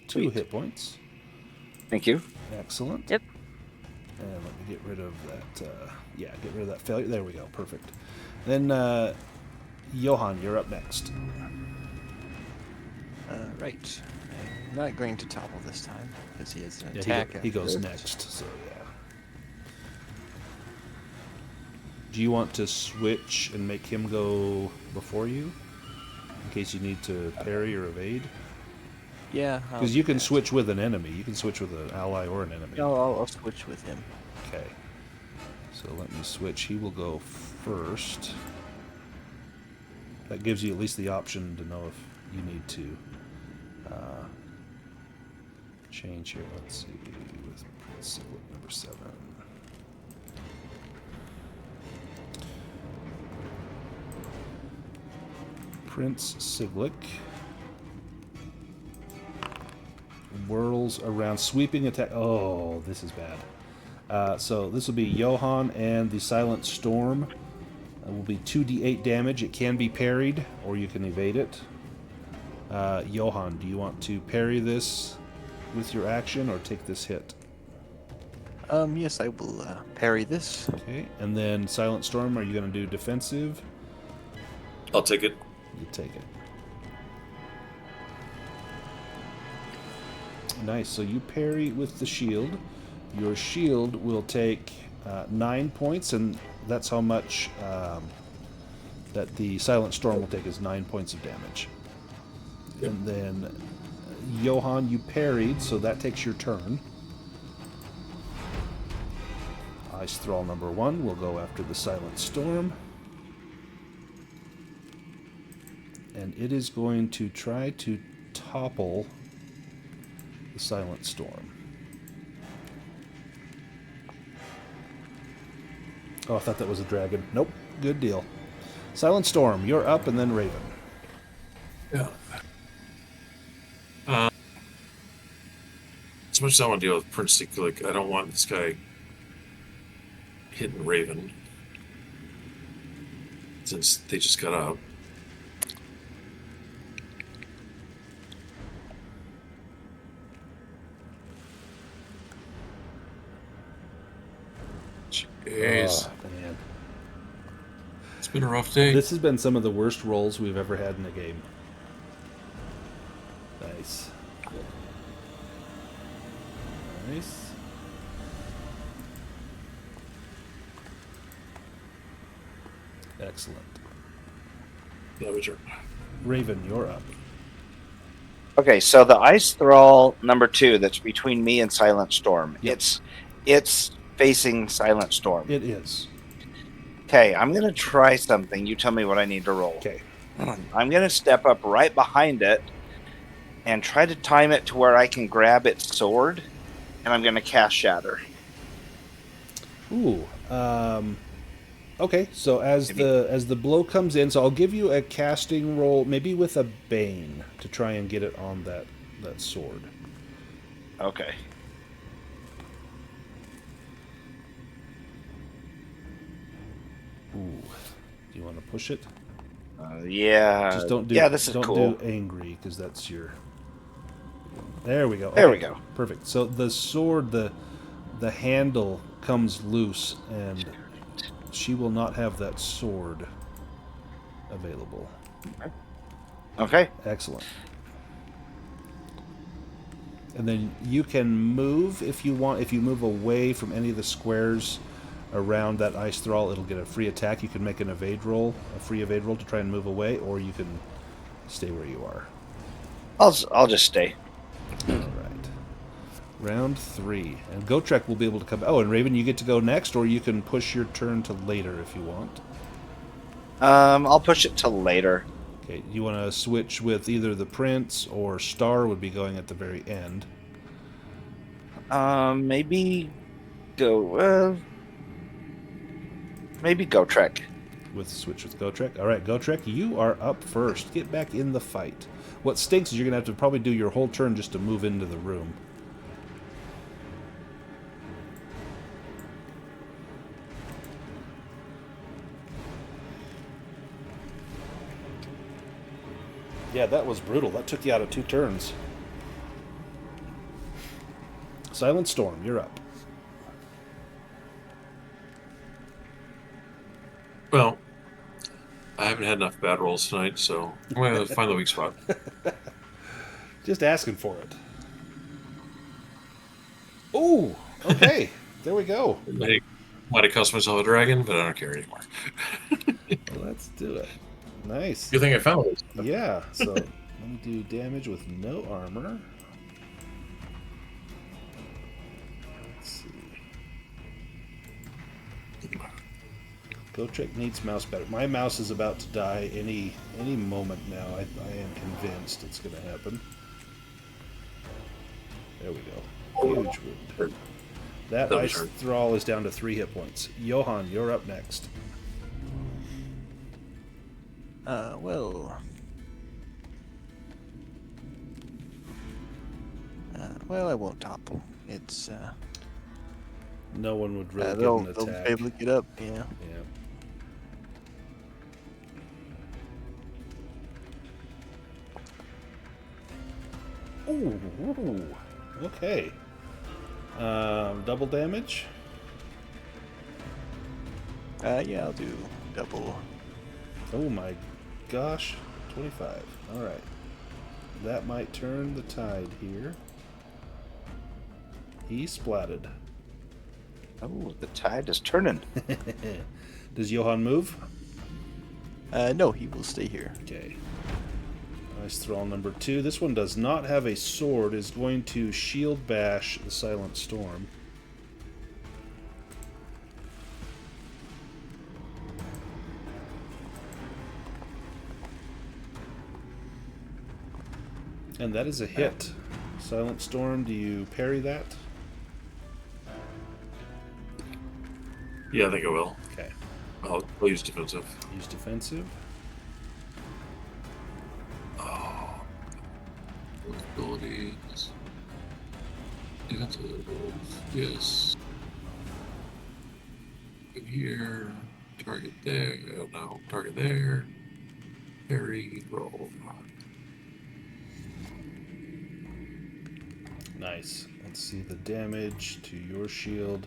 Two Sweet. hit points. Thank you. Excellent. Yep. And let me get rid of that. Yeah, get rid of that failure. There we go. Perfect. Then, Johan, you're up next. Right. I'm not going to topple this time because he has an Yeah, attack. he goes after it. next. So yeah. Do you want to switch and make him go before you, in case you need to parry or evade? Yeah. Because you can switch with an enemy. You can switch with an ally or an enemy. No, I'll switch with him. Okay. So let me switch. He will go first. That gives you at least the option to know if you need to change here. Let's see. With Siglet number 7. Prince Siglik whirls around, sweeping attack. Oh, this is bad. So this will be Johan and the Silent Storm. It will be 2d8 damage. It can be parried, or you can evade it. Johan, do you want to parry this with your action, or take this hit? Yes, I will parry this. Okay, and then Silent Storm, are you going to do defensive? I'll take it. You take it. Nice. So you parry with the shield. Your shield will take 9 points, and that's how much that the Silent Storm will take is 9 points of damage. Yep. And then Johan, you parried, so that takes your turn. Ice Thrall number 1 will go after the Silent Storm. And it is going to try to topple the Silent Storm. Oh, I thought that was a dragon. Nope. good deal. Silent Storm, you're up, and then Raven. Yeah. As much as I want to deal with Prince Sikulik, I don't want this guy hitting Raven. Since they just got up. Jeez. Oh, man. It's been a rough day. This has been some of the worst rolls we've ever had in a game. Nice. Nice. Excellent. Raven, you're up. Okay, so the Ice Thrall number 2 that's between me and Silent Storm. Yep. It's facing Silent Storm. It is. Okay, I'm going to try something. You tell me what I need to roll. Okay. I'm going to step up right behind it and try to time it to where I can grab its sword, and I'm going to cast Shatter. Ooh. Okay, so as the blow comes in, so I'll give you a casting roll, maybe with a Bane, to try and get it on that sword. Okay. Ooh. Do you want to push it? Yeah. Just don't do. Yeah, this is don't cool. do angry, because that's your. There we go. There Okay, we go. Perfect. So the sword, the handle comes loose, and she will not have that sword available. Okay. Excellent. And then you can move if you want. If you move away from any of the squares around that Ice Thrall, it'll get a free attack. You can make an evade roll, a free evade roll to try and move away, or you can stay where you are. I'll just stay. All right. Round 3. And Gotrek will be able to come... Oh, and Raven, you get to go next, or you can push your turn to later if you want. I'll push it till later. Okay, you want to switch with either the Prince or Star would be going at the very end. Maybe go... maybe Gotrek. Switch with Gotrek. All right, Gotrek, you are up first. Get back in the fight. What stinks is you're going to have to probably do your whole turn just to move into the room. Yeah, that was brutal. That took you out of 2 turns. Silent Storm, you're up. Well, I haven't had enough bad rolls tonight, so I'm going to find the weak spot. Just asking for it. Ooh, okay. There we go. Might have cost myself a dragon, but I don't care anymore. Let's do it. Nice. Good thing I found it. Yeah, so let me do damage with no armor. Let's see. Gotrek needs mouse better. My mouse is about to die any moment now. I am convinced it's going to happen. There we go. Huge wound. That Ice Thrall is down to 3 hit points. Johan, you're up next. Well, I won't topple. It's No one would really get they'll an attack. be able to get up. Yeah. Yeah. Ooh. Okay. Double damage. Yeah, I'll do double. Oh my gosh. 25. All right. That might turn the tide here. He splatted. Oh, the tide is turning. Does Johan move? No, he will stay here. Okay. Ice Thrall number 2. This one does not have a sword. Is going to shield bash the Silent Storm. And that is a hit. Silent Storm, do you parry that? Yeah, I think I will. Okay. I'll use defensive. Use defensive. Oh. Abilities. Defensive. Yes. In here. Target there. Oh, no. Target there. Parry. Roll. Nice. Let's see the damage to your shield.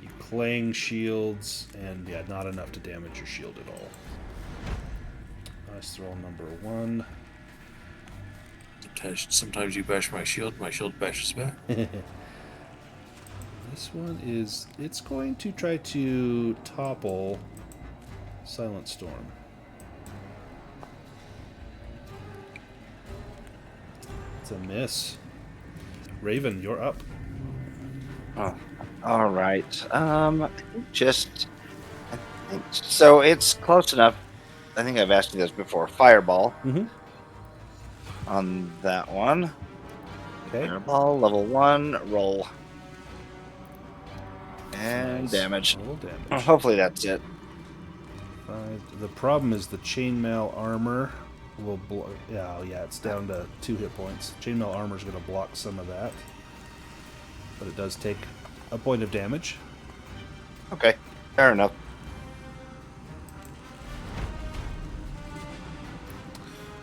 You clang shields, and yeah, not enough to damage your shield at all. Nice throw number 1. Sometimes you bash my shield bashes back. This one is... It's going to try to topple Silent Storm. It's a miss. Raven, you're up. Oh, all right. So it's close enough. I think I've asked you this before. Fireball Mm-hmm. on that one. Okay. Fireball, level 1, roll. And Nice. damage. Roll Oh, damage. hopefully that's it. 5. The problem is the chainmail armor will block. Yeah, it's down to 2 hit points. Chainmail armor is going to block some of that, but it does take a point of damage. Okay, fair enough.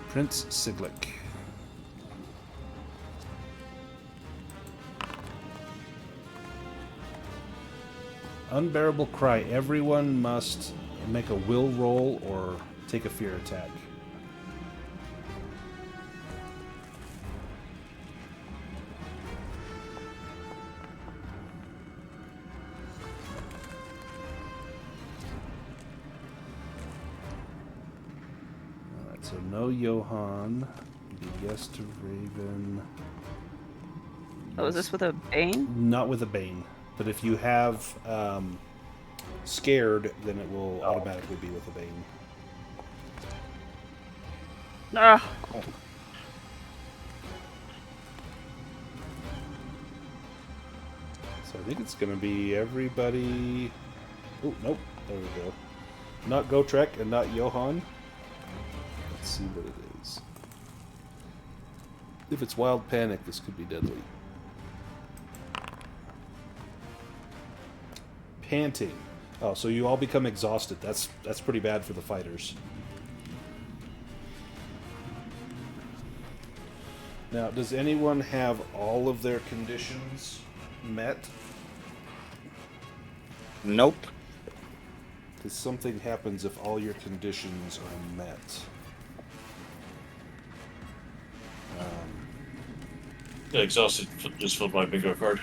Prince Siglik. Unbearable Cry. Everyone must make a will roll or take a fear attack. Alright, so no Johann. Yes to Raven. Oh, is this with a Bane? Not with a Bane. But if you have Scared, then it will automatically be with a Bane. Ah, So I think it's going to be everybody... Oh, nope. There we go. Not Gotrek and not Johann. Let's see what it is. If it's Wild Panic, this could be deadly. Panting. Oh, so you all become exhausted. That's pretty bad for the fighters. Now, does anyone have all of their conditions met? Nope. Because something happens if all your conditions are met. Yeah, exhausted just filled my bingo card.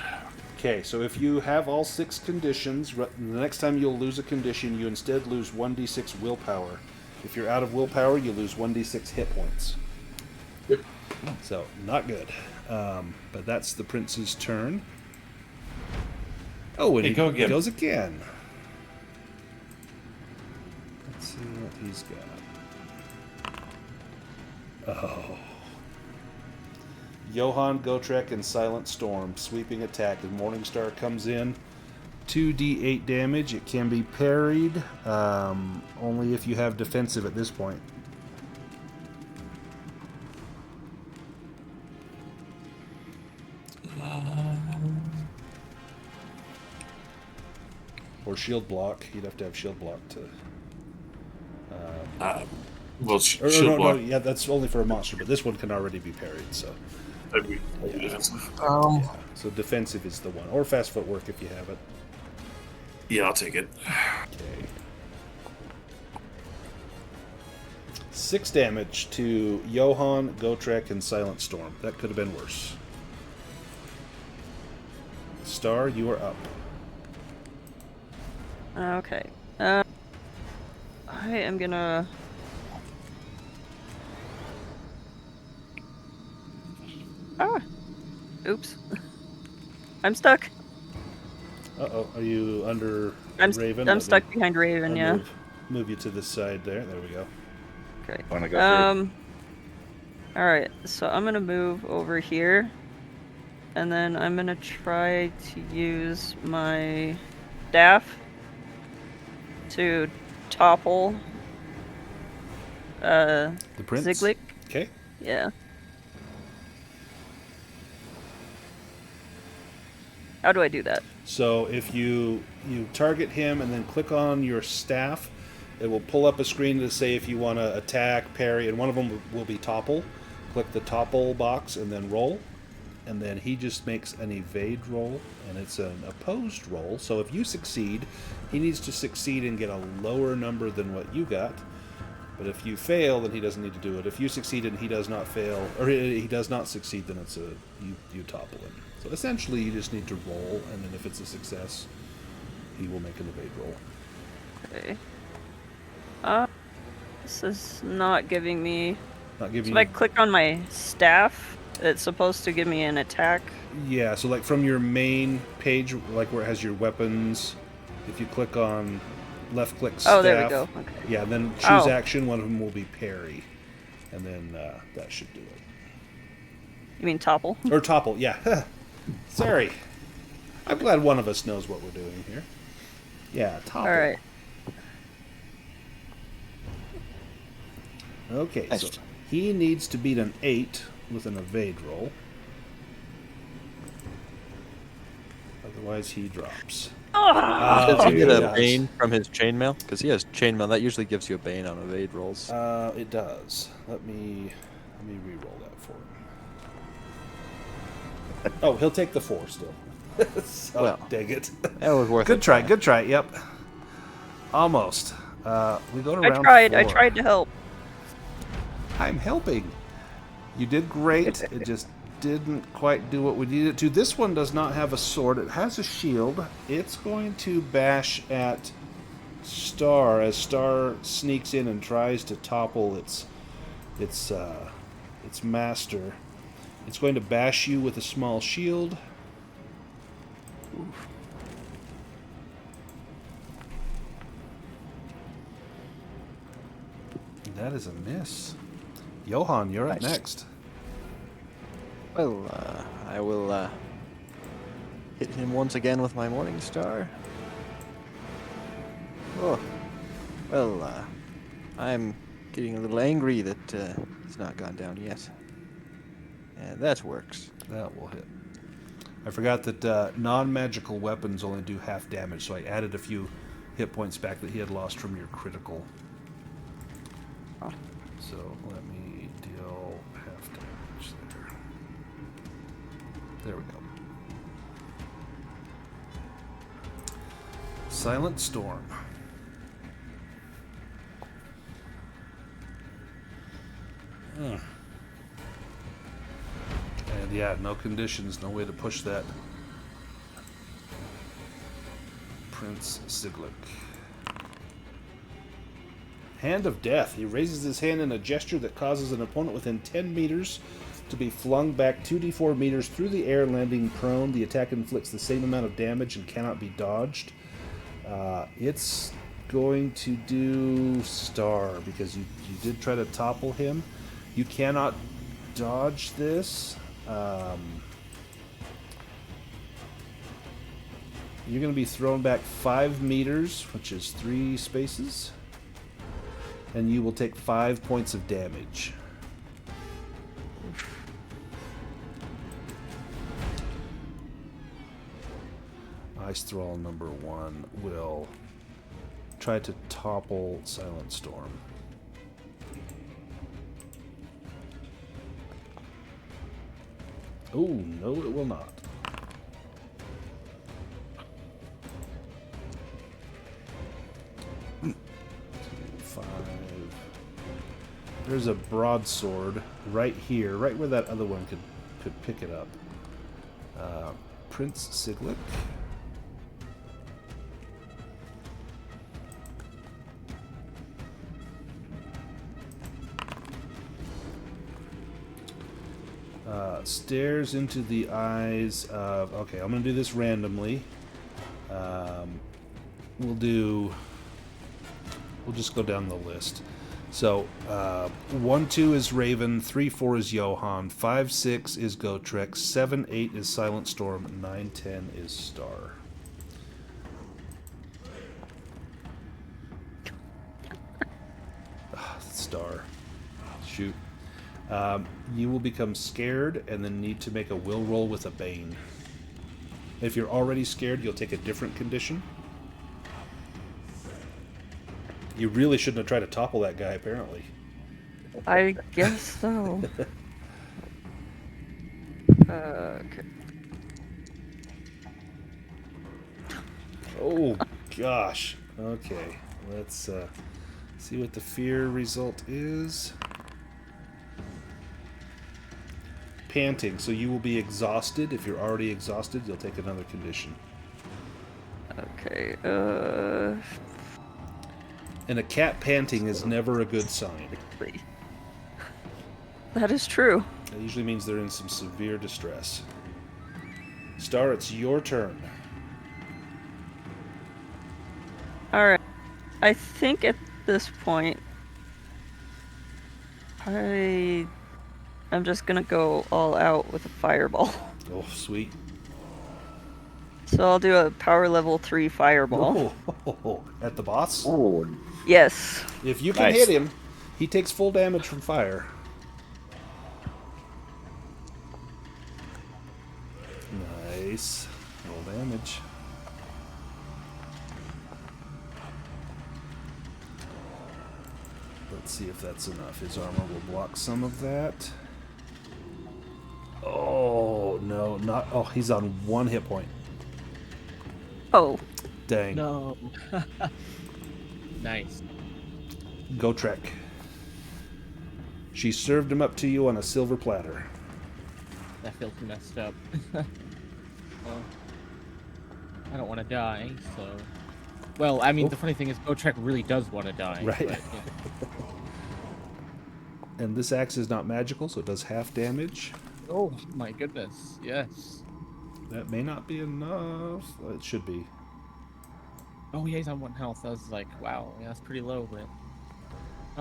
Okay, so if you have all 6 conditions, the next time you'll lose a condition, you instead lose 1d6 willpower. If you're out of willpower, you lose 1d6 hit points. Yep. So, not good. But that's the prince's turn. Oh, and Hey, he go again. goes again. Let's see what he's got. Oh. Johann, Gotrek, and Silent Storm. Sweeping attack. As Morningstar comes in, 2d8 damage. It can be parried, only if you have defensive at this point. Or shield block. You'd have to have shield block to... Well, Or, shield no, block. yeah, that's only for a monster, but this one can already be parried, so... That'd be defensive. Yeah. So defensive is the one. Or fast footwork if you have it. Yeah, I'll take it. Okay. 6 damage to Johann, Gotrek, and Silent Storm. That could have been worse. Star, you are up. okay. I am gonna... Ah! Oops. I'm stuck. Uh-oh. Are you under I'm Raven? I'm Let me- stuck behind Raven, I'll yeah. move you to this side there. There we go. Okay. Wanna go through? Alright, so I'm gonna move over here. And then I'm gonna try to use my staff to topple The prince. Ziglick. Okay. Yeah. How do I do that? So if you target him and then click on your staff, it will pull up a screen to say if you want to attack, parry, and one of them will be topple. Click the topple box and then roll. And then he just makes an evade roll, and it's an opposed roll. So if you succeed, he needs to succeed and get a lower number than what you got. But if you fail, then he doesn't need to do it. If you succeed and he does not fail, or he does not succeed, then it's you topple him. So essentially, you just need to roll, and then if it's a success, he will make an evade roll. Okay. This is not giving me. Not giving So if I you. click on my staff, it's supposed to give me an attack. Yeah, so like from your main page, like where it has your weapons, if you click on left click staff. Oh, there we go. Okay. Yeah, then choose Oh. action. One of them will be parry, and then that should do it. You mean topple? Or topple, yeah. Sorry. I'm glad one of us knows what we're doing here. Yeah, topple. All right. Okay, Nice. so he needs to beat an 8 with an evade roll. Otherwise, he drops. Does he he get a does. bane from his chainmail? Because he has chainmail. That usually gives you a bane on evade rolls. It does. Let me re-roll that for him. Oh, he'll take the 4 still. So, Well. dang it. That was worth Good it. try, good try. Yep. Almost. We go to I round tried. 4. I tried to help. I'm helping. You did great. It just didn't quite do what we needed it to. This one does not have a sword. It has a shield. It's going to bash at Star as Star sneaks in and tries to topple its master. It's going to bash you with a small shield. Oof. That is a miss. Johan, you're up Nice. next. Well, I will hit him once again with my Morning Star. Oh, well, I'm getting a little angry that it's not gone down yet. And that works. That will hit. I forgot that non-magical weapons only do half damage, so I added a few hit points back that he had lost from your critical. Oh. So let me deal half damage there. There we go. Silent Storm. And yeah, no conditions, no way to push that. Prince Siglick. Hand of Death. He raises his hand in a gesture that causes an opponent within 10 meters to be flung back 2d4 meters through the air, landing prone. The attack inflicts the same amount of damage and cannot be dodged. It's going to do Star, because you did try to topple him. You cannot dodge this. You're going to be thrown back 5 meters, which is 3 spaces. And you will take 5 points of damage. Ice Thrall number 1 will try to topple Silent Storm. Oh, no, it will not. There's a broadsword right here, right where that other one could pick it up. Prince Siglick. Stares into the eyes of... Okay, I'm going to do this randomly. We'll just go down the list. So, 1-2 is Raven, 3-4 is Johan, 5-6 is Gotrek, 7-8 is Silent Storm, 9-10 is Star. Star. Shoot. You will become scared and then need to make a will roll with a Bane. If you're already scared, you'll take a different condition. You really shouldn't have tried to topple that guy, apparently. I guess so. Okay. Oh, gosh. Okay, let's see what the fear result is. Panting, so you will be exhausted. If you're already exhausted, you'll take another condition. Okay, And a cat panting is never a good sign. that is true. That usually means they're in some severe distress. Star, it's your turn. Alright. I think at this point, I'm just gonna go all out with a fireball. Oh, sweet. So I'll do a power level 3 fireball. Oh, at the boss? Oh, Yes. If you can Nice. hit him, he takes full damage from fire. Nice. Roll damage. Let's see if that's enough. His armor will block some of that. Oh, no, not... Oh, he's on 1 hit point. Oh. Dang. No. Nice. Go Trek. She served him up to you on a silver platter. That feels messed up. Well, I don't want to die, so... Well, I mean, Oh. the funny thing is, Gotrek really does want to die. Right. But, yeah. And this axe is not magical, so it does half damage. Oh, my goodness. Yes. That may not be enough. Well, it should be. Oh, yeah, he's on 1 health. I was like, wow, yeah, that's pretty low, but...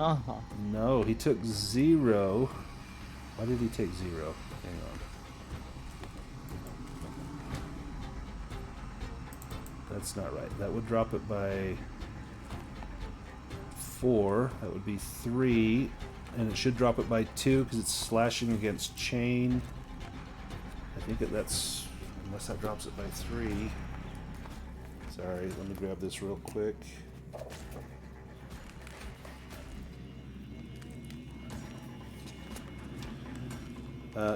Uh-huh. No, he took 0. Why did he take 0? Hang on. That's not right. That would drop it by 4. That would be 3. And it should drop it by 2 because it's slashing against chain. I think that's... Unless that drops it by 3. Sorry, let me grab this real quick.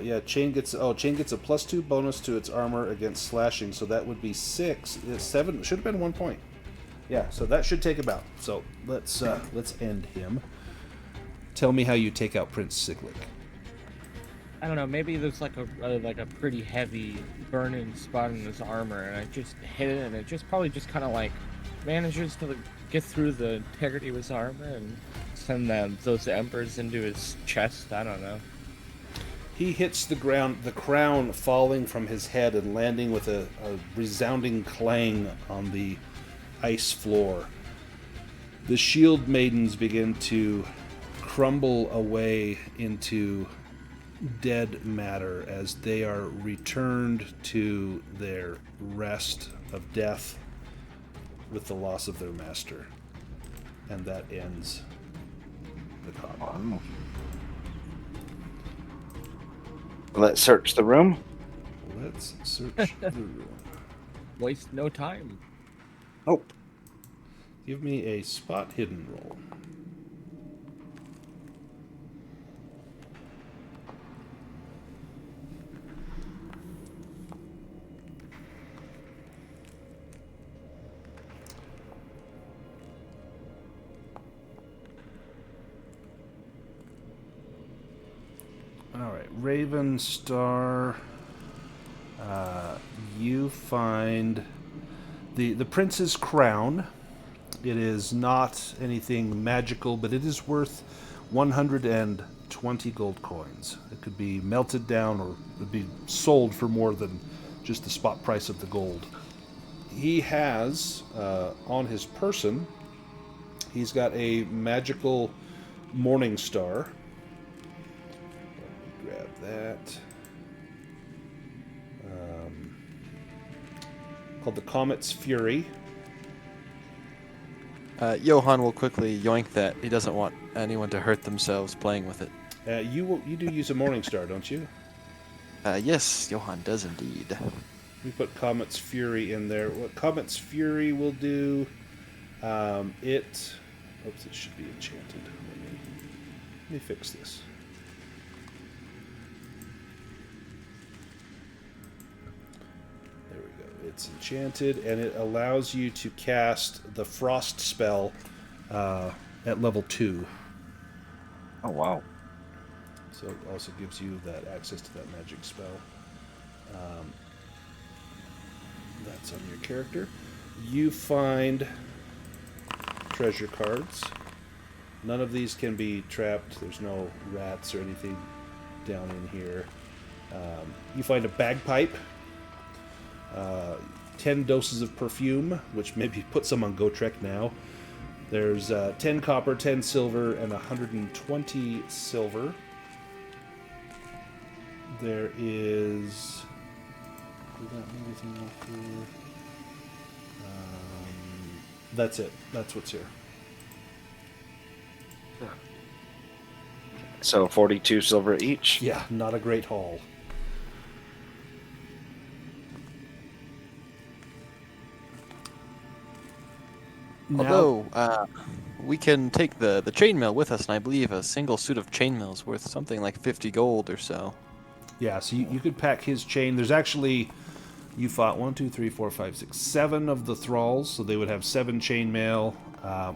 Yeah, chain gets a +2 bonus to its armor against slashing, so that would be 6. 7 should have been 1 point. Yeah, so that should take him out. So let's end him. Tell me how you take out Prince Siglik. I don't know, maybe there's like a pretty heavy burning spot in his armor, and I just hit it, and it just probably just kind of like manages to get through the integrity of his armor and send those embers into his chest. I don't know. He hits the ground, the crown falling from his head and landing with a resounding clang on the ice floor. The shield maidens begin to crumble away into dead matter as they are returned to their rest of death with the loss of their master. And that ends the combat. Let's search the room. Let's search the room. Waste no time. Oh, Give me a spot hidden roll. Alright, Raven Star. You find the prince's crown. It is not anything magical, but it is worth 120 gold coins. It could be melted down or it would be sold for more than just the spot price of the gold. He has, on his person, he's got a magical morning star. Let me grab that. Called the Comet's Fury. Johann will quickly yoink that. He doesn't want anyone to hurt themselves playing with it. You do use a Morning Star, don't you? Yes, Johann does indeed. We put Comet's Fury in there. What Comet's Fury will do, it should be enchanted. Let me fix this. There we go. It's enchanted, and it allows you to cast the Frost spell at level 2. Oh, wow. So it also gives you that access to that magic spell. That's on your character. You find treasure cards. None of these can be trapped. There's no rats or anything down in here. You find a bagpipe. 10 doses of perfume, which maybe put some on Gotrek now. There's 10 copper, 10 silver, and 120 silver. There is... We got anything up here? That's it. That's what's here. So 42 silver each. Yeah, not a great haul. Although, we can take the chainmail with us, and I believe a single suit of chainmail is worth something like 50 gold or so. Yeah, so you could pack his chain. There's actually... You fought 1, 2, 3, 4, 5, 6, 7 of the thralls, so they would have 7 chainmail,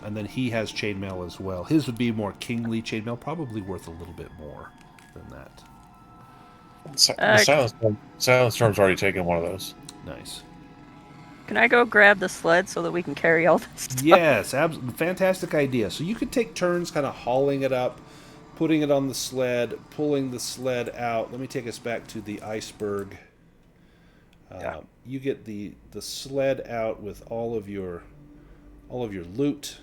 and then he has chainmail as well. His would be more kingly chainmail, probably worth a little bit more than that. The Silent Storm's already taken one of those. Nice. Can I go grab the sled so that we can carry all this stuff? Yes, fantastic idea. So you could take turns kind of hauling it up, putting it on the sled, pulling the sled out. Let me take us back to the Iceberg. You get the sled out with all of your loot.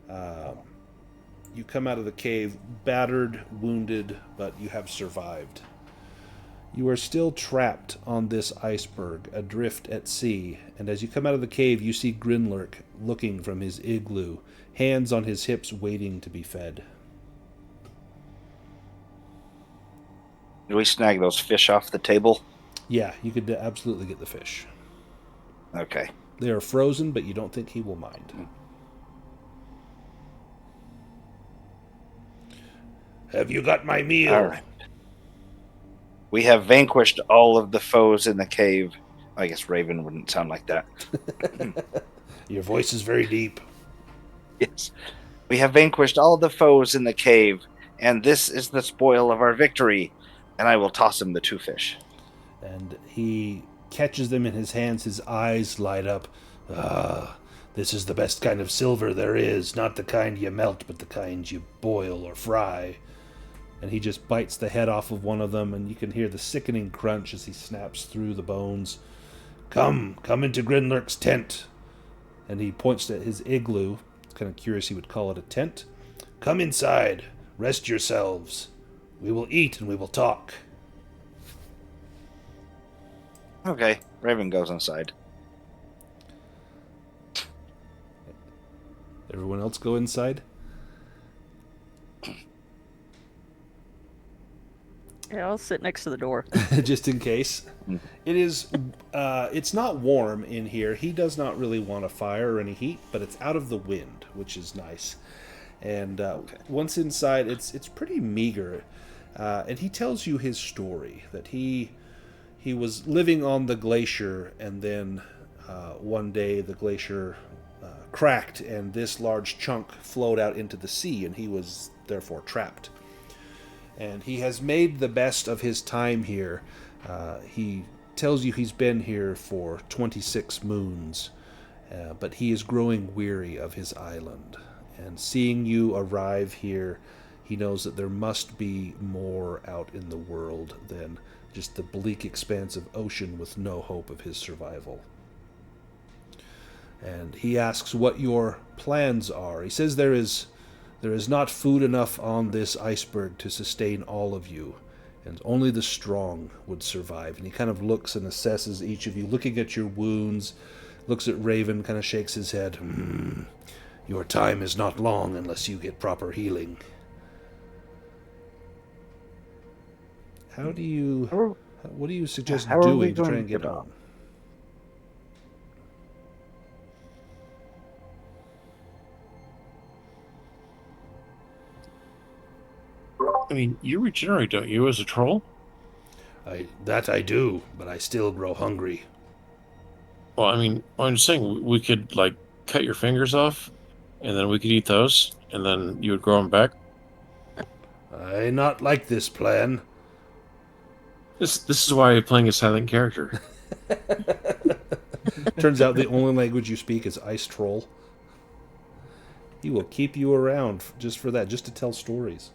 You come out of the cave battered, wounded, but you have survived. You are still trapped on this iceberg, adrift at sea, and as you come out of the cave, you see Grinlurk looking from his igloo, hands on his hips waiting to be fed. Did we snag those fish off the table? Yeah, you could absolutely get the fish. Okay. They are frozen, but you don't think he will mind. Have you got my meal? All right. We have vanquished all of the foes in the cave. I guess Raven wouldn't sound like that. Your voice is very deep. Yes. We have vanquished all the foes in the cave, and this is the spoil of our victory. And I will toss him the 2 fish. And he catches them in his hands. His eyes light up. This is the best kind of silver there is. Not the kind you melt, but the kind you boil or fry. And he just bites the head off of one of them, and you can hear the sickening crunch as he snaps through the bones. Come into Grinlurk's tent. And he points at his igloo. It's kind of curious he would call it a tent. Come inside. Rest yourselves. We will eat and we will talk. Okay. Raven goes inside. Everyone else go inside? Yeah, I'll sit next to the door. Just in case. It is, it's not warm in here. He does not really want a fire or any heat, but it's out of the wind, which is nice. And once inside, it's pretty meager. And he tells you his story, that he was living on the glacier, and then one day the glacier cracked, and this large chunk flowed out into the sea, and he was therefore trapped. And he has made the best of his time here. He tells you he's been here for 26 moons, but he is growing weary of his island. And seeing you arrive here, he knows that there must be more out in the world than just the bleak expanse of ocean with no hope of his survival. And he asks what your plans are. He says there is not food enough on this iceberg to sustain all of you, and only the strong would survive. And he kind of looks and assesses each of you, looking at your wounds, looks at Raven, kind of shakes his head. Your time is not long unless you get proper healing. What do you suggest how are we doing to try going and to get get off? home? I mean, you regenerate, don't you, as a troll? That I do, but I still grow hungry. Well, I mean, I'm just saying we could, like, cut your fingers off, and then we could eat those, and then you would grow them back. I not like this plan. This is why I'm playing a silent character. Turns out the only language you speak is Ice Troll. He will keep you around just for that, just to tell stories.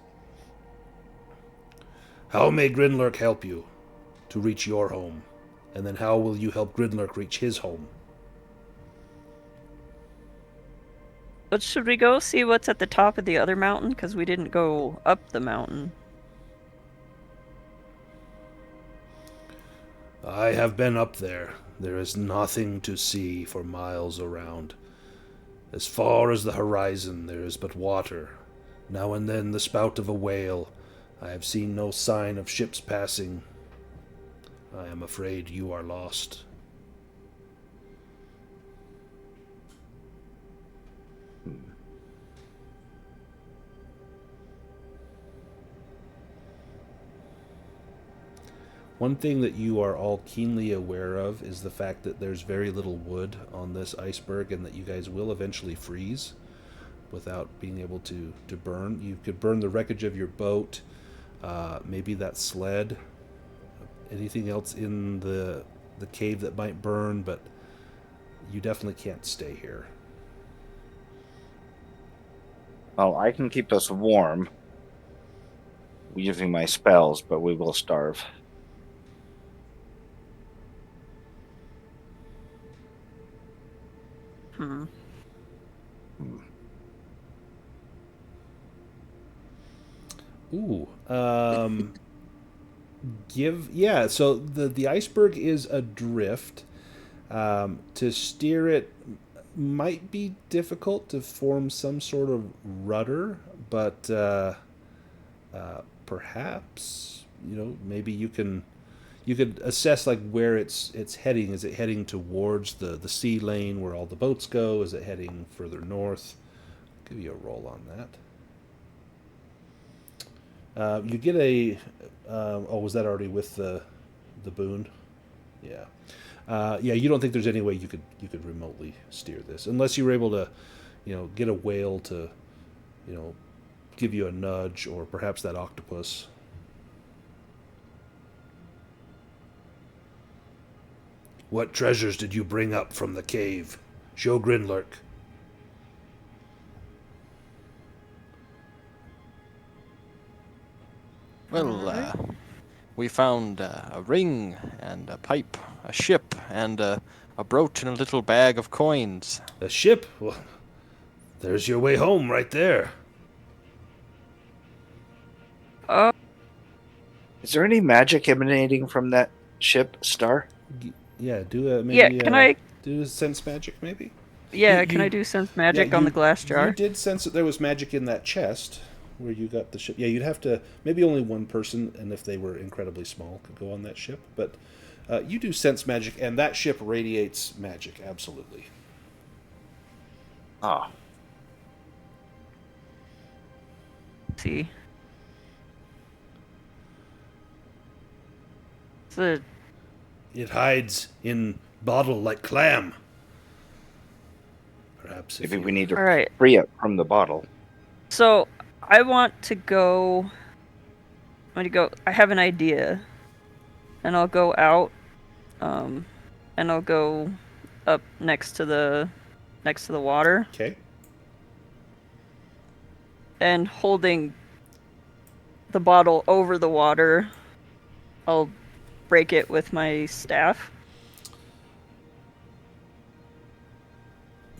How may Grinlurk help you to reach your home? And then how will you help Grinlurk reach his home? But should we go see what's at the top of the other mountain? Because we didn't go up the mountain. I have been up there. There is nothing to see for miles around. As far as the horizon, there is but water. Now and then the spout of a whale. I have seen no sign of ships passing. I am afraid you are lost. One thing that you are all keenly aware of is the fact that there's very little wood on this iceberg and that you guys will eventually freeze without being able to burn. You could burn the wreckage of your boat, maybe that sled, anything else in the cave that might burn, but you definitely can't stay here. Well, I can keep us warm using my spells, but we will starve. Ooh. So the iceberg is adrift. To steer it might be difficult to form some sort of rudder, but perhaps, maybe you could assess like where it's heading. Is it heading towards the sea lane where all the boats go? Is it heading further north? I'll give you a roll on that. You get a was that already with the boon? Yeah. You don't think there's any way you could remotely steer this unless you were able to, get a whale to, give you a nudge, or perhaps that octopus. What treasures did you bring up from the cave? Show Grinlurk. Well, we found a ring and a pipe, a ship, and a brooch and a little bag of coins. A ship? Well, there's your way home right there. Is there any magic emanating from that ship, Star? Yeah, do a maybe. Yeah, can I? Do sense magic maybe? Yeah, can I do sense magic on the glass jar? You did sense that there was magic in that chest where you got the ship. Yeah, you'd have to, maybe only one person, and if they were incredibly small, could go on that ship. But you do sense magic, and that ship radiates magic, absolutely. Ah. See. It's It hides in bottle like clam. Perhaps if Maybe we need to all right. free it from the bottle. So I want to go. I have an idea, and I'll go out, and I'll go up next to the water, Okay. and holding the bottle over the water, I'll break it with my staff.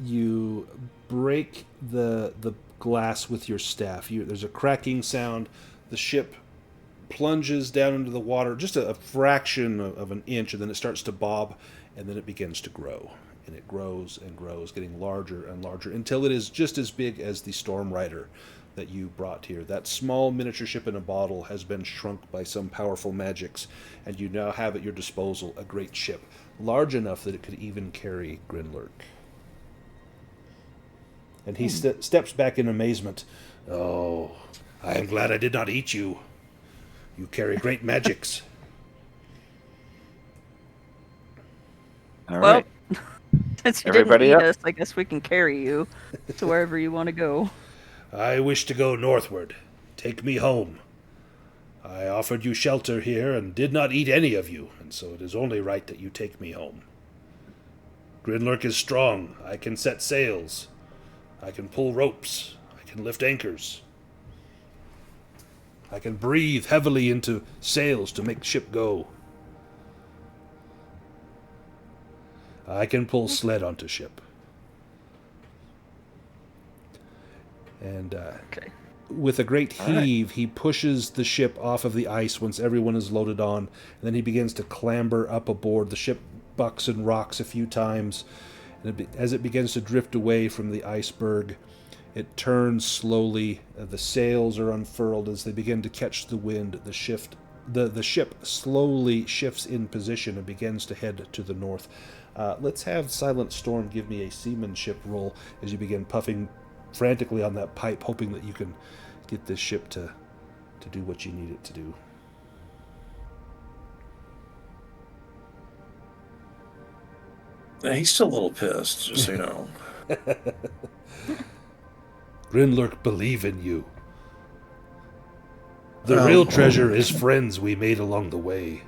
You break the glass with your staff. There's a cracking sound. The ship plunges down into the water just a fraction of an inch, and then it starts to bob, and then it begins to grow. and it grows and grows, getting larger and larger until it is just as big as the Storm Rider that you brought here. That small miniature ship in a bottle has been shrunk by some powerful magics, and you now have at your disposal a great ship, large enough that it could even carry Grinlurk. And he steps back in amazement. Oh, I am glad I did not eat you. You carry great magics. All Well, right. since you Everybody didn't eat up? us, I guess we can carry you to wherever you want to go. I wish to go northward. Take me home. I offered you shelter here and did not eat any of you, and so it is only right that you take me home. Grinlurk is strong. I can set sails. I can pull ropes. I can lift anchors. I can breathe heavily into sails to make the ship go. I can pull sled onto ship. And Okay. with a great heave, he pushes the ship off of the ice once everyone is loaded on, and then he begins to clamber up aboard. The ship bucks and rocks a few times, and as it begins to drift away from the iceberg, it turns slowly. The sails are unfurled as they begin to catch the wind. The ship slowly shifts in position and begins to head to the north. Let's have Silent Storm give me a seamanship roll as you begin puffing frantically on that pipe, hoping that you can get this ship to do what you need it to do. He's still a little pissed, just so you know. Grinlurk believe in you. The real treasure is friends we made along the way.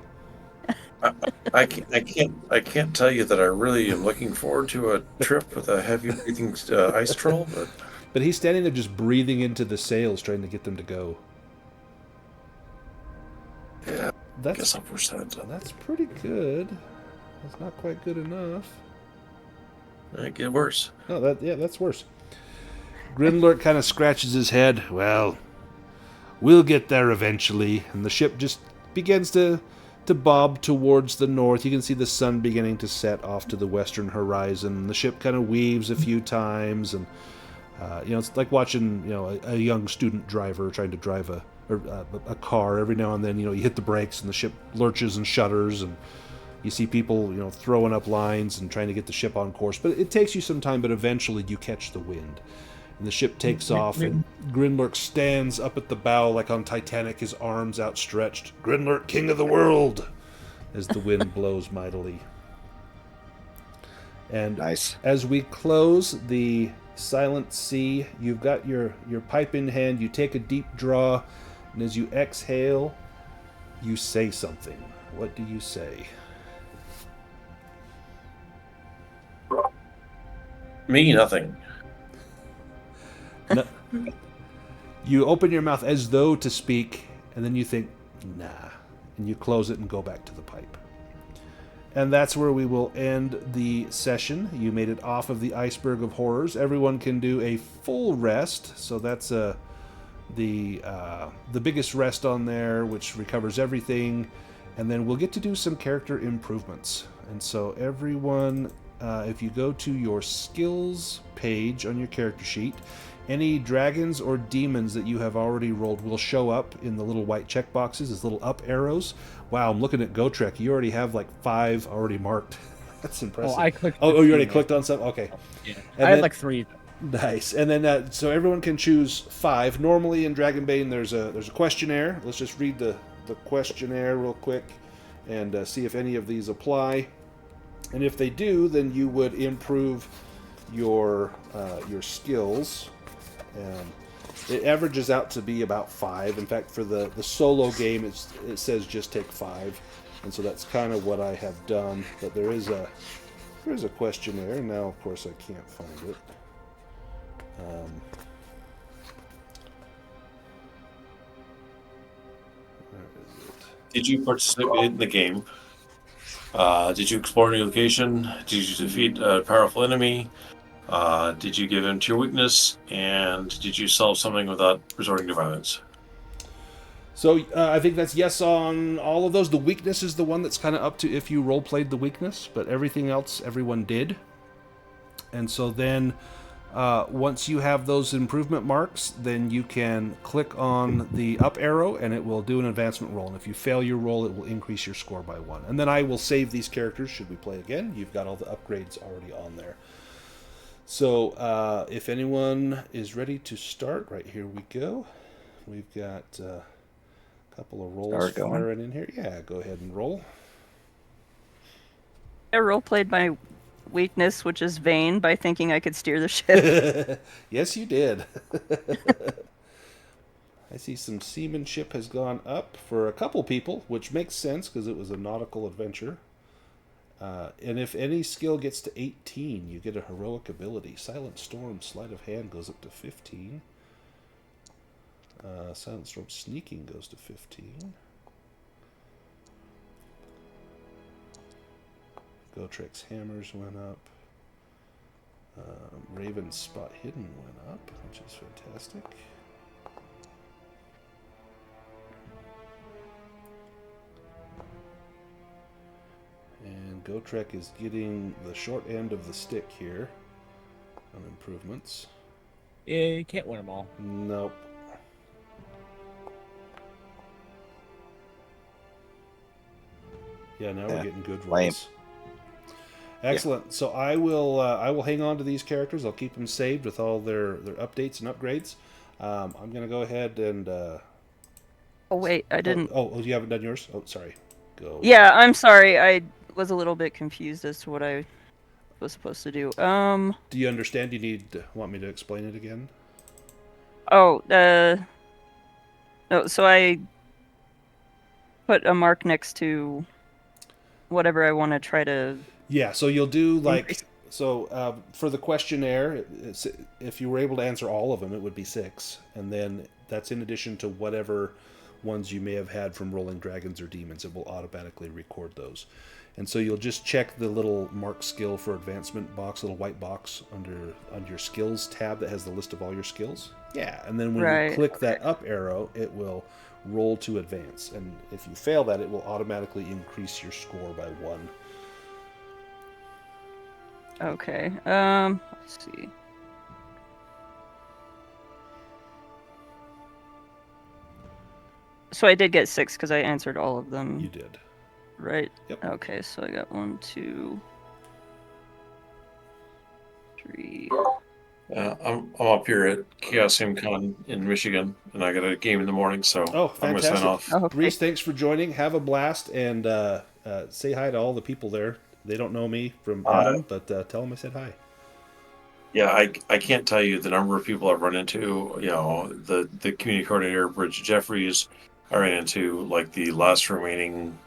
I can't tell you that I really am looking forward to a trip with a heavy breathing ice troll, But he's standing there just breathing into the sails, trying to get them to go. yeah, I guess I'll push that. That's pretty good. That's not quite good enough. It get worse. No, that's worse. Grinlurk kind of scratches his head. Well, we'll get there eventually. And the ship just begins to bob towards the north. You can see the sun beginning to set off to the western horizon. The ship kind of weaves a few times, and it's like watching a young student driver trying to drive a car. Every now and then, you hit the brakes and the ship lurches and shudders, and you see people throwing up lines and trying to get the ship on course. But it takes you some time. But eventually, you catch the wind. And the ship takes off, and Grinlurk stands up at the bow like on Titanic, his arms outstretched. Grinlurk, king of the world! As the wind blows mightily. And Nice. as we close the silent sea, you've got your pipe in hand, you take a deep draw, and as you exhale, you say something. What do you say? Me, nothing. No. You open your mouth as though to speak, and then you think, nah, and you close it and go back to the pipe. And that's where we will end the session. You made it off of the Iceberg of Horrors. Everyone can do a full rest, so that's the biggest rest on there, which recovers everything, and then we'll get to do some character improvements. And so everyone, if you go to your skills page on your character sheet, any dragons or demons that you have already rolled will show up in the little white check boxes as little up arrows. Wow, I'm looking at GoTrek. You already have like 5 already marked. That's impressive. Oh, I clicked. Oh, you already clicked on some? Okay. Yeah. And I had then- like 3. Nice. And then so everyone can choose 5. Normally in Dragonbane there's a questionnaire. Let's just read the questionnaire real quick and see if any of these apply. And if they do, then you would improve your skills. It averages out to be about 5. In fact, for the solo game, it says just take 5, and so that's kind of what I have done. But there is a questionnaire. Now, of course, I can't find it. Where is it? Did you participate in the game? Did you explore a new location? Did you defeat a powerful enemy? Did you give in to your weakness? And did you solve something without resorting to violence? So I think that's yes on all of those. The weakness is the one that's kind of up to if you role-played the weakness, but everything else, everyone did. And so then once you have those improvement marks, then you can click on the up arrow and it will do an advancement roll. And if you fail your roll, it will increase your score by 1. And then I will save these characters should we play again. You've got all the upgrades already on there. So if anyone is ready to start, right here we go. We've got a couple of rolls firing in here. Yeah, go ahead and roll. I role-played my weakness, which is vain, by thinking I could steer the ship. Yes, you did. I see some seamanship has gone up for a couple people, which makes sense because it was a nautical adventure. And if any skill gets to 18, you get a heroic ability. Silent Storm, Sleight of Hand goes up to 15. Silent Storm Sneaking goes to 15. Gotrek's Hammers went up. Raven's Spot Hidden went up, which is fantastic. And Gotrek is getting the short end of the stick here on improvements. Yeah, you can't win them all. Nope. Yeah, now we're getting good rolls. Lame. Excellent. So I will hang on to these characters. I'll keep them saved with all their updates and upgrades. I'm going to go ahead and... Oh, wait, I didn't... Oh, you haven't done yours? Oh, sorry. Go. Yeah, I'm sorry. I was a little bit confused as to what I was supposed to do. Do you understand? Want me to explain it again? Oh, no, so I put a mark next to whatever I want to try to... Yeah, so you'll do like... Increase. So for the questionnaire, if you were able to answer all of them, it would be 6. And then that's in addition to whatever ones you may have had from rolling dragons or demons. It will automatically record those. And so you'll just check the little mark skill for advancement box, little white box under your skills tab that has the list of all your skills. Yeah, and then when you click that up arrow, it will roll to advance. And if you fail that, it will automatically increase your score by 1. Okay, let's see. So I did get 6 because I answered all of them. You did. Right? Yep. Okay, so I got 1, 2, 3. I'm up here at Chaos Con in Michigan, and I got a game in the morning, so I'm going to sign off. Oh, okay. Reese, thanks for joining. Have a blast, and say hi to all the people there. They don't know me from Adam, but tell them I said hi. Yeah, I can't tell you the number of people I've run into. You know, the community coordinator, Bridget Jeffries. I ran into like the last remaining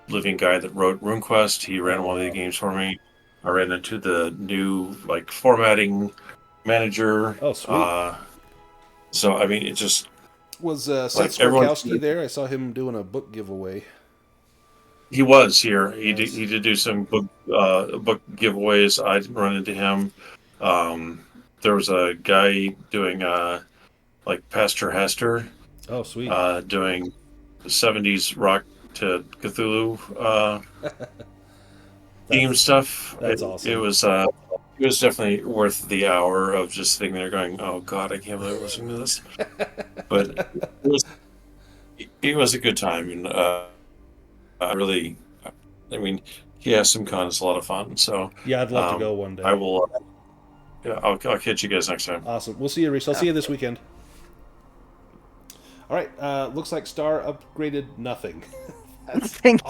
living guy that wrote RuneQuest. He ran one of the games for me. I ran into the new like formatting manager. Oh, sweet. So I mean, it just was Seth Skorkowski there. I saw him doing a book giveaway. He was here. He did do some book giveaways. I didn't run into him. There was a guy doing like Pastor Hester. Oh, sweet. Doing the 70s rock to Cthulhu theme stuff. That's awesome. It was definitely worth the hour of just sitting there going, "Oh God, I can't believe I'm listening to this." But it was a good time, and I mean, Con is a lot of fun. So yeah, I'd love to go one day. I will. Yeah, I'll catch you guys next time. Awesome. We'll see you, Reese. I'll see you this weekend. All right. Looks like Star upgraded nothing.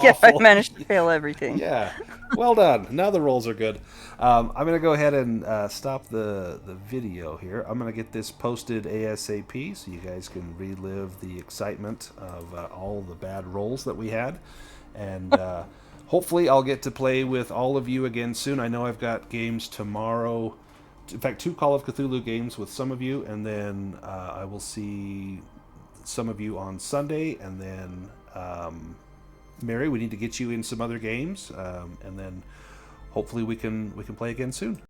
Yeah, I managed to fail everything. Yeah. Well done. Now the rolls are good. I'm going to go ahead and stop the video here. I'm going to get this posted ASAP so you guys can relive the excitement of all the bad rolls that we had. And hopefully I'll get to play with all of you again soon. I know I've got games tomorrow. In fact, 2 Call of Cthulhu games with some of you. And then I will see some of you on Sunday. And then... Mary, we need to get you in some other games, and then hopefully we can play again soon.